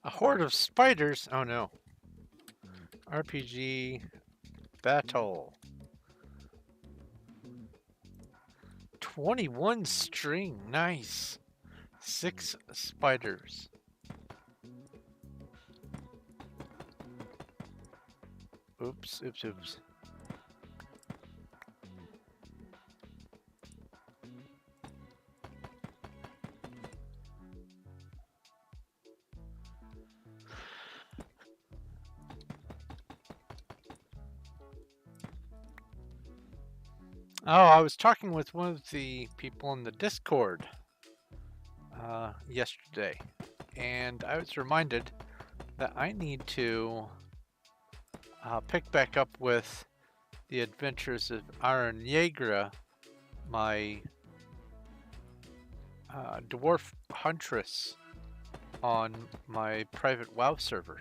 A horde of spiders? Oh no. RPG battle. 21 string. Nice. 6 spiders. Oops, oops, oops. Oh, I was talking with one of the people in the Discord yesterday, and I was reminded that I need to pick back up with the adventures of Aaron Yeager, my dwarf huntress, on my private WoW server.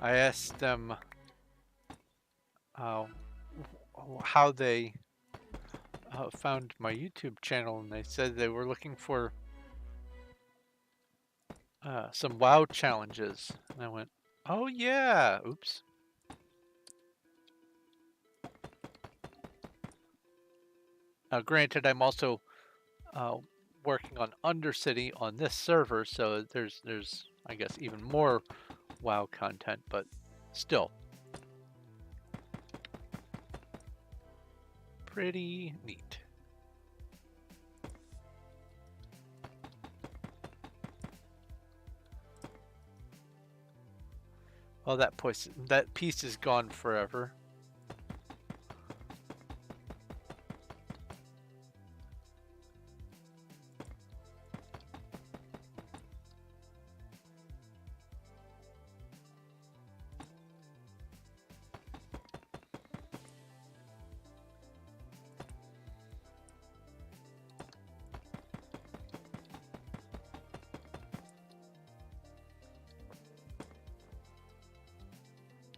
I asked them how they found my YouTube channel, and they said they were looking for some WoW challenges. And I went, oh yeah, oops. Granted, I'm also working on Undercity on this server, so there's I guess even more WoW content, but still pretty neat. Oh, that piece is gone forever.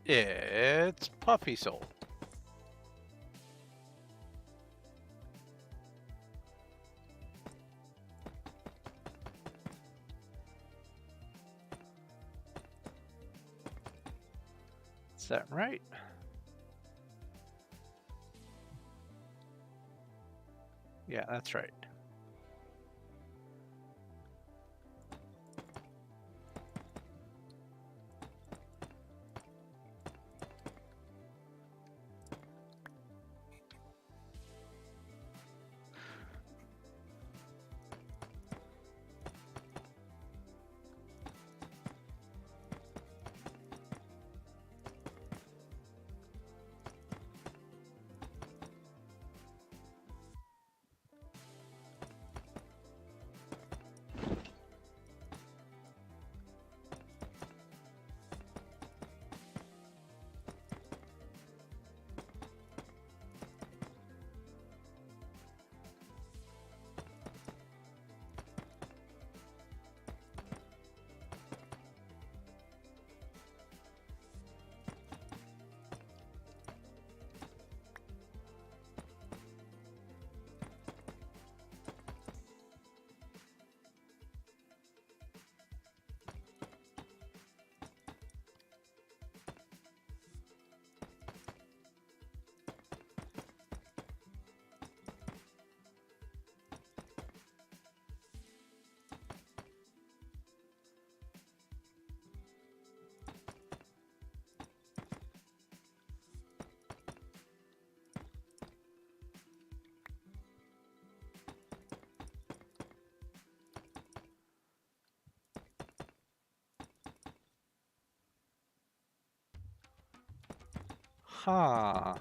It's Puffy Soul. Is that right? Yeah, that's right. Huh.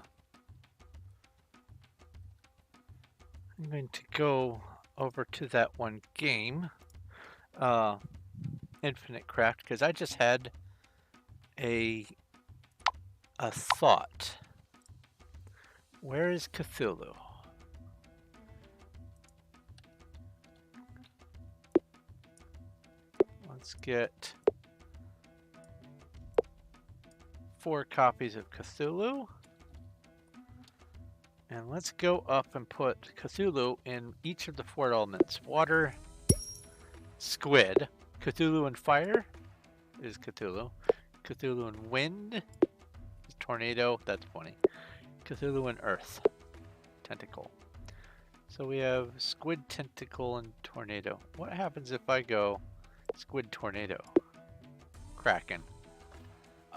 I'm going to go over to that one game, Infinite Craft, because I just had a thought. Where is Cthulhu? Let's get 4 copies of Cthulhu. And let's go up and put Cthulhu in each of the 4 elements. Water, squid. Cthulhu and fire is Cthulhu. Cthulhu and wind is tornado. That's funny. Cthulhu and earth. Tentacle. So we have squid, tentacle, and tornado. What happens if I go squid, tornado? Kraken.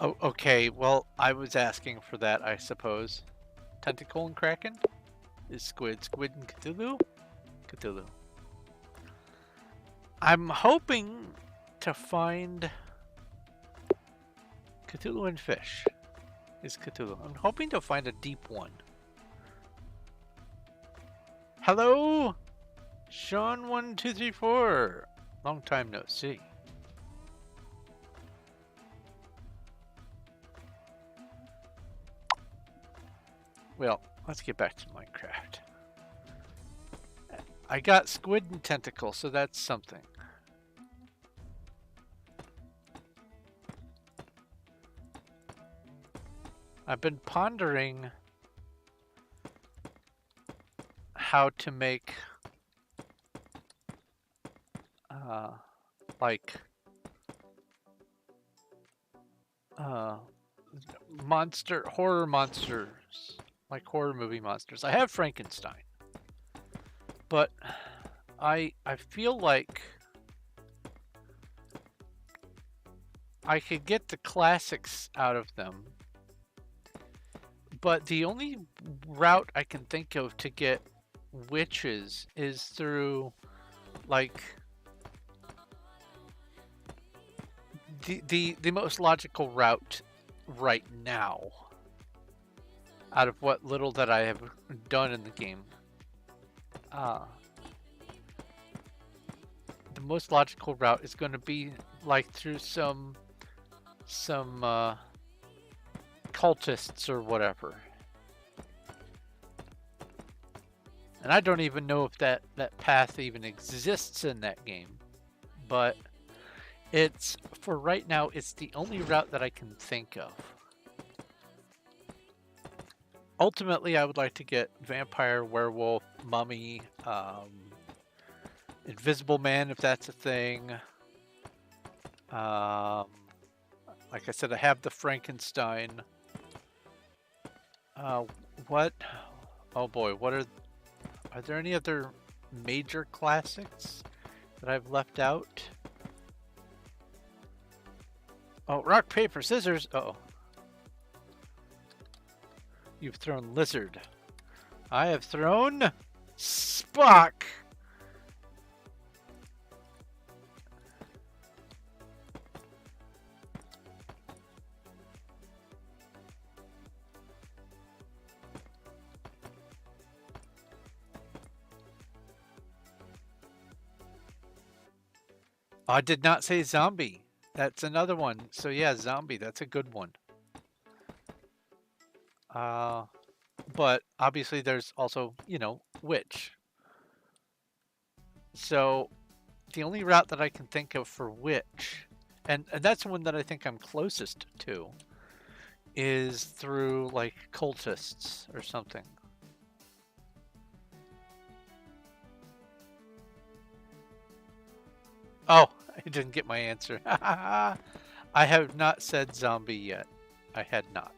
Oh, okay. Well, I was asking for that, I suppose. Tentacle and Kraken? Is squid and Cthulhu? Cthulhu. I'm hoping to find Cthulhu and fish. Is Cthulhu. I'm hoping to find a deep one. Hello? Sean1234. Long time no see. Well, let's get back to Minecraft. I got squid and tentacle, so that's something. I've been pondering how to make like horror monsters, like horror movie monsters. I have Frankenstein, but I feel like I could get the classics out of them, but the only route I can think of to get witches is through like the most logical route right now. Out of what little that I have done in the game. The most logical route is going to be like through some cultists or whatever. And I don't even know if that path even exists in that game. But it's, for right now, it's the only route that I can think of. Ultimately, I would like to get vampire, werewolf, mummy, invisible man, if that's a thing. Like I said, I have the Frankenstein. What? Oh boy, what are there any other major classics that I've left out? Oh, rock, paper, scissors. Uh-oh. You've thrown lizard. I have thrown Spock. I did not say zombie. That's another one. So yeah, zombie. That's a good one. But obviously there's also, you know, witch. So the only route that I can think of for witch, and that's the one that I think I'm closest to, is through like cultists or something. Oh, I didn't get my answer. I have not said zombie yet. I had not.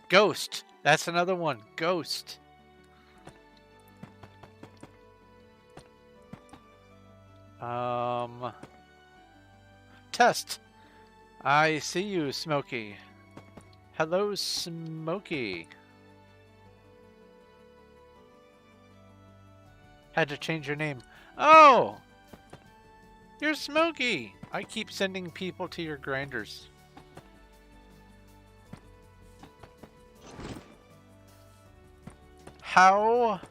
Ghost. That's another one. Ghost. Test. I see you, Smokey. Hello, Smokey. Had to change your name. Oh! You're Smokey! I keep sending people to your grinders. How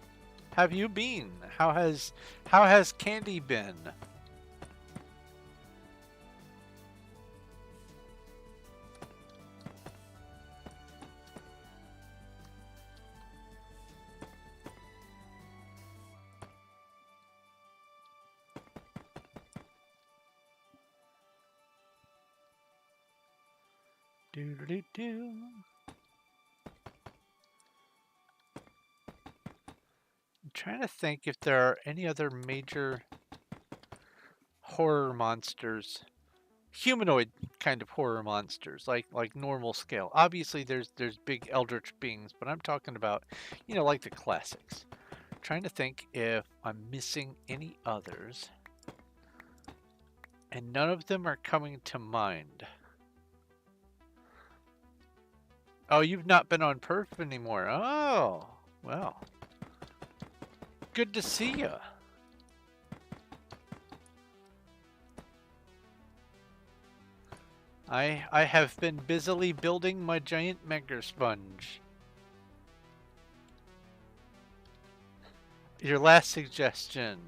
have you been? How has Candy been? Do-do-do-do. I'm trying to think if there are any other major horror monsters, humanoid kind of horror monsters, like normal scale. Obviously, there's big eldritch beings, but I'm talking about, you know, like the classics. I'm trying to think if I'm missing any others, and none of them are coming to mind. Oh, you've not been on Perf anymore. Oh, well. Good to see you. I have been busily building my giant Menger sponge. Your last suggestion.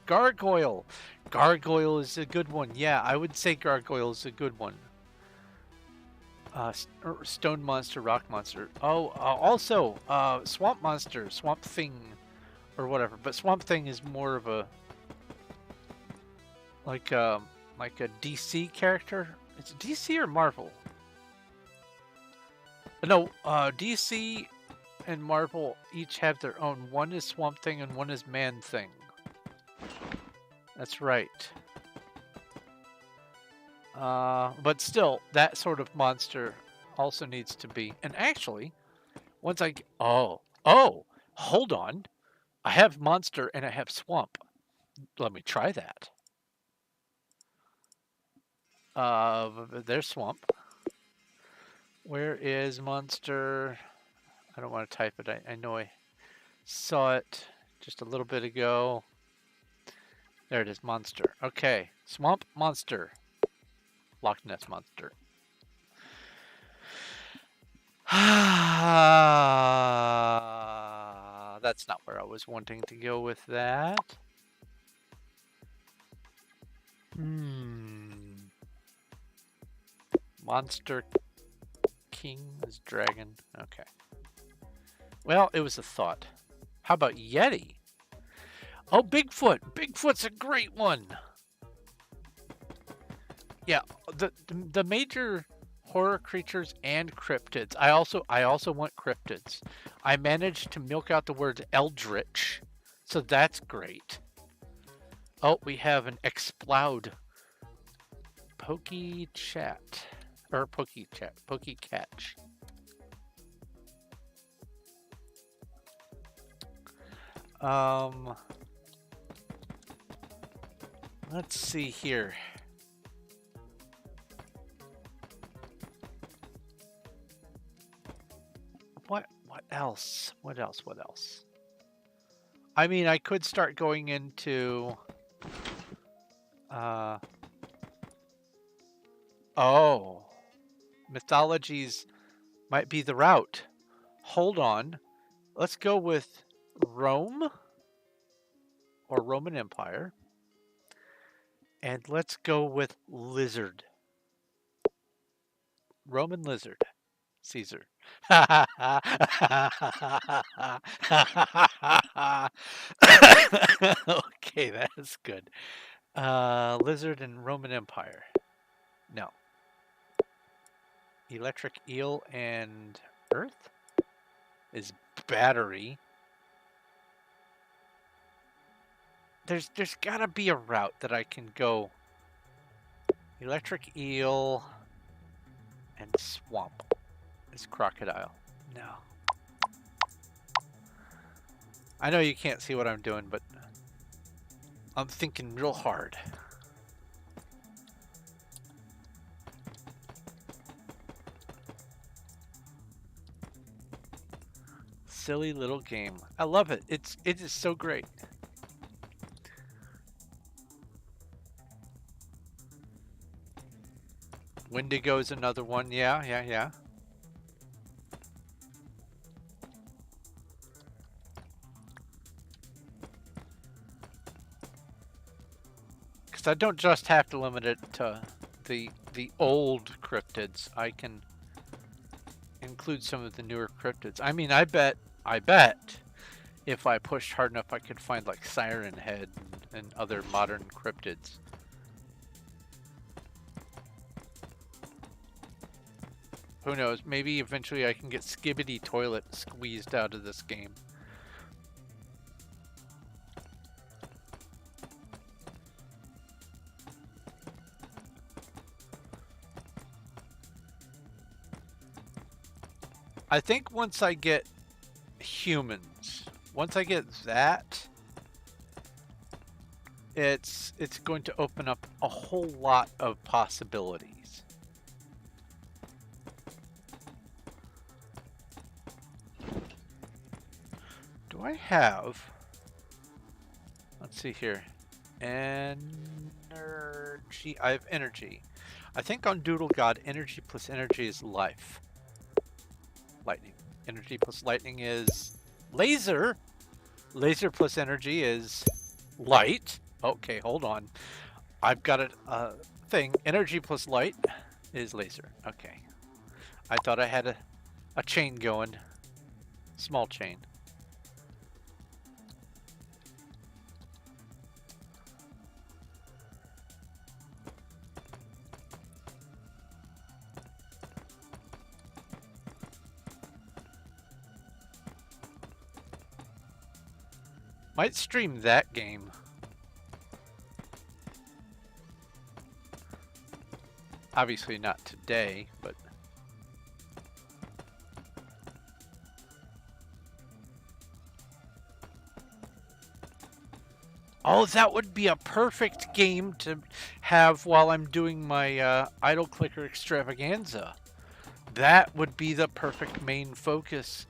Gargoyle. Gargoyle is a good one. Yeah, I would say Gargoyle is a good one. Stone monster, rock monster. Oh, also, swamp monster, swamp thing, or whatever. But swamp thing is more of a like a DC character. It's DC or Marvel? No, DC and Marvel each have their own. One is Swamp Thing and one is Man Thing. That's right. But still, that sort of monster also needs to be. And actually, once I... Oh, hold on. I have monster and I have swamp. Let me try that. There's swamp. Where is monster? I don't want to type it. I know Saw it just a little bit ago. There it is, monster. Okay, swamp monster. Loch Ness monster. That's not where I was wanting to go with that. Monster King is dragon. Okay. Well, it was a thought. How about Yeti? Oh, Bigfoot. Bigfoot's a great one. Yeah, the major horror creatures and cryptids. I also want cryptids. I managed to milk out the word eldritch, so that's great. Oh, we have an explode. Pokey chat. Or pokey chat. Pokey catch. Let's see here. What else? What else? I mean, I could start going into oh, mythologies might be the route. Hold on. Let's go with Rome or Roman Empire. And let's go with lizard. Roman lizard. Caesar. Okay, that is good. Lizard and Roman Empire. No. Electric eel and Earth is battery. There's gotta be a route that I can go. Electric eel and swamp is crocodile. No. I know you can't see what I'm doing, but I'm thinking real hard. Silly little game. I love it. It is so great. Wendigo's another one. Yeah. Because I don't just have to limit it to the old cryptids. I can include some of the newer cryptids. I mean, I bet if I pushed hard enough, I could find like Siren Head and other modern cryptids. Who knows? Maybe eventually I can get Skibbity Toilet squeezed out of this game. I think once I get humans, once I get that, it's going to open up a whole lot of possibilities. Do I have, let's see here, energy? I have energy. I think on Doodle God, energy plus energy is life. Lightning. Energy plus lightning is laser. Laser plus energy is light. Okay, hold on. I've got a thing. Energy plus light is laser. Okay. I thought I had a chain going. Small chain. Might stream that game. Obviously not today, but... Oh, that would be a perfect game to have while I'm doing my idle clicker extravaganza. That would be the perfect main focus.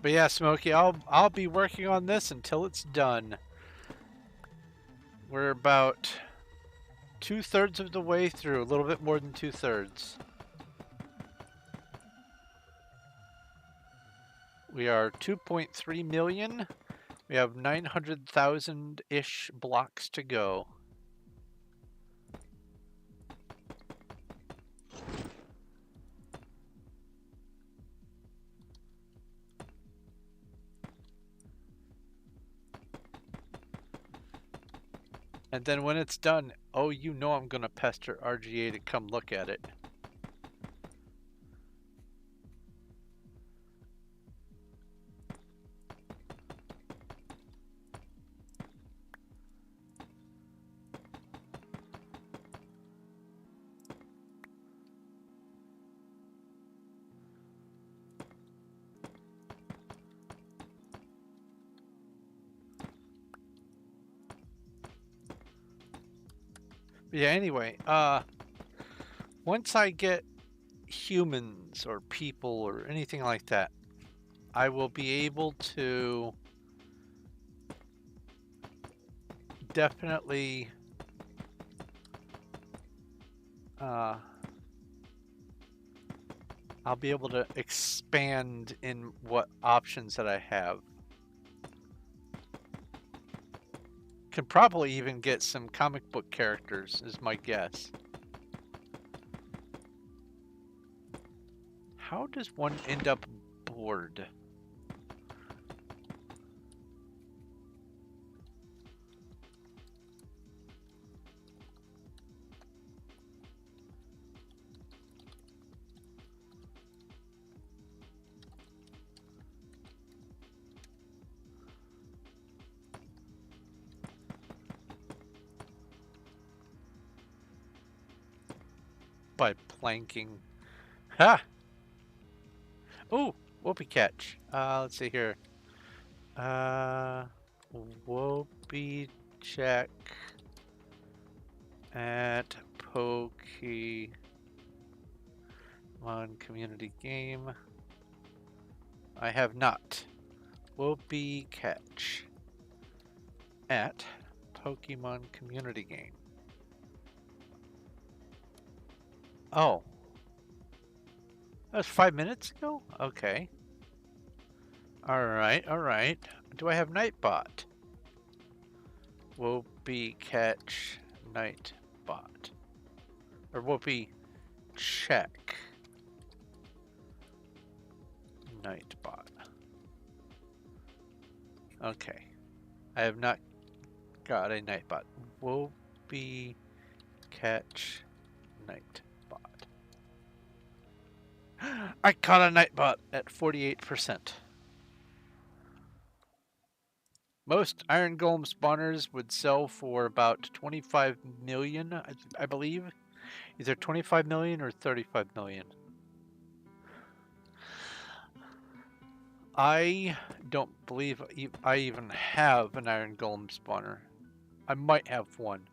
But yeah, Smokey, I'll be working on this until it's done. We're about 2/3 of the way through, a little bit more than 2/3. We are 2.3 million. We have 900,000-ish blocks to go. And then when it's done, oh, you know I'm gonna pester RGA to come look at it. But yeah, anyway, once I get humans or people or anything like that, I will be able to definitely I'll be able to expand in what options that I have. Could probably even get some comic book characters, is my guess. How does one end up bored? By planking. Ha! Ooh, whoopee catch. Let's see here. Whoopee check at Pokemon community game. I have not. Whoopee catch at Pokemon community game. Oh. That was 5 minutes ago? Okay. Alright, alright. Do I have Nightbot? Whoopee catch Nightbot. Or Whoopee check Nightbot. Okay. I have not got a Nightbot. Whoopee catch Nightbot. I caught a Nightbot at 48%. Most Iron Golem spawners would sell for about 25 million, I believe. Either 25 million or 35 million. I don't believe I even have an Iron Golem spawner. I might have one.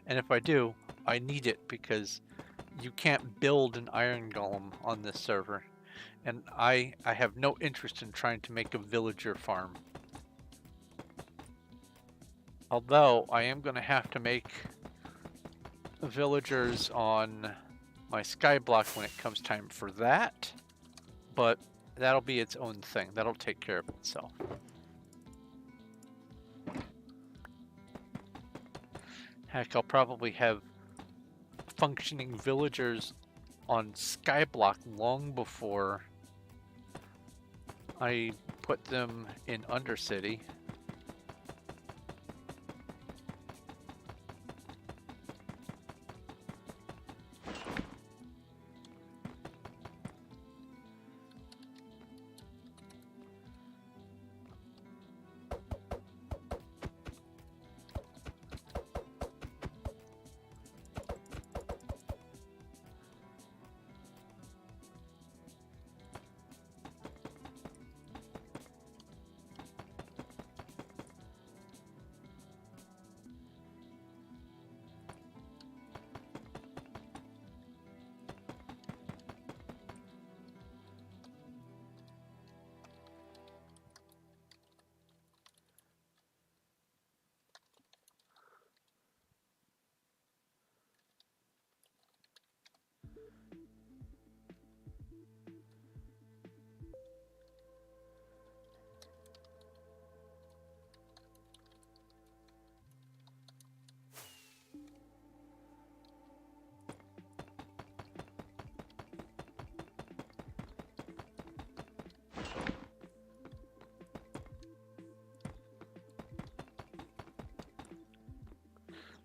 And if I do, I need it because you can't build an Iron Golem on this server. And I have no interest in trying to make a villager farm. Although I am going to have to make villagers on my skyblock when it comes time for that. But that'll be its own thing. That'll take care of itself. Heck, I'll probably have functioning villagers on skyblock long before I put them in Undercity.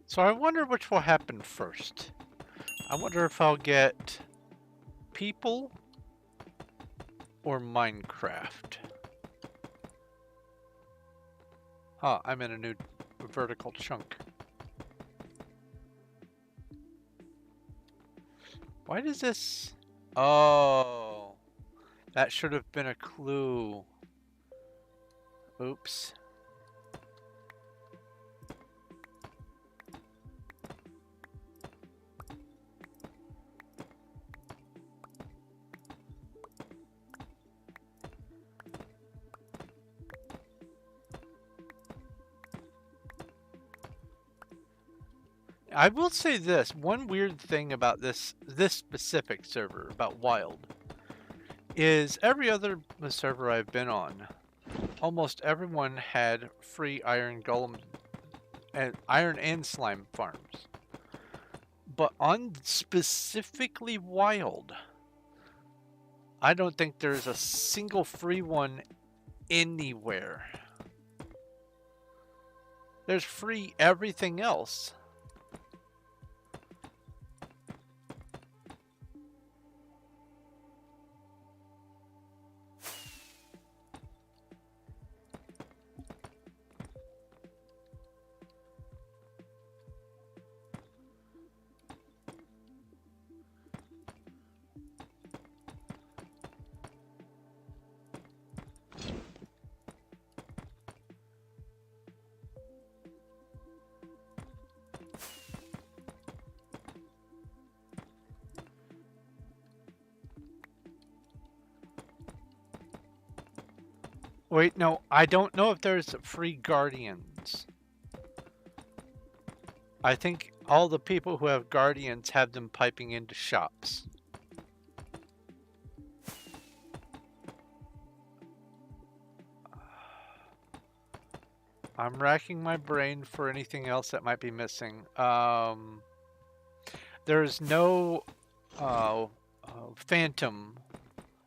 So I wonder which will happen first. I wonder if I'll get people or Minecraft. Huh, I'm in a new vertical chunk. Why does this... Oh, that should have been a clue. Oops. I will say this, one weird thing about this specific server, about Wild, is every other server I've been on, almost everyone had free iron golem and iron and slime farms. But on specifically Wild, I don't think there's a single free one anywhere. There's free everything else. Wait, no, I don't know if there's free guardians. I think all the people who have guardians have them piping into shops. I'm racking my brain for anything else that might be missing. There's no phantom,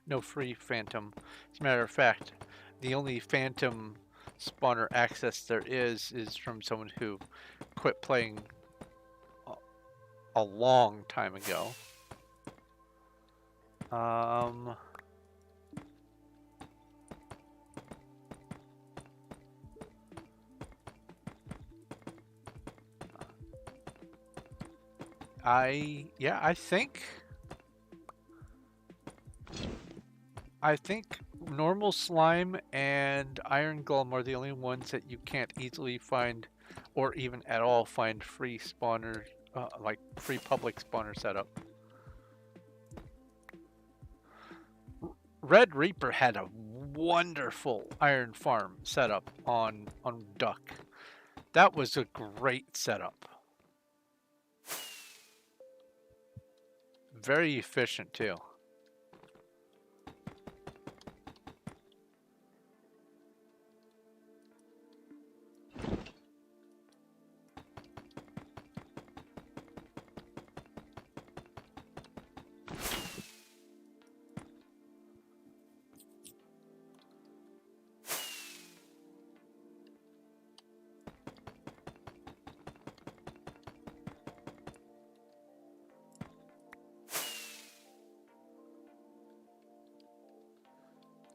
no free phantom. As a matter of fact, the only phantom spawner access there is from someone who quit playing a long time ago. I think normal slime and iron golem are the only ones that you can't easily find, or even at all find free spawner, like free public spawner setup. Red Reaper had a wonderful iron farm setup on Duck. That was a great setup. Very efficient too.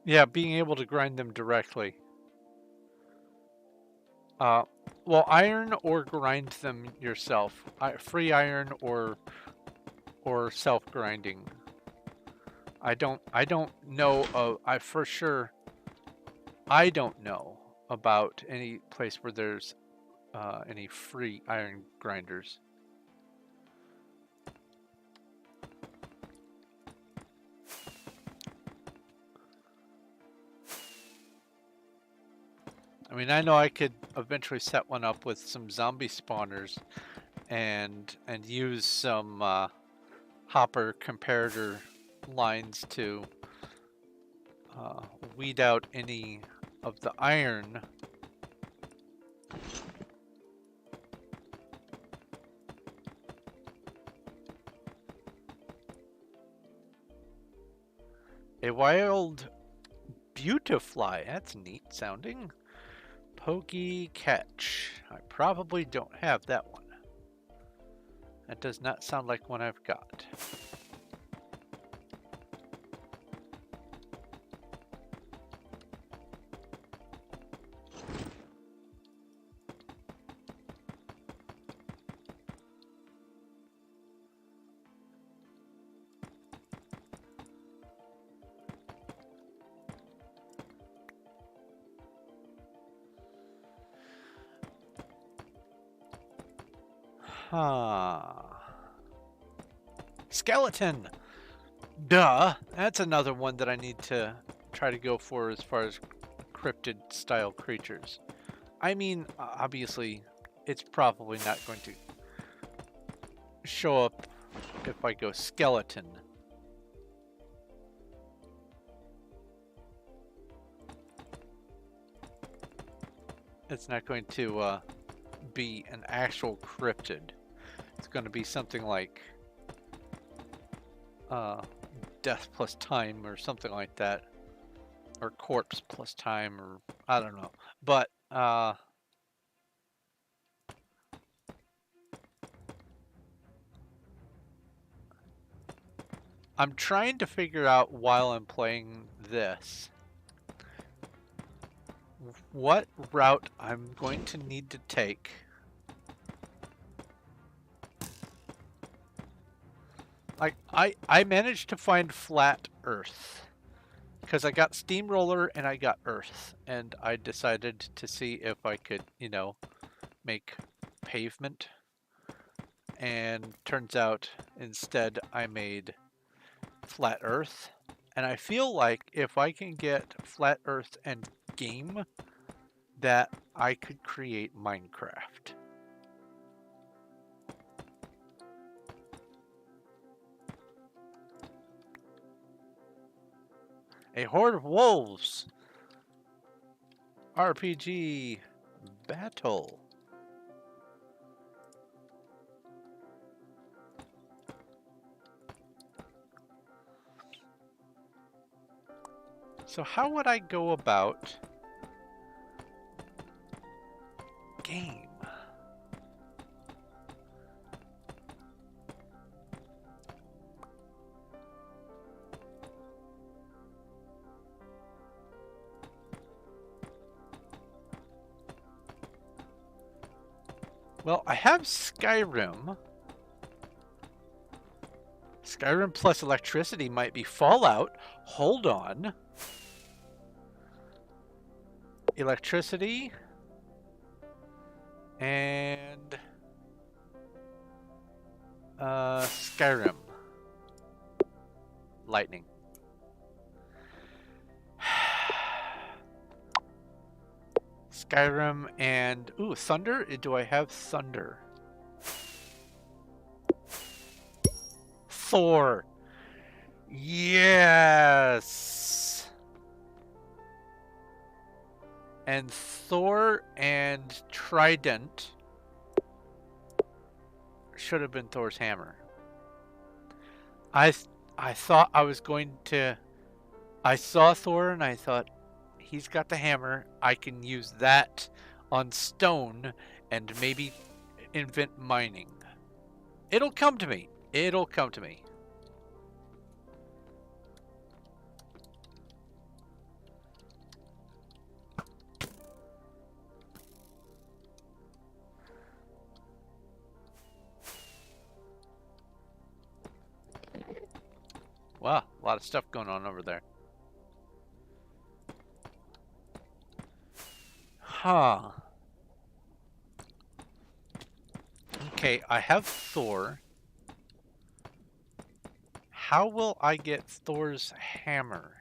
Yeah, being able to grind them directly. Well, iron or grind them yourself. Free iron or self grinding. I don't know. I don't know about any place where there's any free iron grinders. I mean, I know I could eventually set one up with some zombie spawners and use some hopper comparator lines to weed out any of the iron. A wild beautifly. That's neat sounding. Pokey catch. I probably don't have that one. That does not sound like one I've got. Huh. Skeleton! Duh! That's another one that I need to try to go for as far as cryptid style creatures. I mean, obviously, it's probably not going to show up if I go skeleton. It's not going to be an actual cryptid. It's going to be something like death plus time or something like that. Or corpse plus time, or I don't know. But I'm trying to figure out while I'm playing this what route I'm going to need to take like I managed to find flat earth because I got steamroller and I got earth, and I decided to see if I could, you know, make pavement, and turns out instead I made flat earth. And I feel like if I can get flat earth and game, that I could create Minecraft. A horde of wolves. RPG battle. So how would I go about game? Well, I have Skyrim. Skyrim plus electricity might be Fallout. Hold on. Electricity. And Skyrim. Lightning. Skyrim and ooh, thunder? Do I have thunder? Thor. Yes. And Thor and Trident should have been Thor's hammer. I thought I was going to. I saw Thor and I thought, he's got the hammer. I can use that on stone and maybe invent mining. It'll come to me. It'll come to me. Wow, a lot of stuff going on over there. Huh. Okay, I have Thor. How will I get Thor's hammer?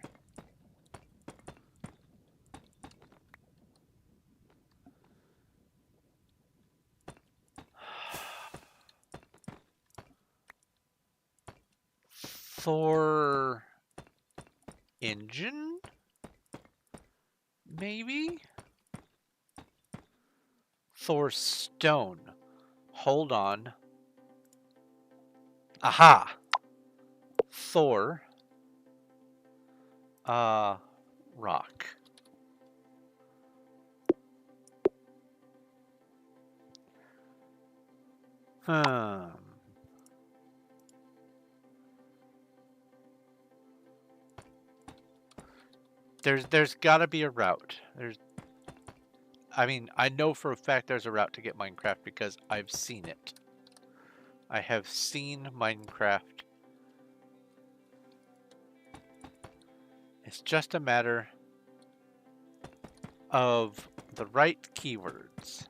Thor engine? Maybe? Thor stone. Hold on. Aha! Thor. Rock. Hmm. There's got to be a route. I mean, I know for a fact there's a route to get Minecraft because I've seen it. I have seen Minecraft. It's just a matter of the right keywords.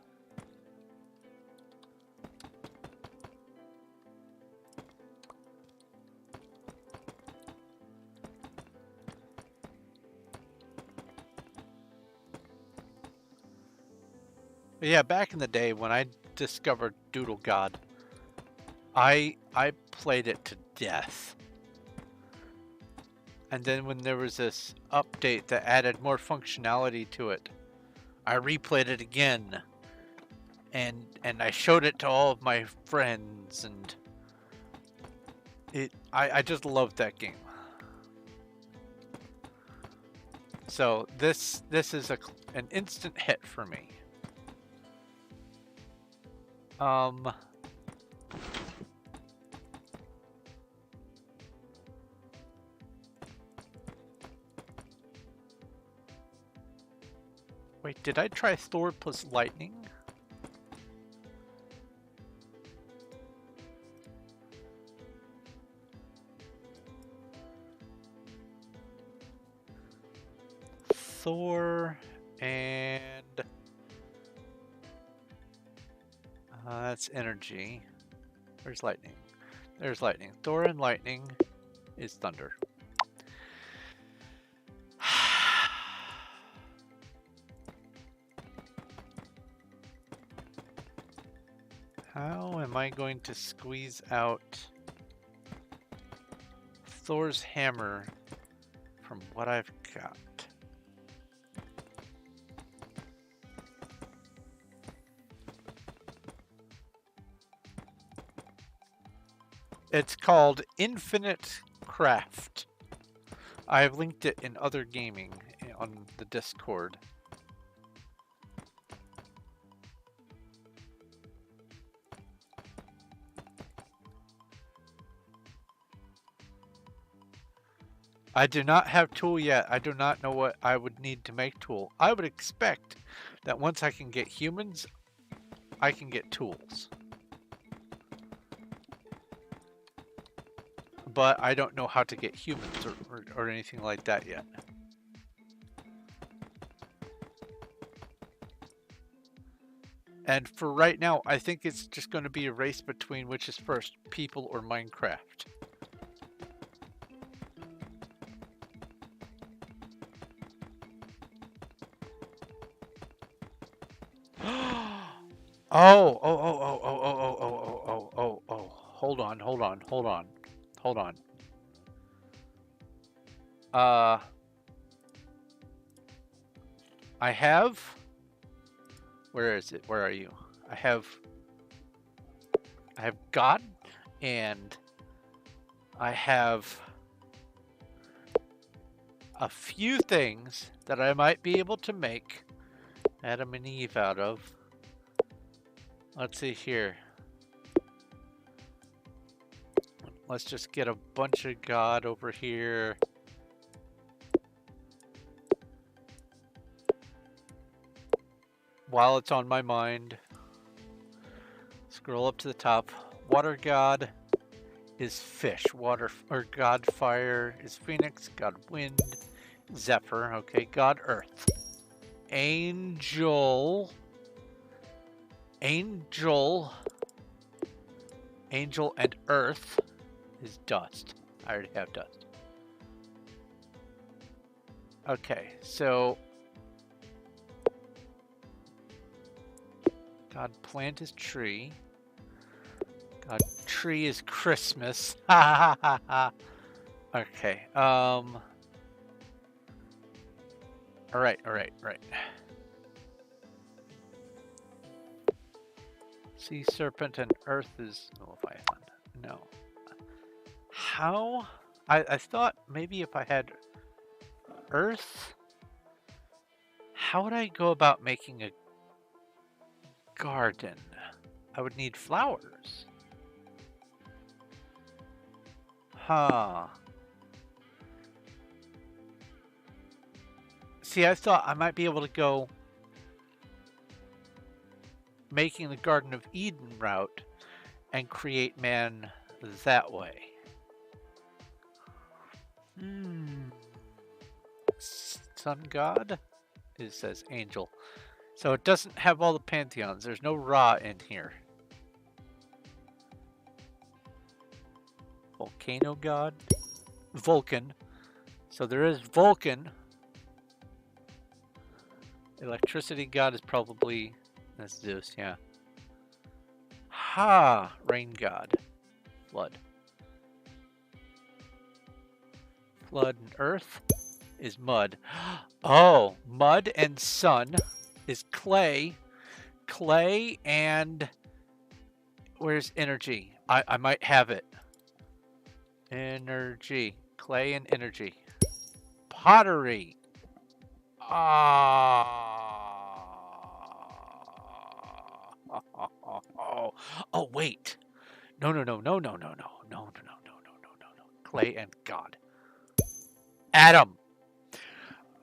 But yeah, back in the day when I discovered Doodle God, I played it to death. And then when there was this update that added more functionality to it, I replayed it again. And I showed it to all of my friends, and I just loved that game. So this is an instant hit for me. Wait, did I try Thor plus lightning? Thor and that's energy. Where's lightning? There's lightning. Thor and lightning is thunder. How am I going to squeeze out Thor's hammer from what I've got? It's called Infinite Craft. I have linked it in other gaming on the Discord. I do not have tool yet. I do not know what I would need to make tool. I would expect that once I can get humans, I can get tools. But I don't know how to get humans or anything like that yet. And for right now, I think it's just going to be a race between which is first, people or Minecraft. Oh. Hold on. I have... Where is it? Where are you? I have God, and I have a few things that I might be able to make Adam and Eve out of. Let's see here. Let's just get a bunch of God over here. While it's on my mind, scroll up to the top. Water God is fish. Water or God fire is phoenix. God wind, zephyr. Okay, God earth. Angel and earth is dust. I already have dust. Okay, so God plant is tree. God tree is Christmas. Ha ha ha ha. Okay. All right. Sea serpent and earth is Leviathan. No. How? I thought maybe if I had earth, how would I go about making a garden? I would need flowers. Huh. See, I thought I might be able to go making the Garden of Eden route and create man that way. Sun god? It says angel. So it doesn't have all the pantheons. There's no Ra in here. Volcano god? Vulcan. So there is Vulcan. Electricity god is probably... That's Zeus, yeah. Ha! Rain god. Flood. Flood and earth is mud. Oh, mud and sun is clay. Clay and... Where's energy? I might have it. Energy. Clay and energy. Pottery. Oh, wait. No. Clay and God. Adam.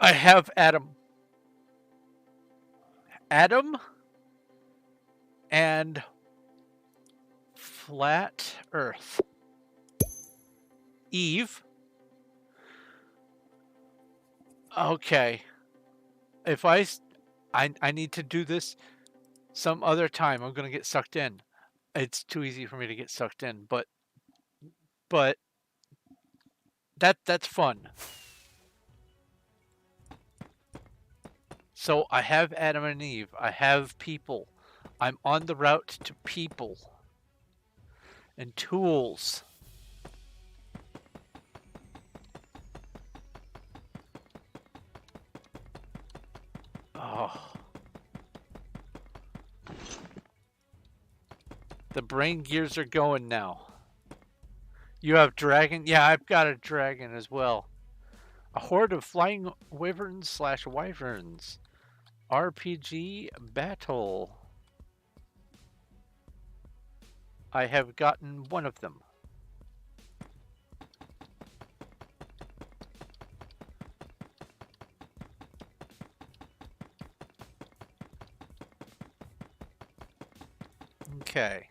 I have Adam. Adam and flat earth. Eve. Okay. If I need to do this some other time, I'm going to get sucked in. It's too easy for me to get sucked in, but that's fun. So I have Adam and Eve. I have people. I'm on the route to people and tools. Oh. The brain gears are going now. You have dragon? Yeah, I've got a dragon as well. A horde of flying wyverns/wyverns. RPG battle. I have gotten one of them. Okay.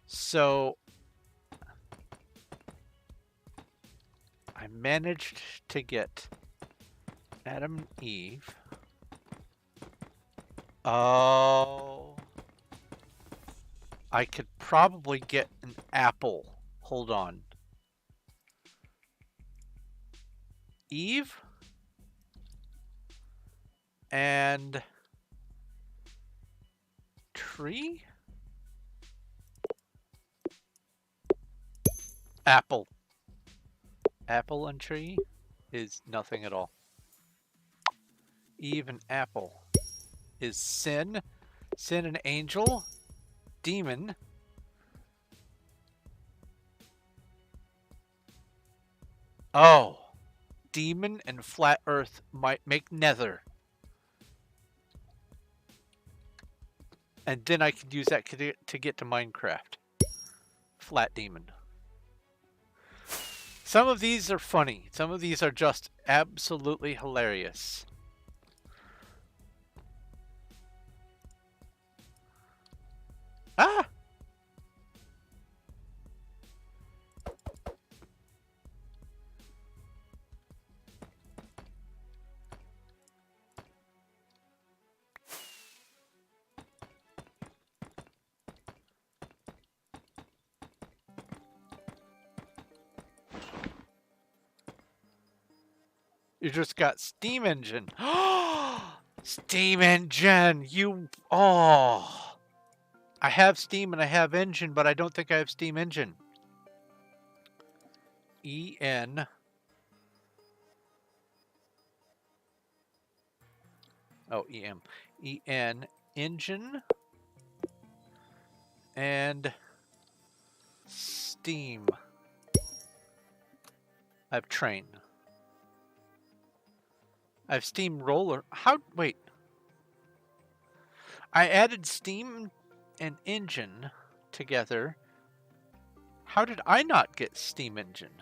So I managed to get Adam and Eve. Oh. I could probably get an apple. Hold on. Eve and tree? Apple. Apple and tree is nothing at all. Eve and apple is sin. Sin and angel. Demon. Oh. Demon and flat earth might make nether. And then I could use that to get to Minecraft. Flat demon. Some of these are funny. Some of these are just absolutely hilarious. Ah! You just got steam engine. Steam engine! You... Oh! I have steam and I have engine, but I don't think I have steam engine. E-N... Oh, E-M. E-N... Engine... and... steam. I have train. I have steam roller. How? Wait. I added steam and engine together. How did I not get Steam Engine?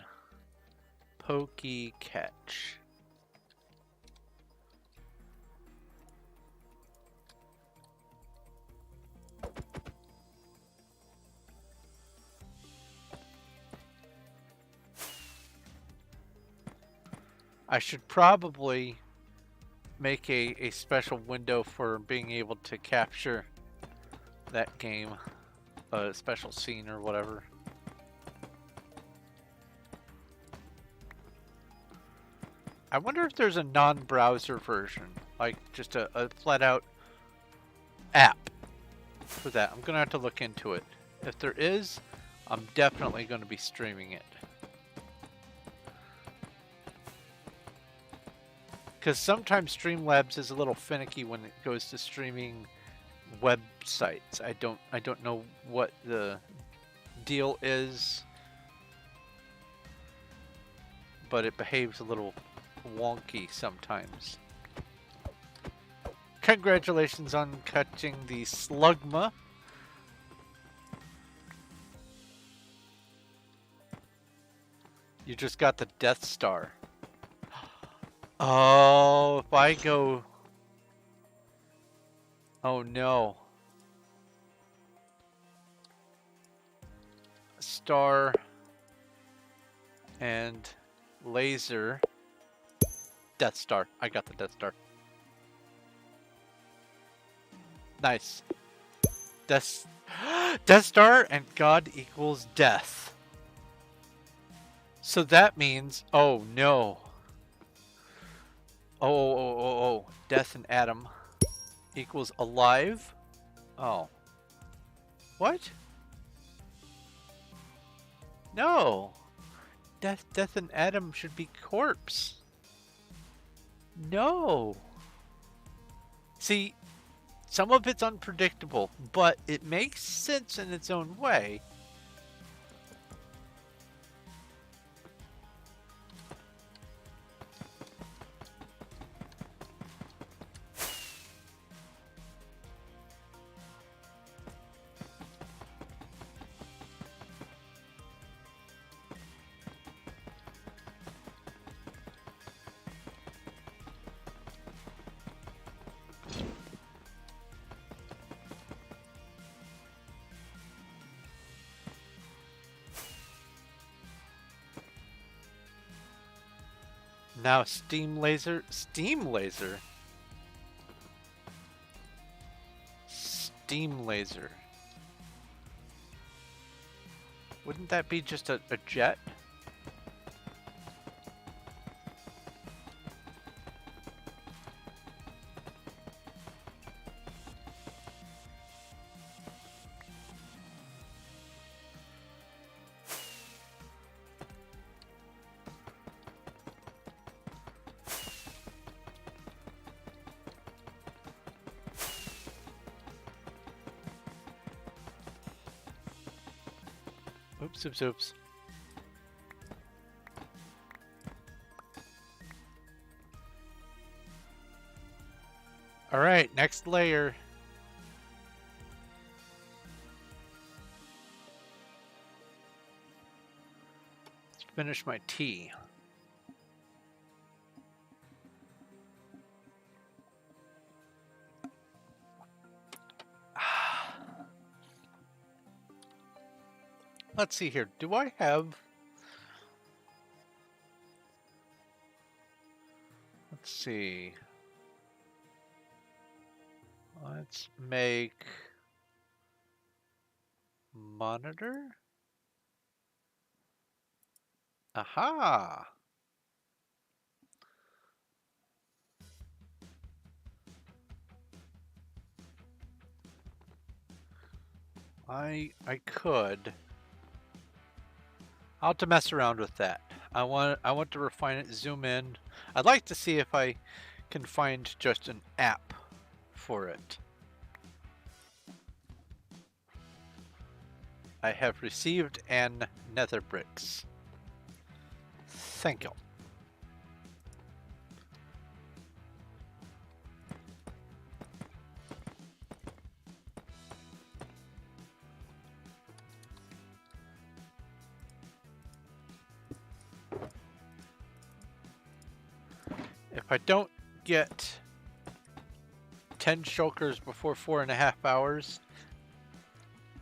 Pokey Catch. I should probably make a special window for being able to capture that game, a special scene or whatever. I wonder if there's a non-browser version, like just a flat-out app for that. I'm gonna have to look into it. If there is, I'm definitely going to be streaming it. Because sometimes Streamlabs is a little finicky when it goes to streaming websites. I don't know what the deal is, but it behaves a little wonky sometimes. Congratulations on catching the Slugma. You just got the Death Star. Oh, if I go... Oh no. Star and laser. Death Star. I got the Death Star. Nice. Death Star and God equals death. So that means... Oh no. Oh. Death and Atom equals alive? Oh. What? No. Death and Atom should be corpse. No. See, some of it's unpredictable, but it makes sense in its own way. Now Steam Laser. Steam Laser? Steam Laser. Wouldn't that be just a jet? Oops. All right, next layer. Let's finish my tea. Let's see here. Do I have... Let's see. Let's make... Monitor? Aha! I could... I'll have to mess around with that. I want to refine it, zoom in. I'd like to see if I can find just an app for it. I have received an nether bricks. Thank you. If I don't get 10 shulkers before 4.5 hours,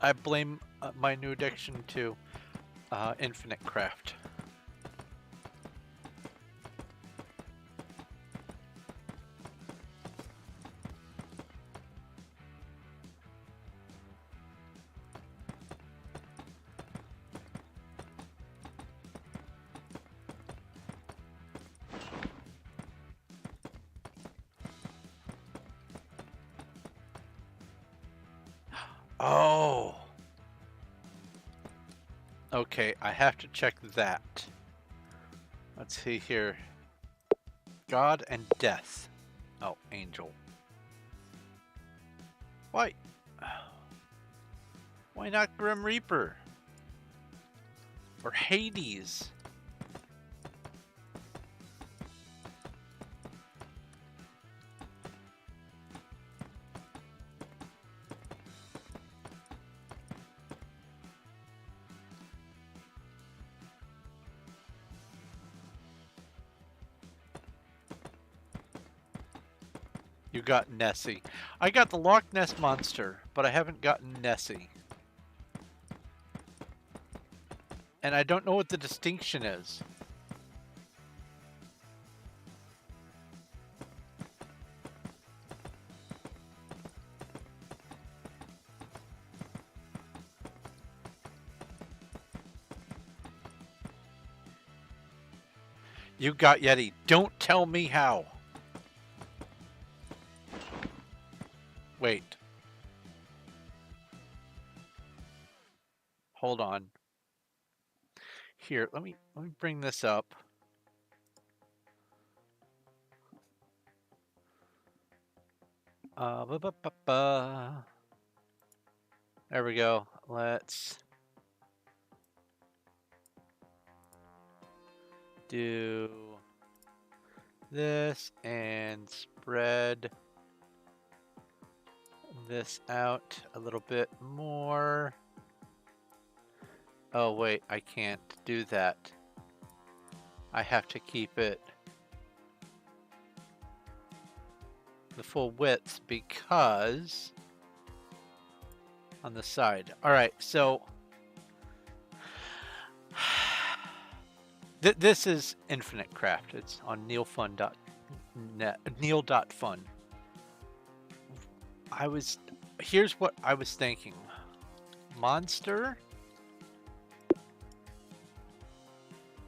I blame my new addiction to infinite craft. Oh! Okay, I have to check that. Let's see here. God and death. Oh, angel. Why? Why not Grim Reaper? Or Hades? You got Nessie. I got the Loch Ness Monster, but I haven't gotten Nessie. And I don't know what the distinction is. You got Yeti. Don't tell me how. Wait. Hold on. Here, let me bring this up. Ba, ba, ba, ba. There we go. Let's do this and spread this out a little bit more. Oh wait, I can't do that. I have to keep it the full width because on the side. All right, so this is Infinite Craft. It's on neilfun.net, neil.fun. Here's what I was thinking. Monster.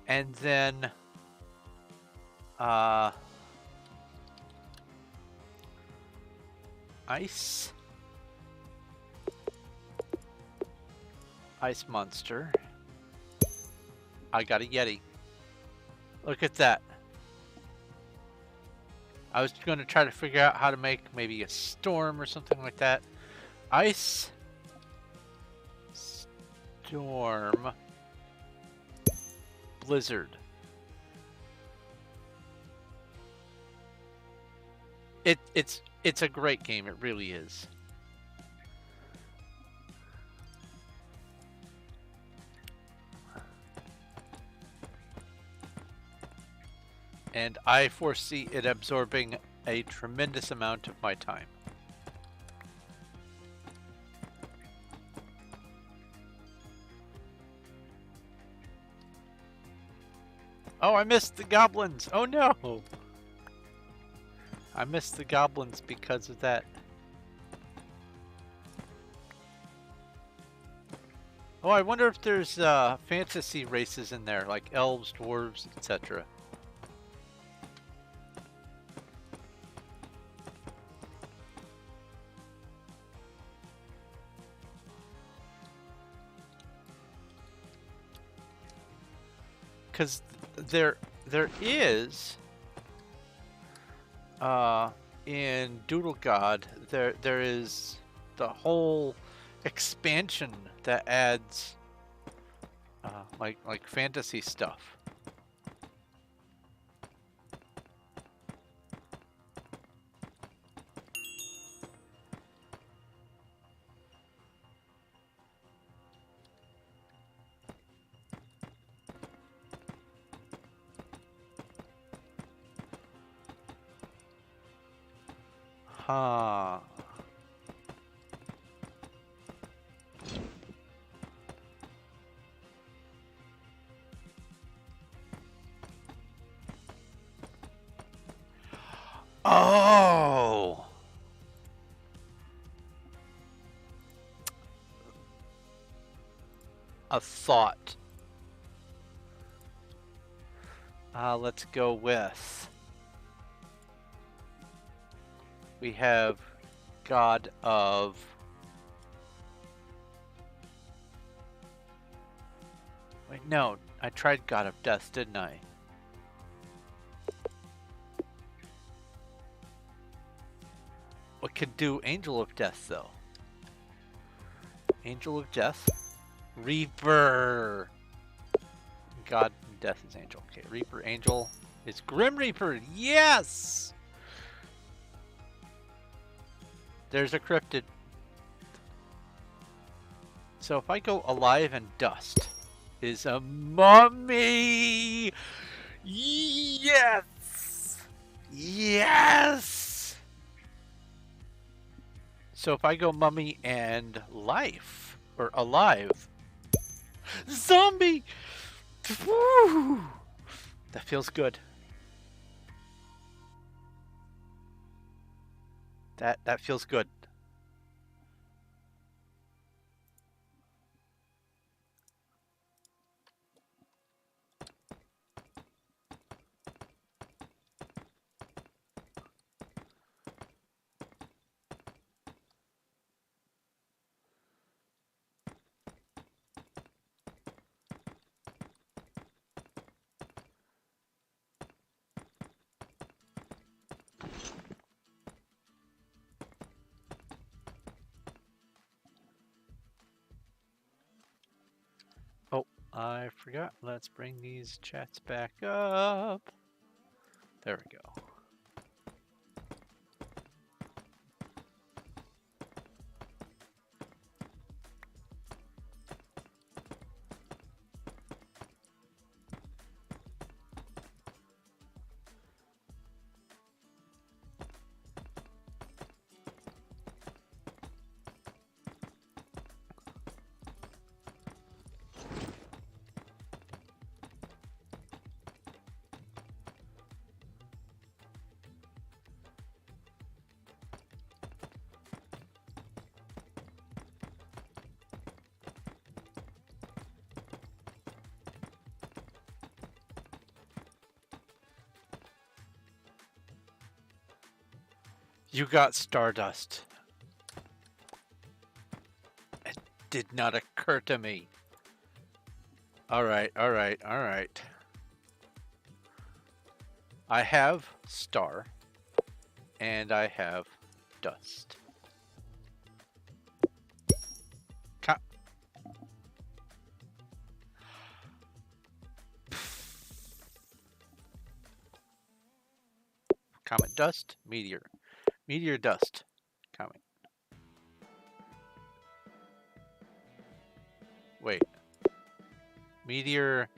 And then ice monster. I got a Yeti. Look at that. I was going to try to figure out how to make maybe a storm or something like that. Ice storm blizzard. It's a great game. It really is. And I foresee it absorbing a tremendous amount of my time. Oh, I missed the goblins! Oh no! I missed the goblins because of that. Oh, I wonder if there's fantasy races in there, like elves, dwarves, etc. Because there is in Doodle God there is the whole expansion that adds like fantasy stuff. Uh-huh. Oh! A thought. Let's go with... We have God of... Wait, no. I tried God of Death, didn't I? What could do Angel of Death, though? Angel of Death. Reaper. God of Death is Angel. Okay, Reaper, Angel is Grim Reaper. Yes! There's a cryptid. So if I go Alive and Dust, is a mummy! Yes! Yes! So if I go Mummy and Life, or Alive, Zombie! Woo! That feels good. That feels good. Oh, I forgot. Let's bring these chats back up. There we go. You got Stardust. It did not occur to me. Alright, alright, alright. I have Star. And I have Dust. Comet Dust, Meteor. Meteor Dust. Comet. Wait. Meteor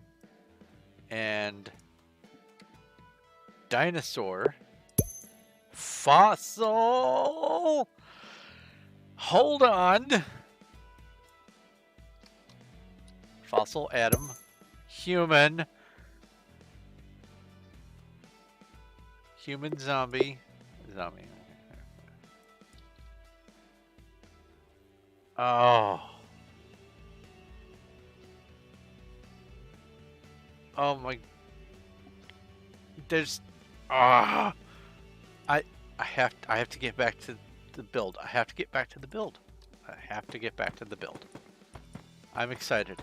and Dinosaur. Fossil. Hold on. Fossil, Atom, Human. Human, Zombie. Zombie. Oh. Oh my. There's. Ah. I have to get back to the build. I have to get back to the build. I have to get back to the build. I'm excited.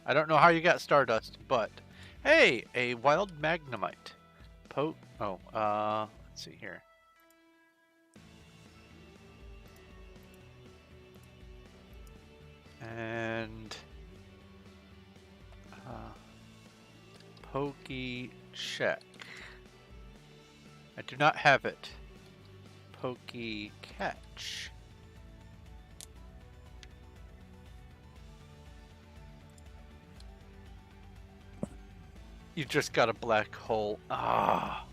I don't know how you got Stardust, but hey, a wild Magnemite. Let's see here. And Pokey check. I do not have it. Pokey catch. You just got a black hole. Ah,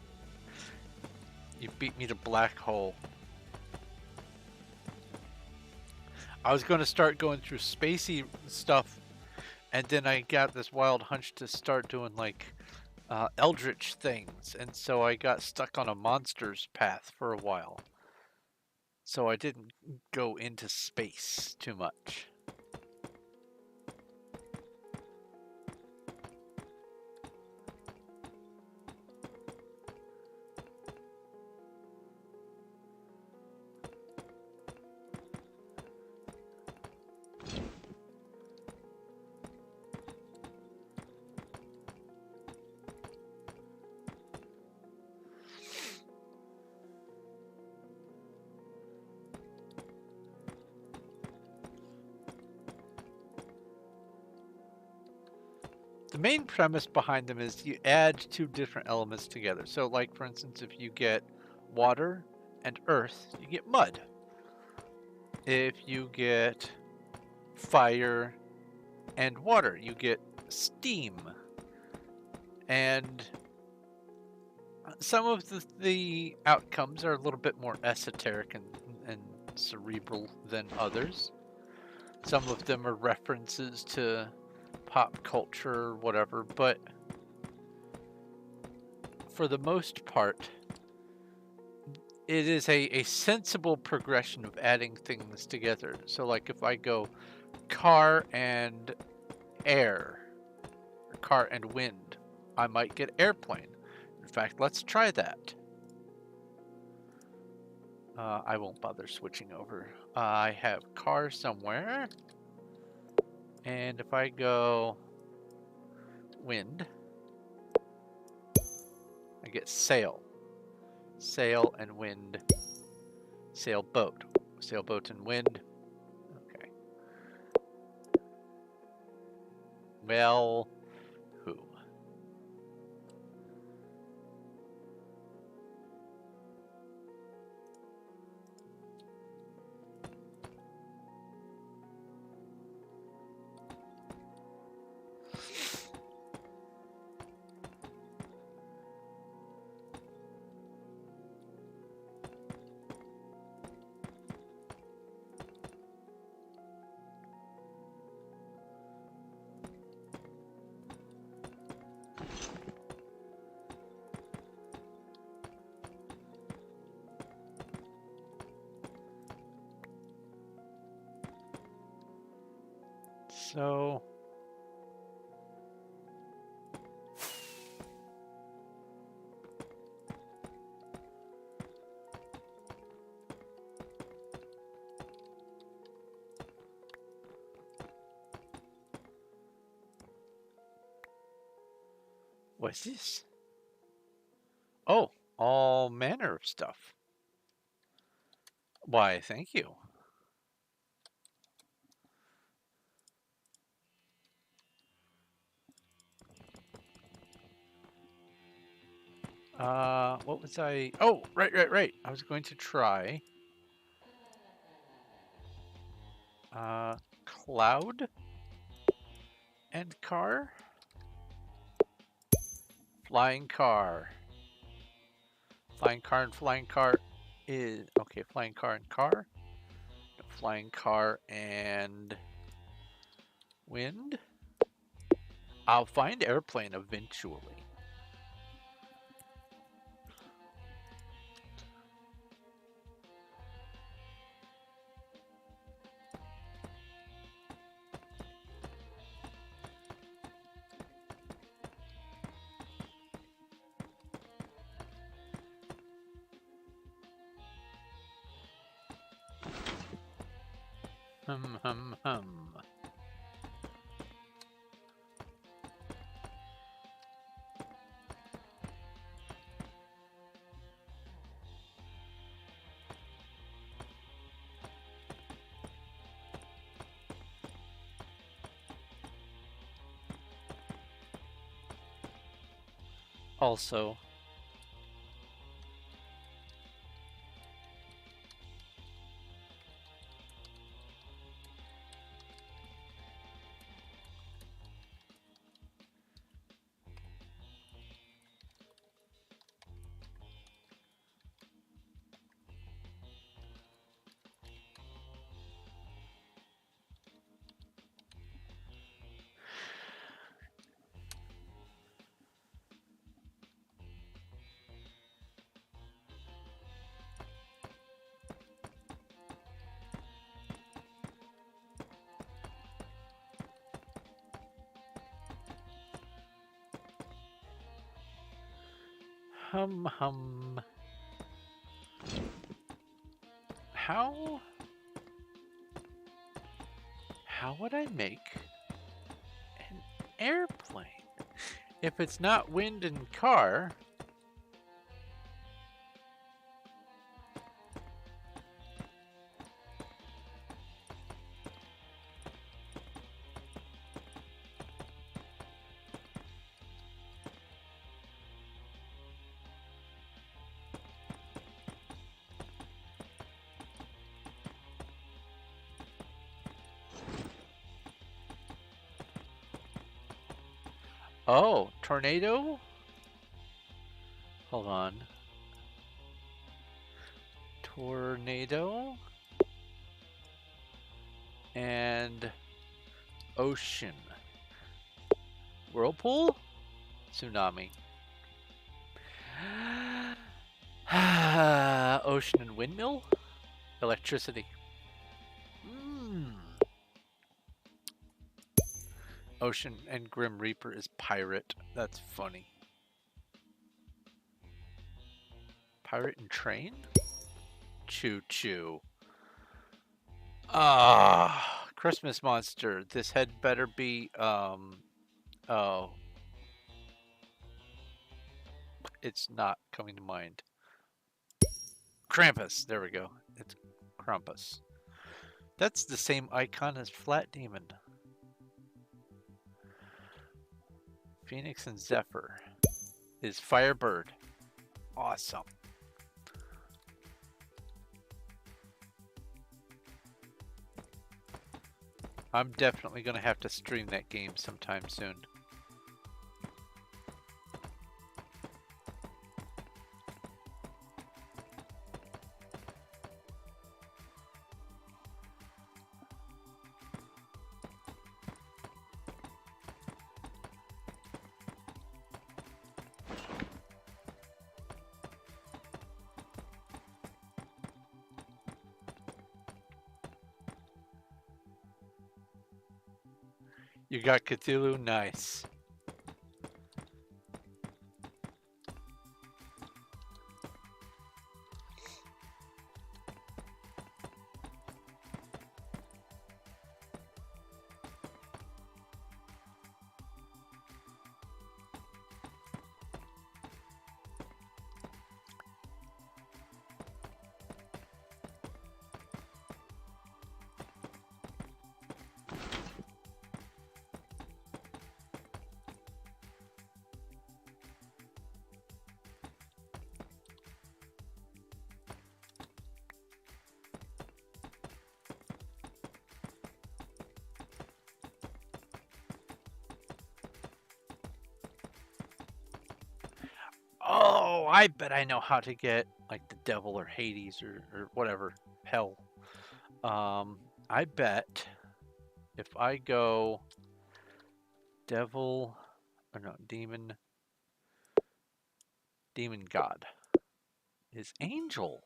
you beat me to black hole. I was going to start going through spacey stuff, and then I got this wild hunch to start doing like eldritch things, and so I got stuck on a monsters path for a while. So I didn't go into space too much. The main premise behind them is you add two different elements together. So like for instance, if you get water and earth, you get mud. If you get fire and water, you get steam. And some of the outcomes are a little bit more esoteric and cerebral than others. Some of them are references to pop culture or whatever, but for the most part, it is a sensible progression of adding things together. So like if I go car and air, or car and wind, I might get airplane. In fact, let's try that. I won't bother switching over. I have car somewhere. And if I go wind, I get sail. Sail and wind. Sailboat. Sailboat and wind. Okay. Well, who? So what's this? Oh, all manner of stuff. Why, thank you. What was I? Oh, right. I was going to try cloud and car, flying car, flying car and flying car is okay. Flying car and car, flying car and wind. I'll find airplane eventually. Hum. Also, Hum hum. How would I make an airplane? If it's not wind and car, oh, tornado? Hold on. Tornado and ocean. Whirlpool? Tsunami. Ocean and windmill? Electricity. Ocean and Grim Reaper is pirate. That's funny. Pirate and train? Choo choo. Ah, Christmas monster. This head better be, oh. It's not coming to mind. Krampus. There we go. It's Krampus. That's the same icon as Flat Demon. Phoenix and Zephyr is Firebird. Awesome. I'm definitely going to have to stream that game sometime soon. You got Cthulhu? Nice. Oh, I bet I know how to get like the devil or Hades or whatever. Hell. I bet if I go devil or no, demon god is angel.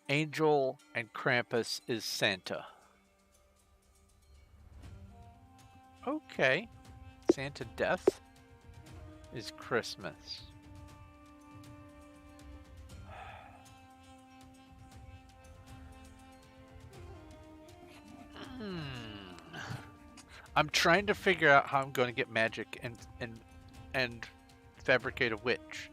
Angel and Krampus is Santa. Okay. Santa Death is Christmas. I'm trying to figure out how I'm going to get magic and fabricate a witch.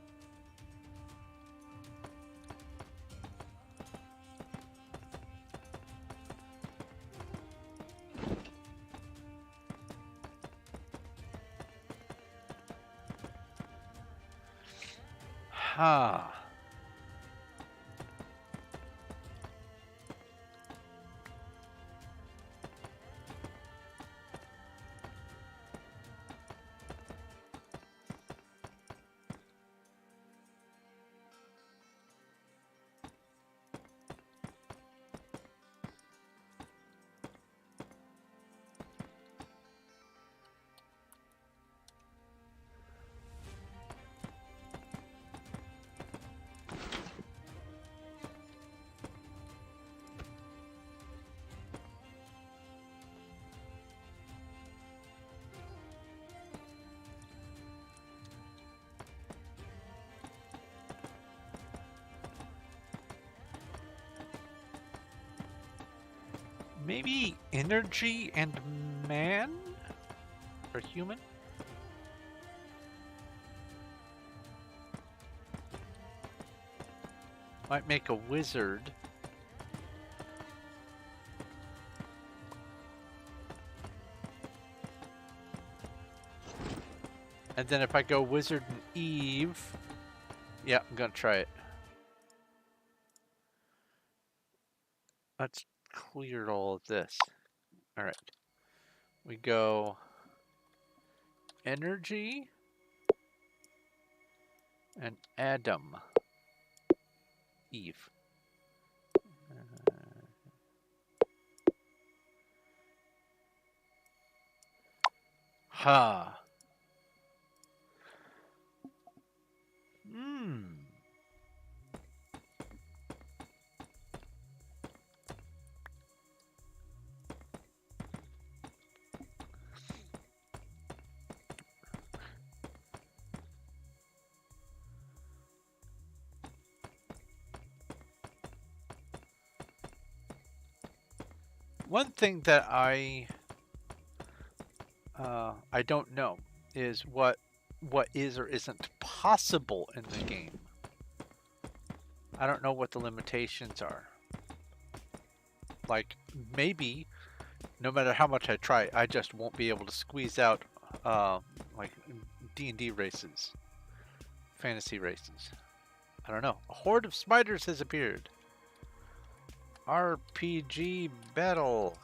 Huh. Maybe energy and man? Or human? Might make a wizard. And then if I go wizard and Eve, yeah, I'm gonna try it. Let's clear all of this. All right. We go energy and Adam. Eve. Ha. Hmm. One thing that I don't know is what is or isn't possible in the game. I don't know what the limitations are. Like, maybe, no matter how much I try, I just won't be able to squeeze out, like, D&D races. Fantasy races. I don't know. A horde of spiders has appeared. RPG battle.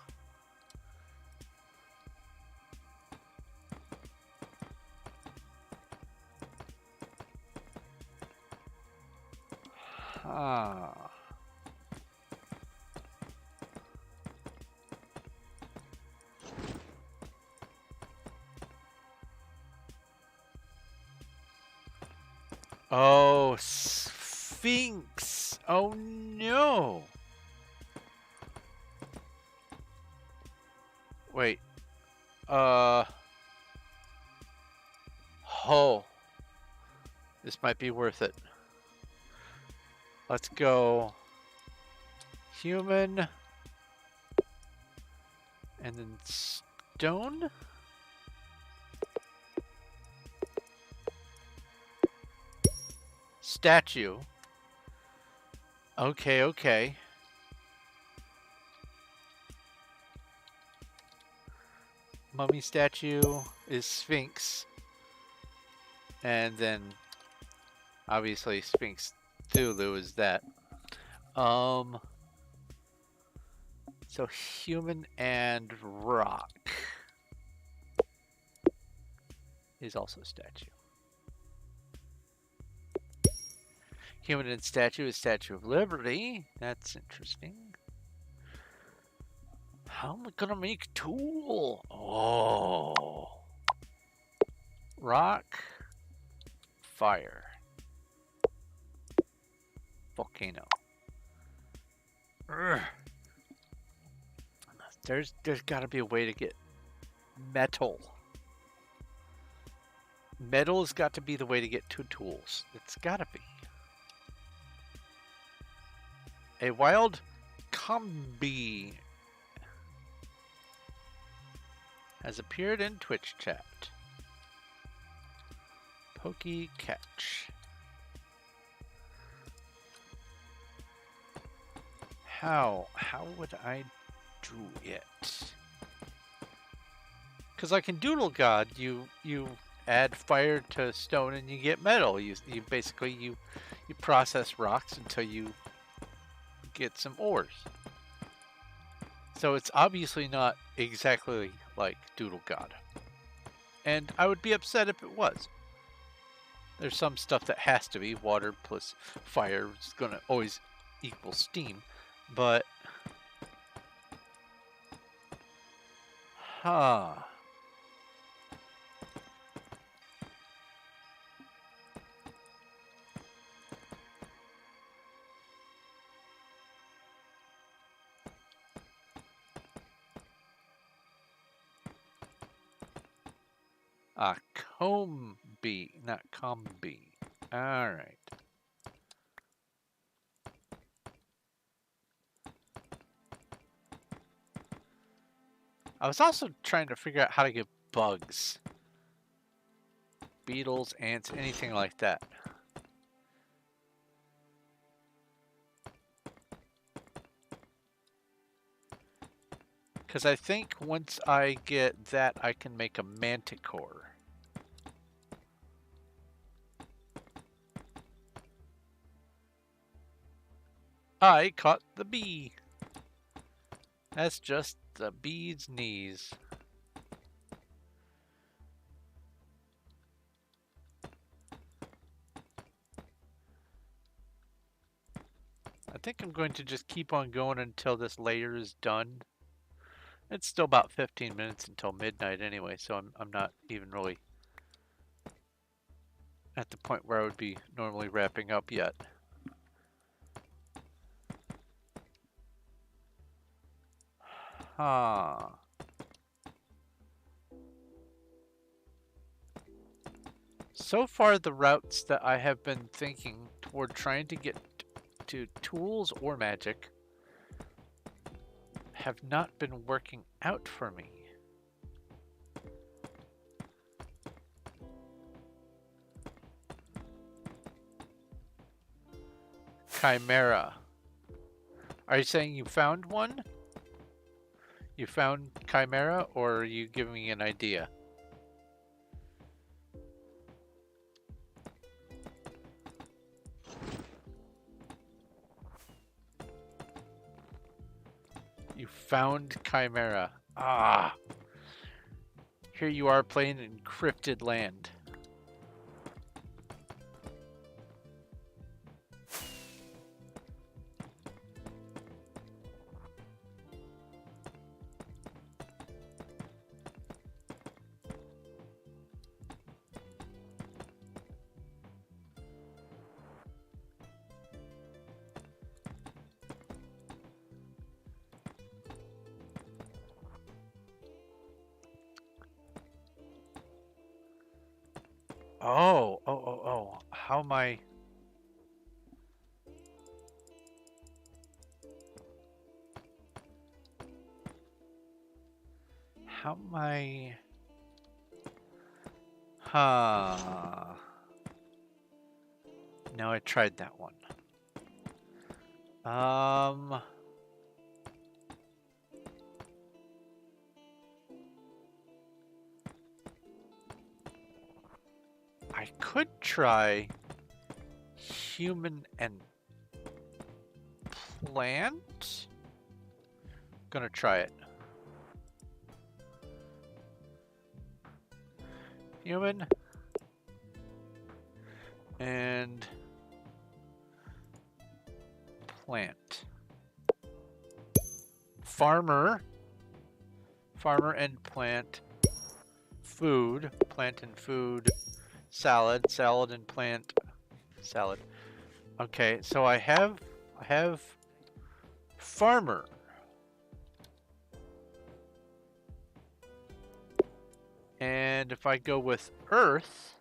Ah. Oh, Sphinx. Oh no. Wait. Oh. This might be worth it. Let's go human and then stone. Statue. Okay, okay. Mummy statue is Sphinx. And then obviously Sphinx Thulu is that. So human and rock is also statue. Human and statue is Statue of Liberty. That's interesting. How am I gonna make tool? Oh. Rock. Fire. Volcano. Urgh. There's gotta be a way to get metal. Metal's got to be the way to get two tools. It's gotta be. A wild combi has appeared in Twitch chat. Pokey catch. How would I do it? Because like in Doodle God, you add fire to stone and you get metal. You basically you process rocks until you get some ores. So it's obviously not exactly like Doodle God. And I would be upset if it was. There's some stuff that has to be. Water plus fire is going to always equal steam. But huh. A combi, not combi. All right. I was also trying to figure out how to get bugs. Beetles, ants, anything like that. Because I think once I get that, I can make a manticore. I caught the bee. That's just the bee's knees. I think I'm going to just keep on going until this layer is done. It's still about 15 minutes until midnight anyway, so I'm not even really at the point where I would be normally wrapping up yet. Huh. So far, the routes that I have been thinking toward trying to get to tools or magic have not been working out for me. Chimera. Are you saying you found one? You found Chimera, or are you giving me an idea? You found Chimera. Ah! Here you are playing in encrypted land. Oh. How am I... How am I... Huh. No, I tried that one. I could try human and plant. Gonna try it. Human and plant. Farmer and plant. Food, plant and food. Salad and plant. Salad. Okay, so I have farmer. And if I go with earth,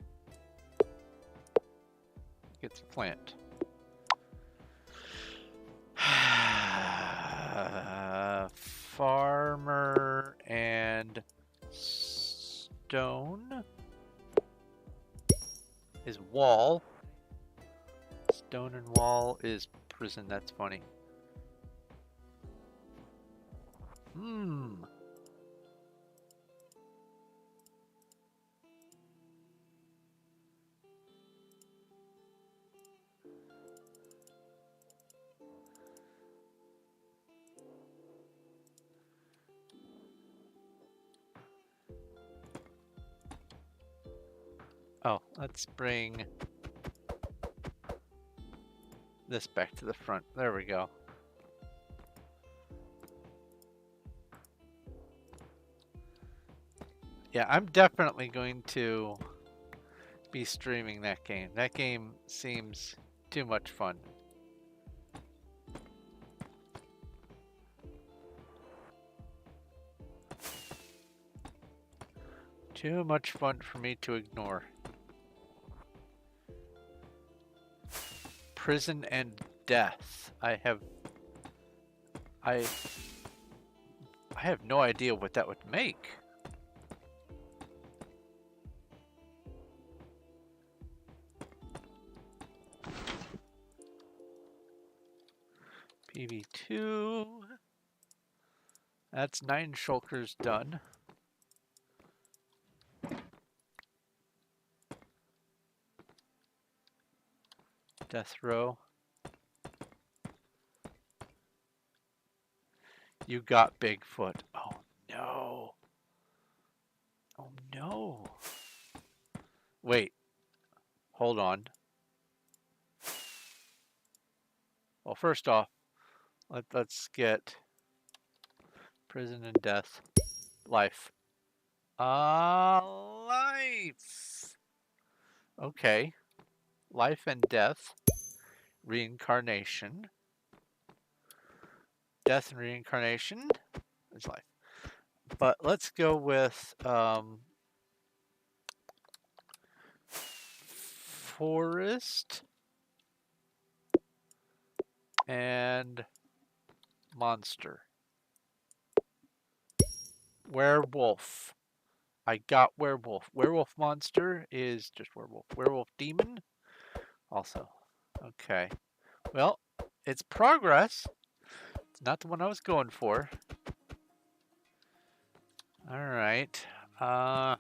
it's plant. Farmer and stone is wall. Stone and wall is prison. That's funny. Oh, let's bring this back to the front. There we go. Yeah, I'm definitely going to be streaming that game. That game seems too much fun. Too much fun for me to ignore. Prison and death. I I have no idea what that would make. PV2. That's 9 shulkers done. Death row. You got Bigfoot. Oh no. Oh no. Wait. Hold on. Well, first off, let's get prison and death. Life. Life. Okay. Life and death. Reincarnation. Death and reincarnation is life. But let's go with forest and monster. Werewolf. I got werewolf. Werewolf monster is just werewolf. Werewolf demon also. Okay. Well, it's progress. It's not the one I was going for. All right. A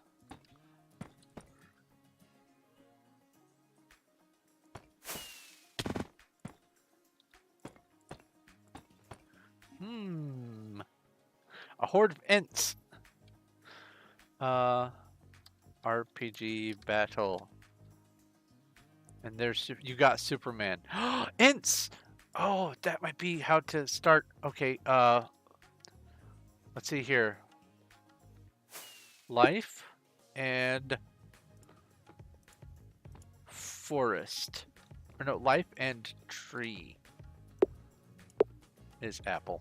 horde of Ents. RPG battle. And there's you got Superman. Ents. Oh, that might be how to start. Okay. Let's see here. Life and forest. Or no, life and tree is apple.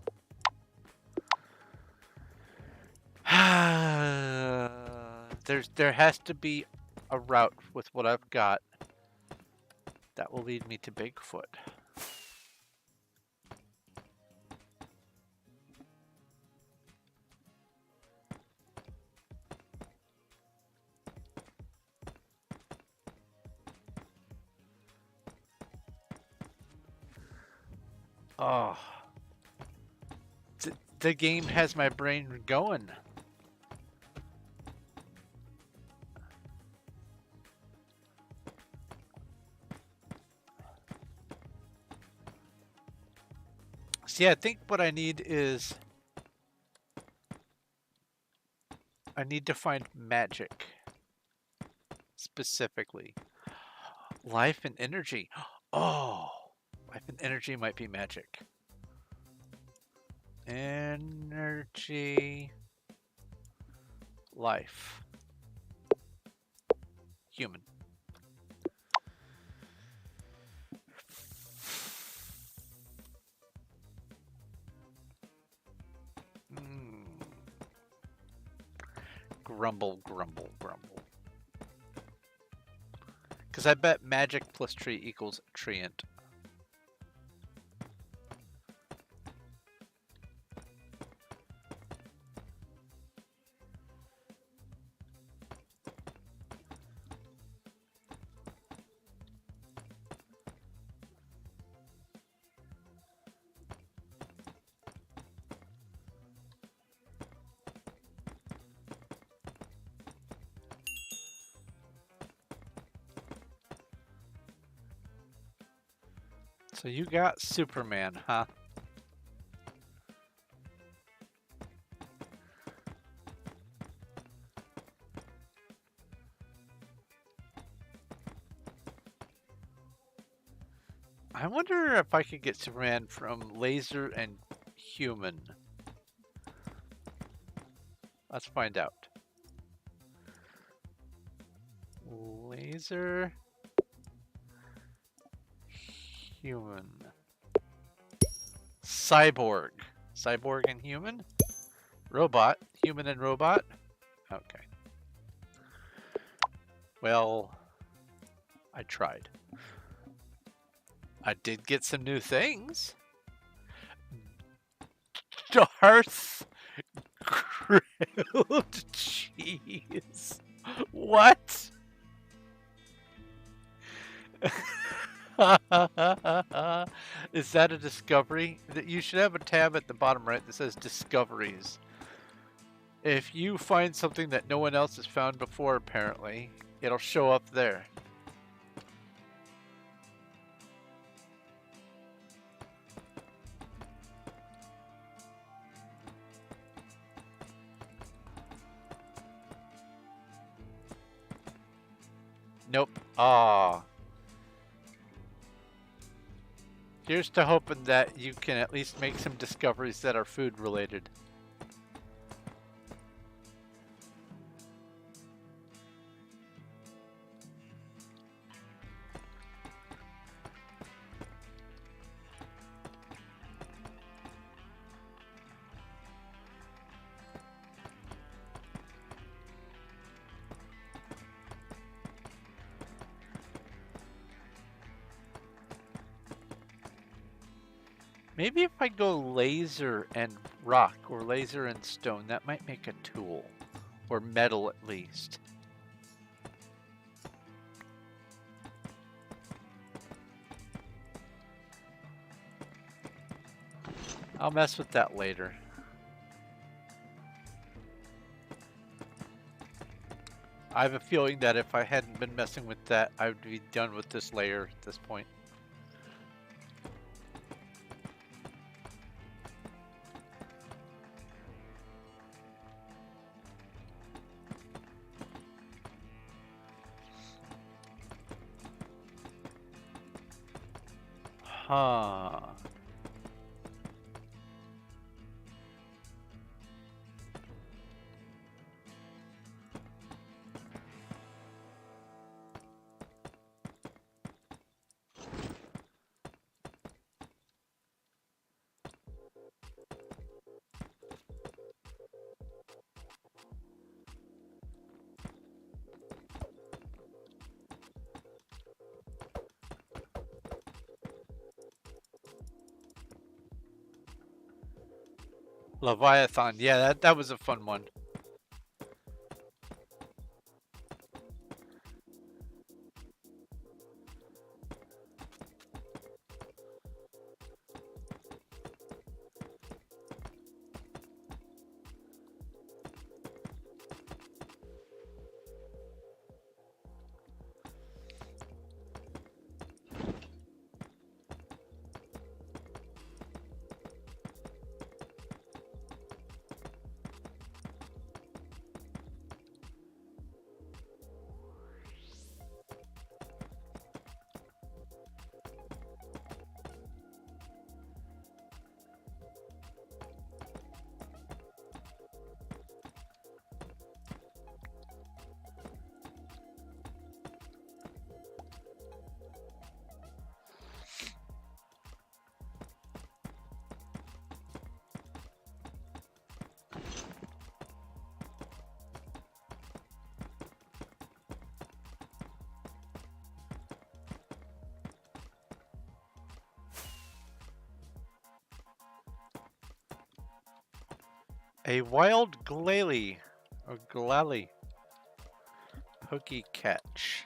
There has to be a route with what I've got that will lead me to Bigfoot. Oh, the game has my brain going. See, I think what I need is I need to find magic specifically. Life and energy. Oh, life and energy might be magic. Energy, life, human. Grumble, grumble, grumble. Because I bet magic plus tree equals treant. So you got Superman, huh? I wonder if I could get Superman from laser and human. Let's find out. Laser, human, cyborg. Cyborg and human? Robot. Human and robot? Okay. Well, I tried. I did get some new things. Darth Grilled cheese. What? Is that a discovery? That you should have a tab at the bottom right that says discoveries. If you find something that no one else has found before, apparently, it'll show up there. Nope. Ah. Here's to hoping that you can at least make some discoveries that are food related. Maybe if I go laser and rock or laser and stone, that might make a tool. Or metal at least. I'll mess with that later. I have a feeling that if I hadn't been messing with that, I would be done with this layer at this point. Huh. Leviathan. Yeah, that was a fun one. A wild glalie, or glalie, hooky catch.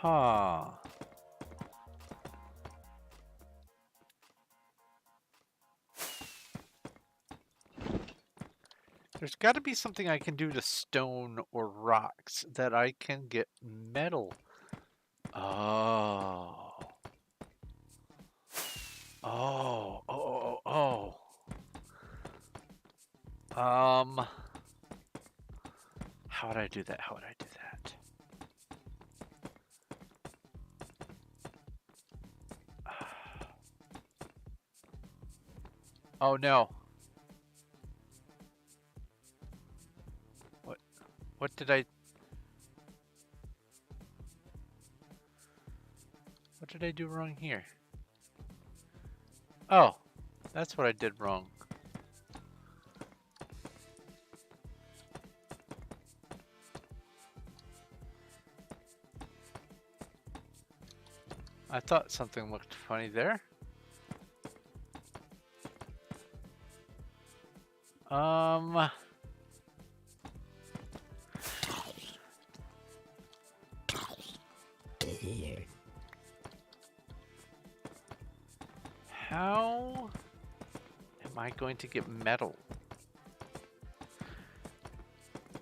Huh. There's got to be something I can do to stone or rocks that I can get metal. Oh. Oh, oh, oh, oh, oh. How would I do that? How would I do that? Oh no. What did I... What did I do wrong here? Oh, that's what I did wrong. I thought something looked funny there. How am I going to get metal?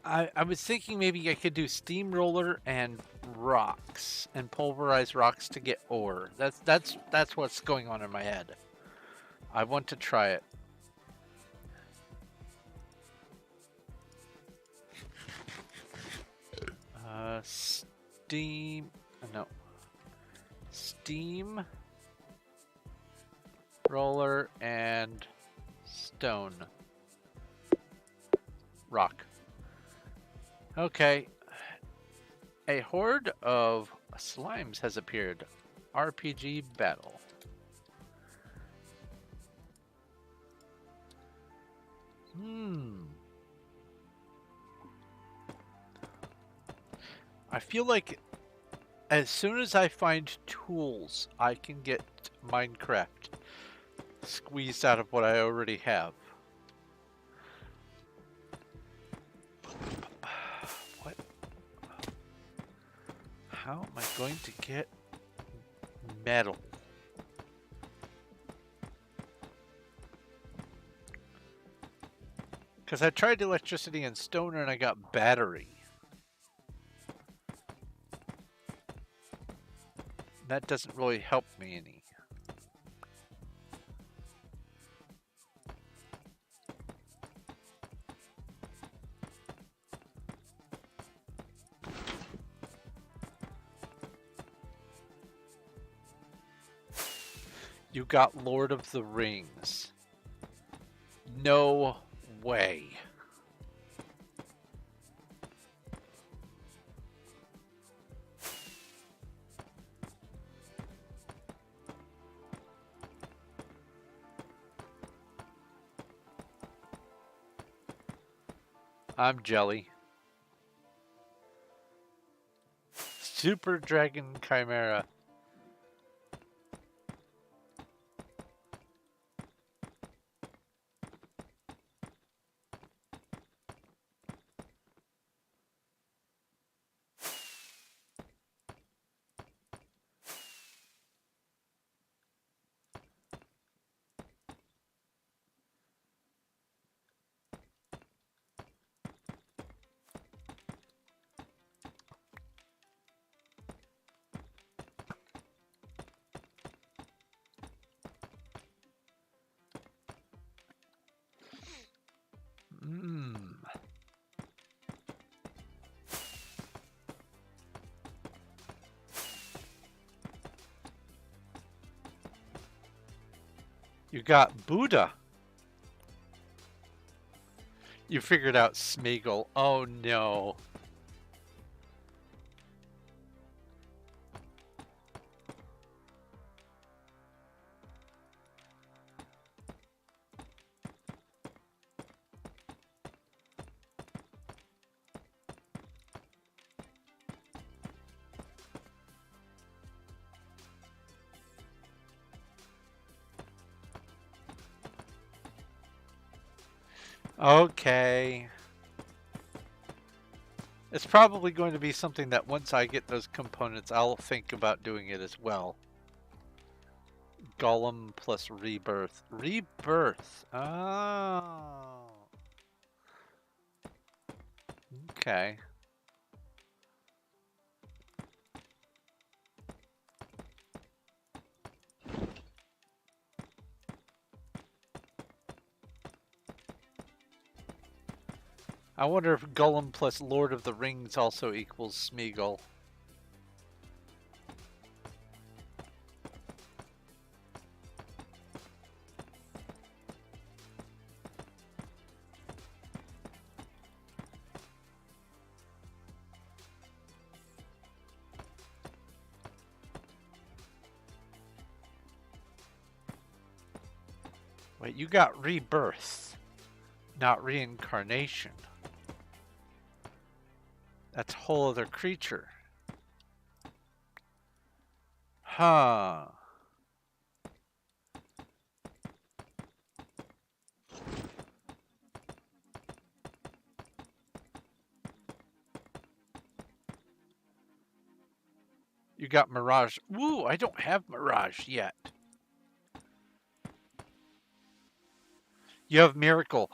I was thinking maybe I could do steamroller and rocks and pulverize rocks to get ore. That's what's going on in my head. I want to try it. Steam, no. Steam, roller, and stone. Rock. Okay. A horde of slimes has appeared. RPG battle. I feel like as soon as I find tools, I can get Minecraft squeezed out of what I already have. What? How am I going to get metal? Because I tried electricity and stone and I got battery. That doesn't really help me any. You got Lord of the Rings. No way. I'm jelly. Super Dragon Chimera. You got Buddha. You figured out Smeagol. Oh no. Okay. It's probably going to be something that once I get those components, I'll think about doing it as well. Golem plus rebirth. Rebirth. Oh. Okay. I wonder if Golem plus Lord of the Rings also equals Smeagol. Wait, you got rebirth, not reincarnation. That's a whole other creature. Huh. You got Mirage. Woo, I don't have Mirage yet. You have Miracle.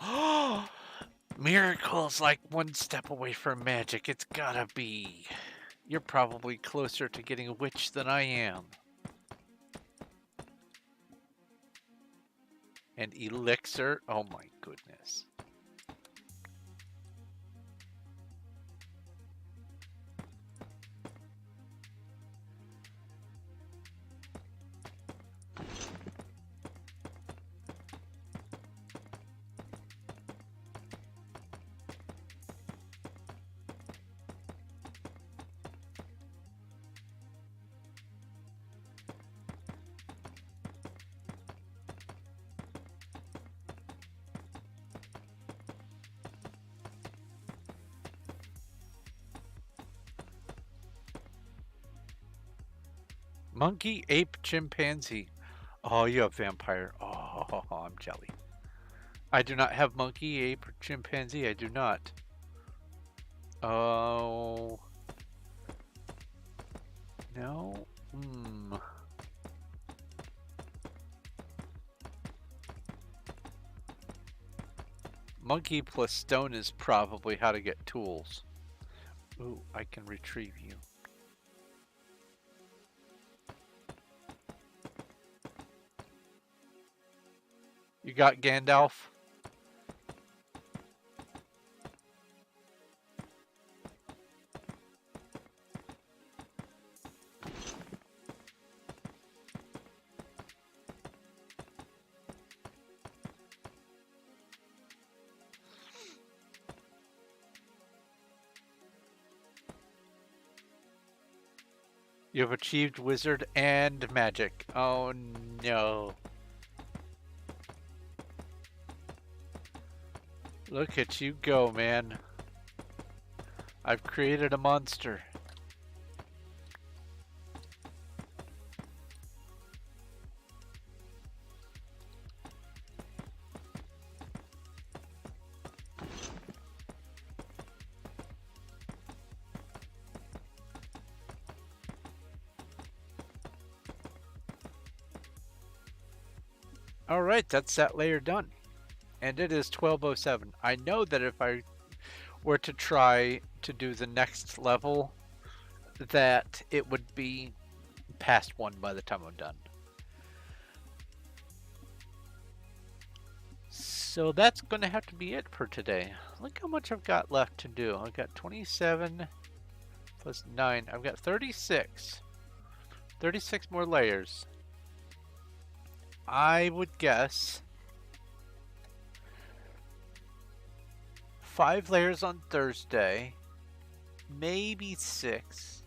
Miracle's like one step away from magic. It's gotta be. You're probably closer to getting a witch than I am. And Elixir. Oh my goodness. Monkey, ape, chimpanzee. Oh, you have vampire. Oh, I'm jelly. I do not have monkey, ape, or chimpanzee. I do not. Oh. No. Hmm. Monkey plus stone is probably how to get tools. Ooh, I can retrieve you. You got Gandalf? You have achieved wizard and magic. Oh no. Look at you go, man. I've created a monster. Alright, that's that layer done. And it is 12:07. I know that if I were to try to do the next level, that it would be past 1 by the time I'm done. So that's going to have to be it for today. Look how much I've got left to do. I've got 27 plus 9. I've got 36. 36 more layers. I would guess 5 layers on Thursday, maybe 6.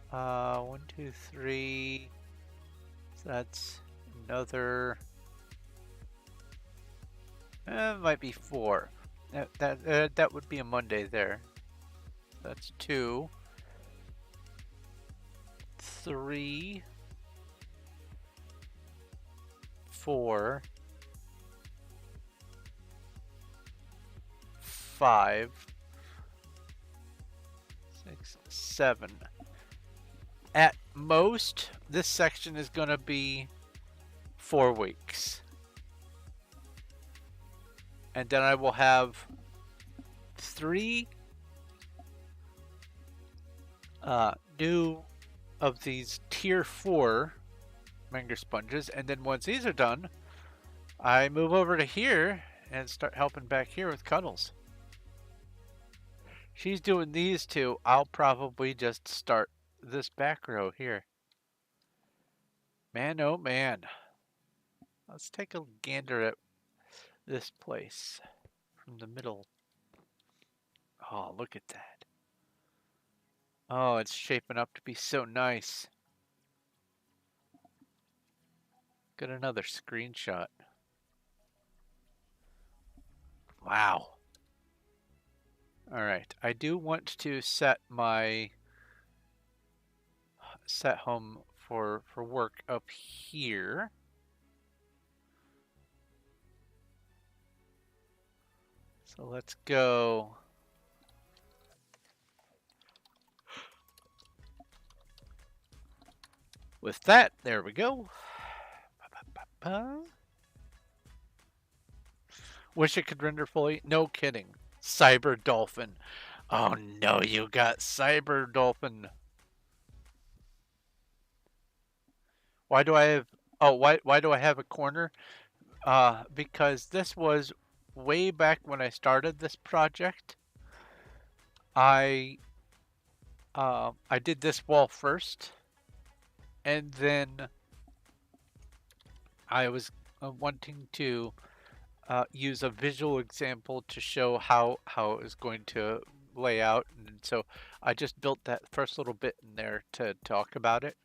1, 2, 3. So that's another. Might be 4. That would be a Monday there. That's 2, 3, 4, 5, 6, 7. At most, this section is going to be 4 weeks. And then I will have 3 new of these tier 4 Menger sponges, and then once these are done, I move over to here and start helping back here with Cuddles. She's doing these 2. I'll probably just start this back row here. Man, oh man. Let's take a gander at this place from the middle. Oh, look at that. Oh, it's shaping up to be so nice. Got another screenshot. Wow. All right, I do want to set my set home for work up here. So let's go. With that, there we go. Wish it could render fully. No kidding. Cyber Dolphin. Oh no, you got Cyber Dolphin. Why do I have... Oh, why do I have a corner? Because this was way back when I started this project. I did this wall first, and then I was wanting to use a visual example to show how it was going to lay out, and so I just built that first little bit in there to talk about it.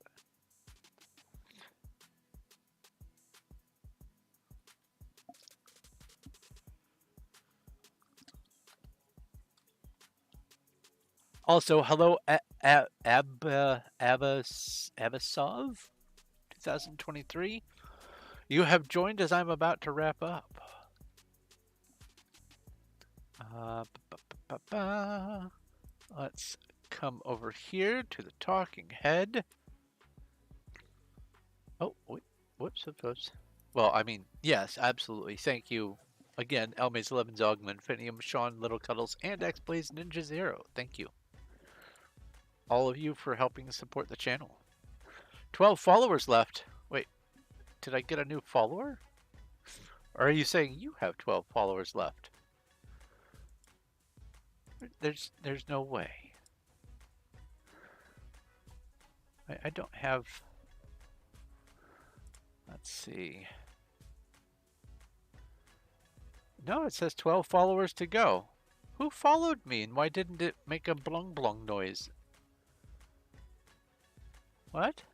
Also, hello, Abasov 2023. You have joined as I'm about to wrap up. Let's come over here to the talking head. Oh, wait, whoops. Well, I mean, yes, absolutely. Thank you again, Elmaze 11 Zogman, Finium, Sean, Little Cuddles, and XBlaze Ninja Zero. Thank you, all of you, for helping support the channel. 12 followers left. Wait, did I get a new follower? Or are you saying you have 12 followers left? There's no way. I don't have... Let's see. No, it says 12 followers to go. Who followed me, and why didn't it make a blung blung noise? What?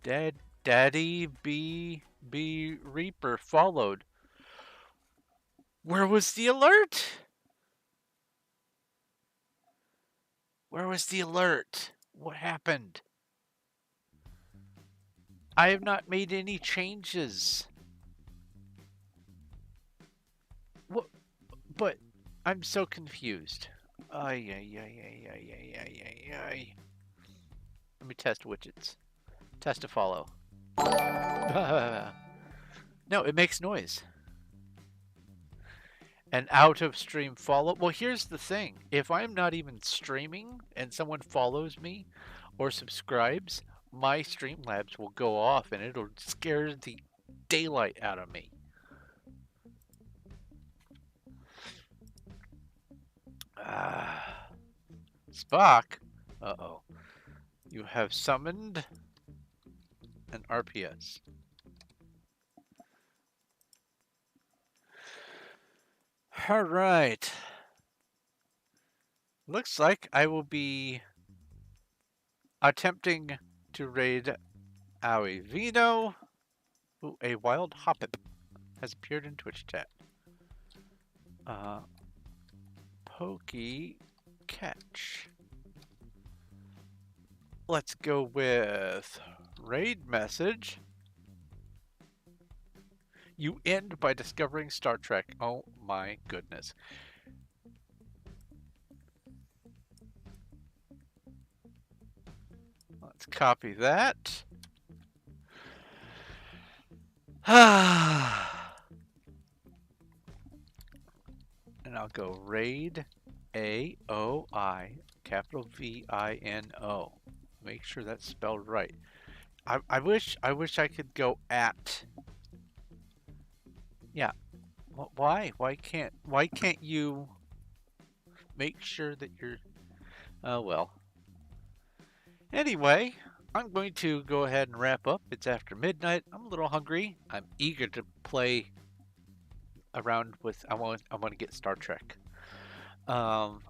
Daddy B Reaper followed. Where was the alert? Where was the alert? What happened? I have not made any changes. What? But I'm so confused. Ay. Let me test widgets. Test to follow. No, it makes noise. An out of stream follow. Well, here's the thing. If I'm not even streaming and someone follows me or subscribes, my Streamlabs will go off and it'll scare the daylight out of me. Spock. Uh-oh. You have summoned an RPS. All right. Looks like I will be attempting to raid Aoi Vino. Ooh, a wild hoppip has appeared in Twitch chat. Pokey catch. Let's go with raid message. You end by discovering Star Trek. Oh my goodness. Let's copy that. And I'll go raid AOI, capital VINO. Make sure that's spelled right. I wish I could go at. Yeah. Why? Why can't you make sure that you're... Oh well. Anyway, I'm going to go ahead and wrap up. It's after midnight. I'm a little hungry. I'm eager to play around with... I want to get Star Trek. On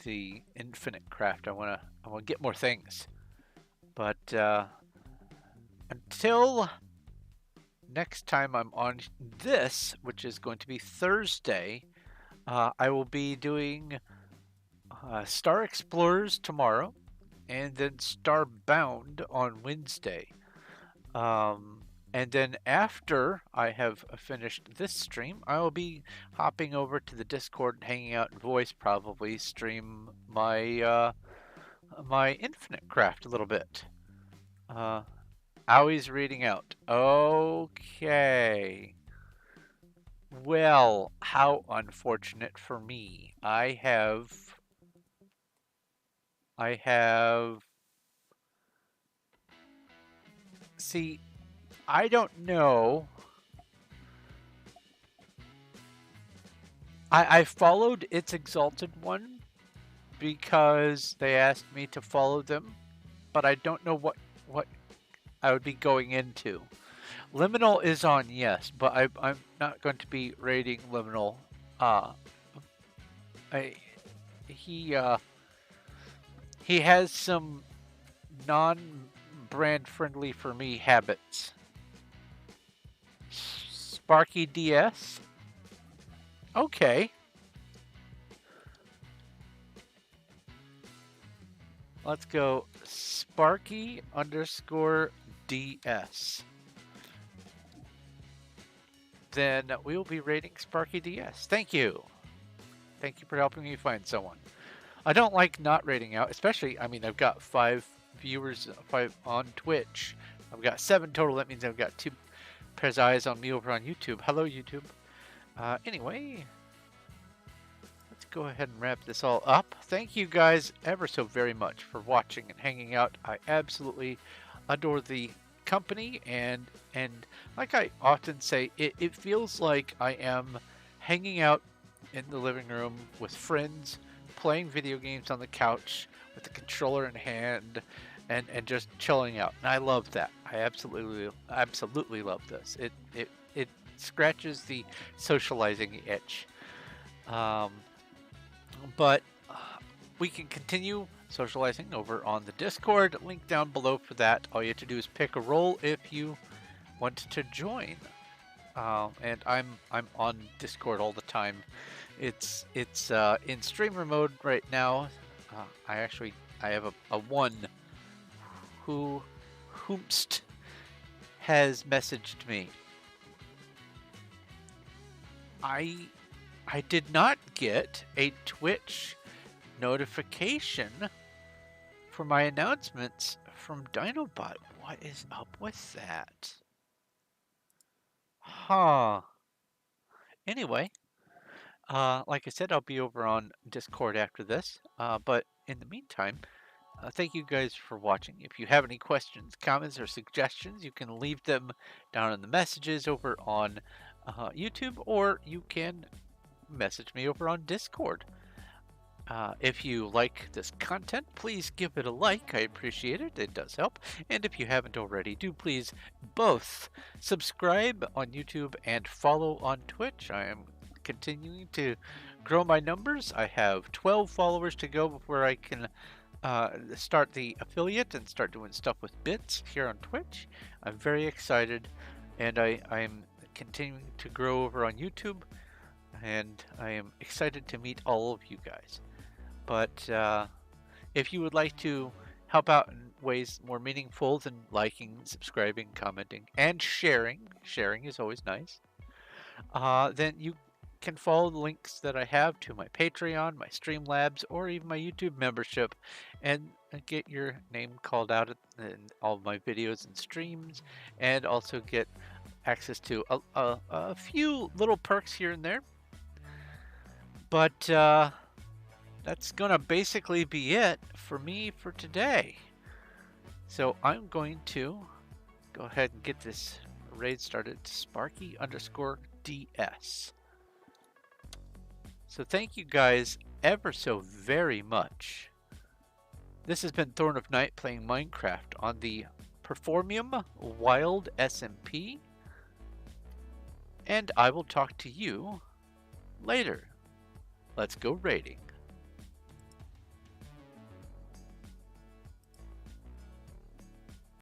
the Infinite Craft. I want to get more things. But until next time I'm on this, which is going to be Thursday, I will be doing Star Explorers tomorrow, and then Starbound on Wednesday. And then after I have finished this stream, I will be hopping over to the Discord and hanging out in voice, probably stream my my Infinite Craft a little bit. Always reading out. Okay. Well, how unfortunate for me. See, I don't know. I followed It's Exalted One because they asked me to follow them, but I don't know what I would be going into. Liminal is on, yes, but I'm not going to be raiding Liminal. He has some non-brand friendly for me habits. Sparky DS. Okay. Let's go Sparky_DS. Then we will be rating Sparky DS. Thank you. Thank you for helping me find someone. I don't like not rating out, especially, I mean, I've got 5 viewers, 5 on Twitch. I've got 7 total. That means I've got 2 pairs of eyes on me over on YouTube. Hello, YouTube. Anyway, let's go ahead and wrap this all up. Thank you guys ever so very much for watching and hanging out. I absolutely adore the company, and like I often say, it feels like I am hanging out in the living room with friends, playing video games on the couch with the controller in hand, and just chilling out. And I love that. I absolutely love this. It scratches the socializing itch. But we can continue socializing over on the Discord. Link down below for that. All you have to do is pick a role if you want to join. And I'm on Discord all the time. It's in streamer mode right now. I have a one whomst has messaged me. I did not get a Twitch notification for my announcements from Dinobot. What is up with that? Huh. Anyway, like I said, I'll be over on Discord after this. But in the meantime, thank you guys for watching. If you have any questions, comments, or suggestions, you can leave them down in the messages over on YouTube, or you can message me over on Discord. If you like this content, please give it a like. I appreciate it. It does help. And if you haven't already, do please both subscribe on YouTube and follow on Twitch. I am continuing to grow my numbers. I have 12 followers to go before I can start the affiliate and start doing stuff with bits here on Twitch. I'm very excited, and I'm continuing to grow over on YouTube, and I am excited to meet all of you guys. But if you would like to help out in ways more meaningful than liking, subscribing, commenting, and sharing is always nice, then you can follow the links that I have to my Patreon, my Streamlabs, or even my YouTube membership, and get your name called out in all of my videos and streams, and also get access to a few little perks here and there. But that's gonna basically be it for me for today. So I'm going to go ahead and get this raid started to Sparky_DS. So thank you guys ever so very much. This has been Thorn of Night playing Minecraft on the Performium Wild SMP. And I will talk to you later. Let's go raiding.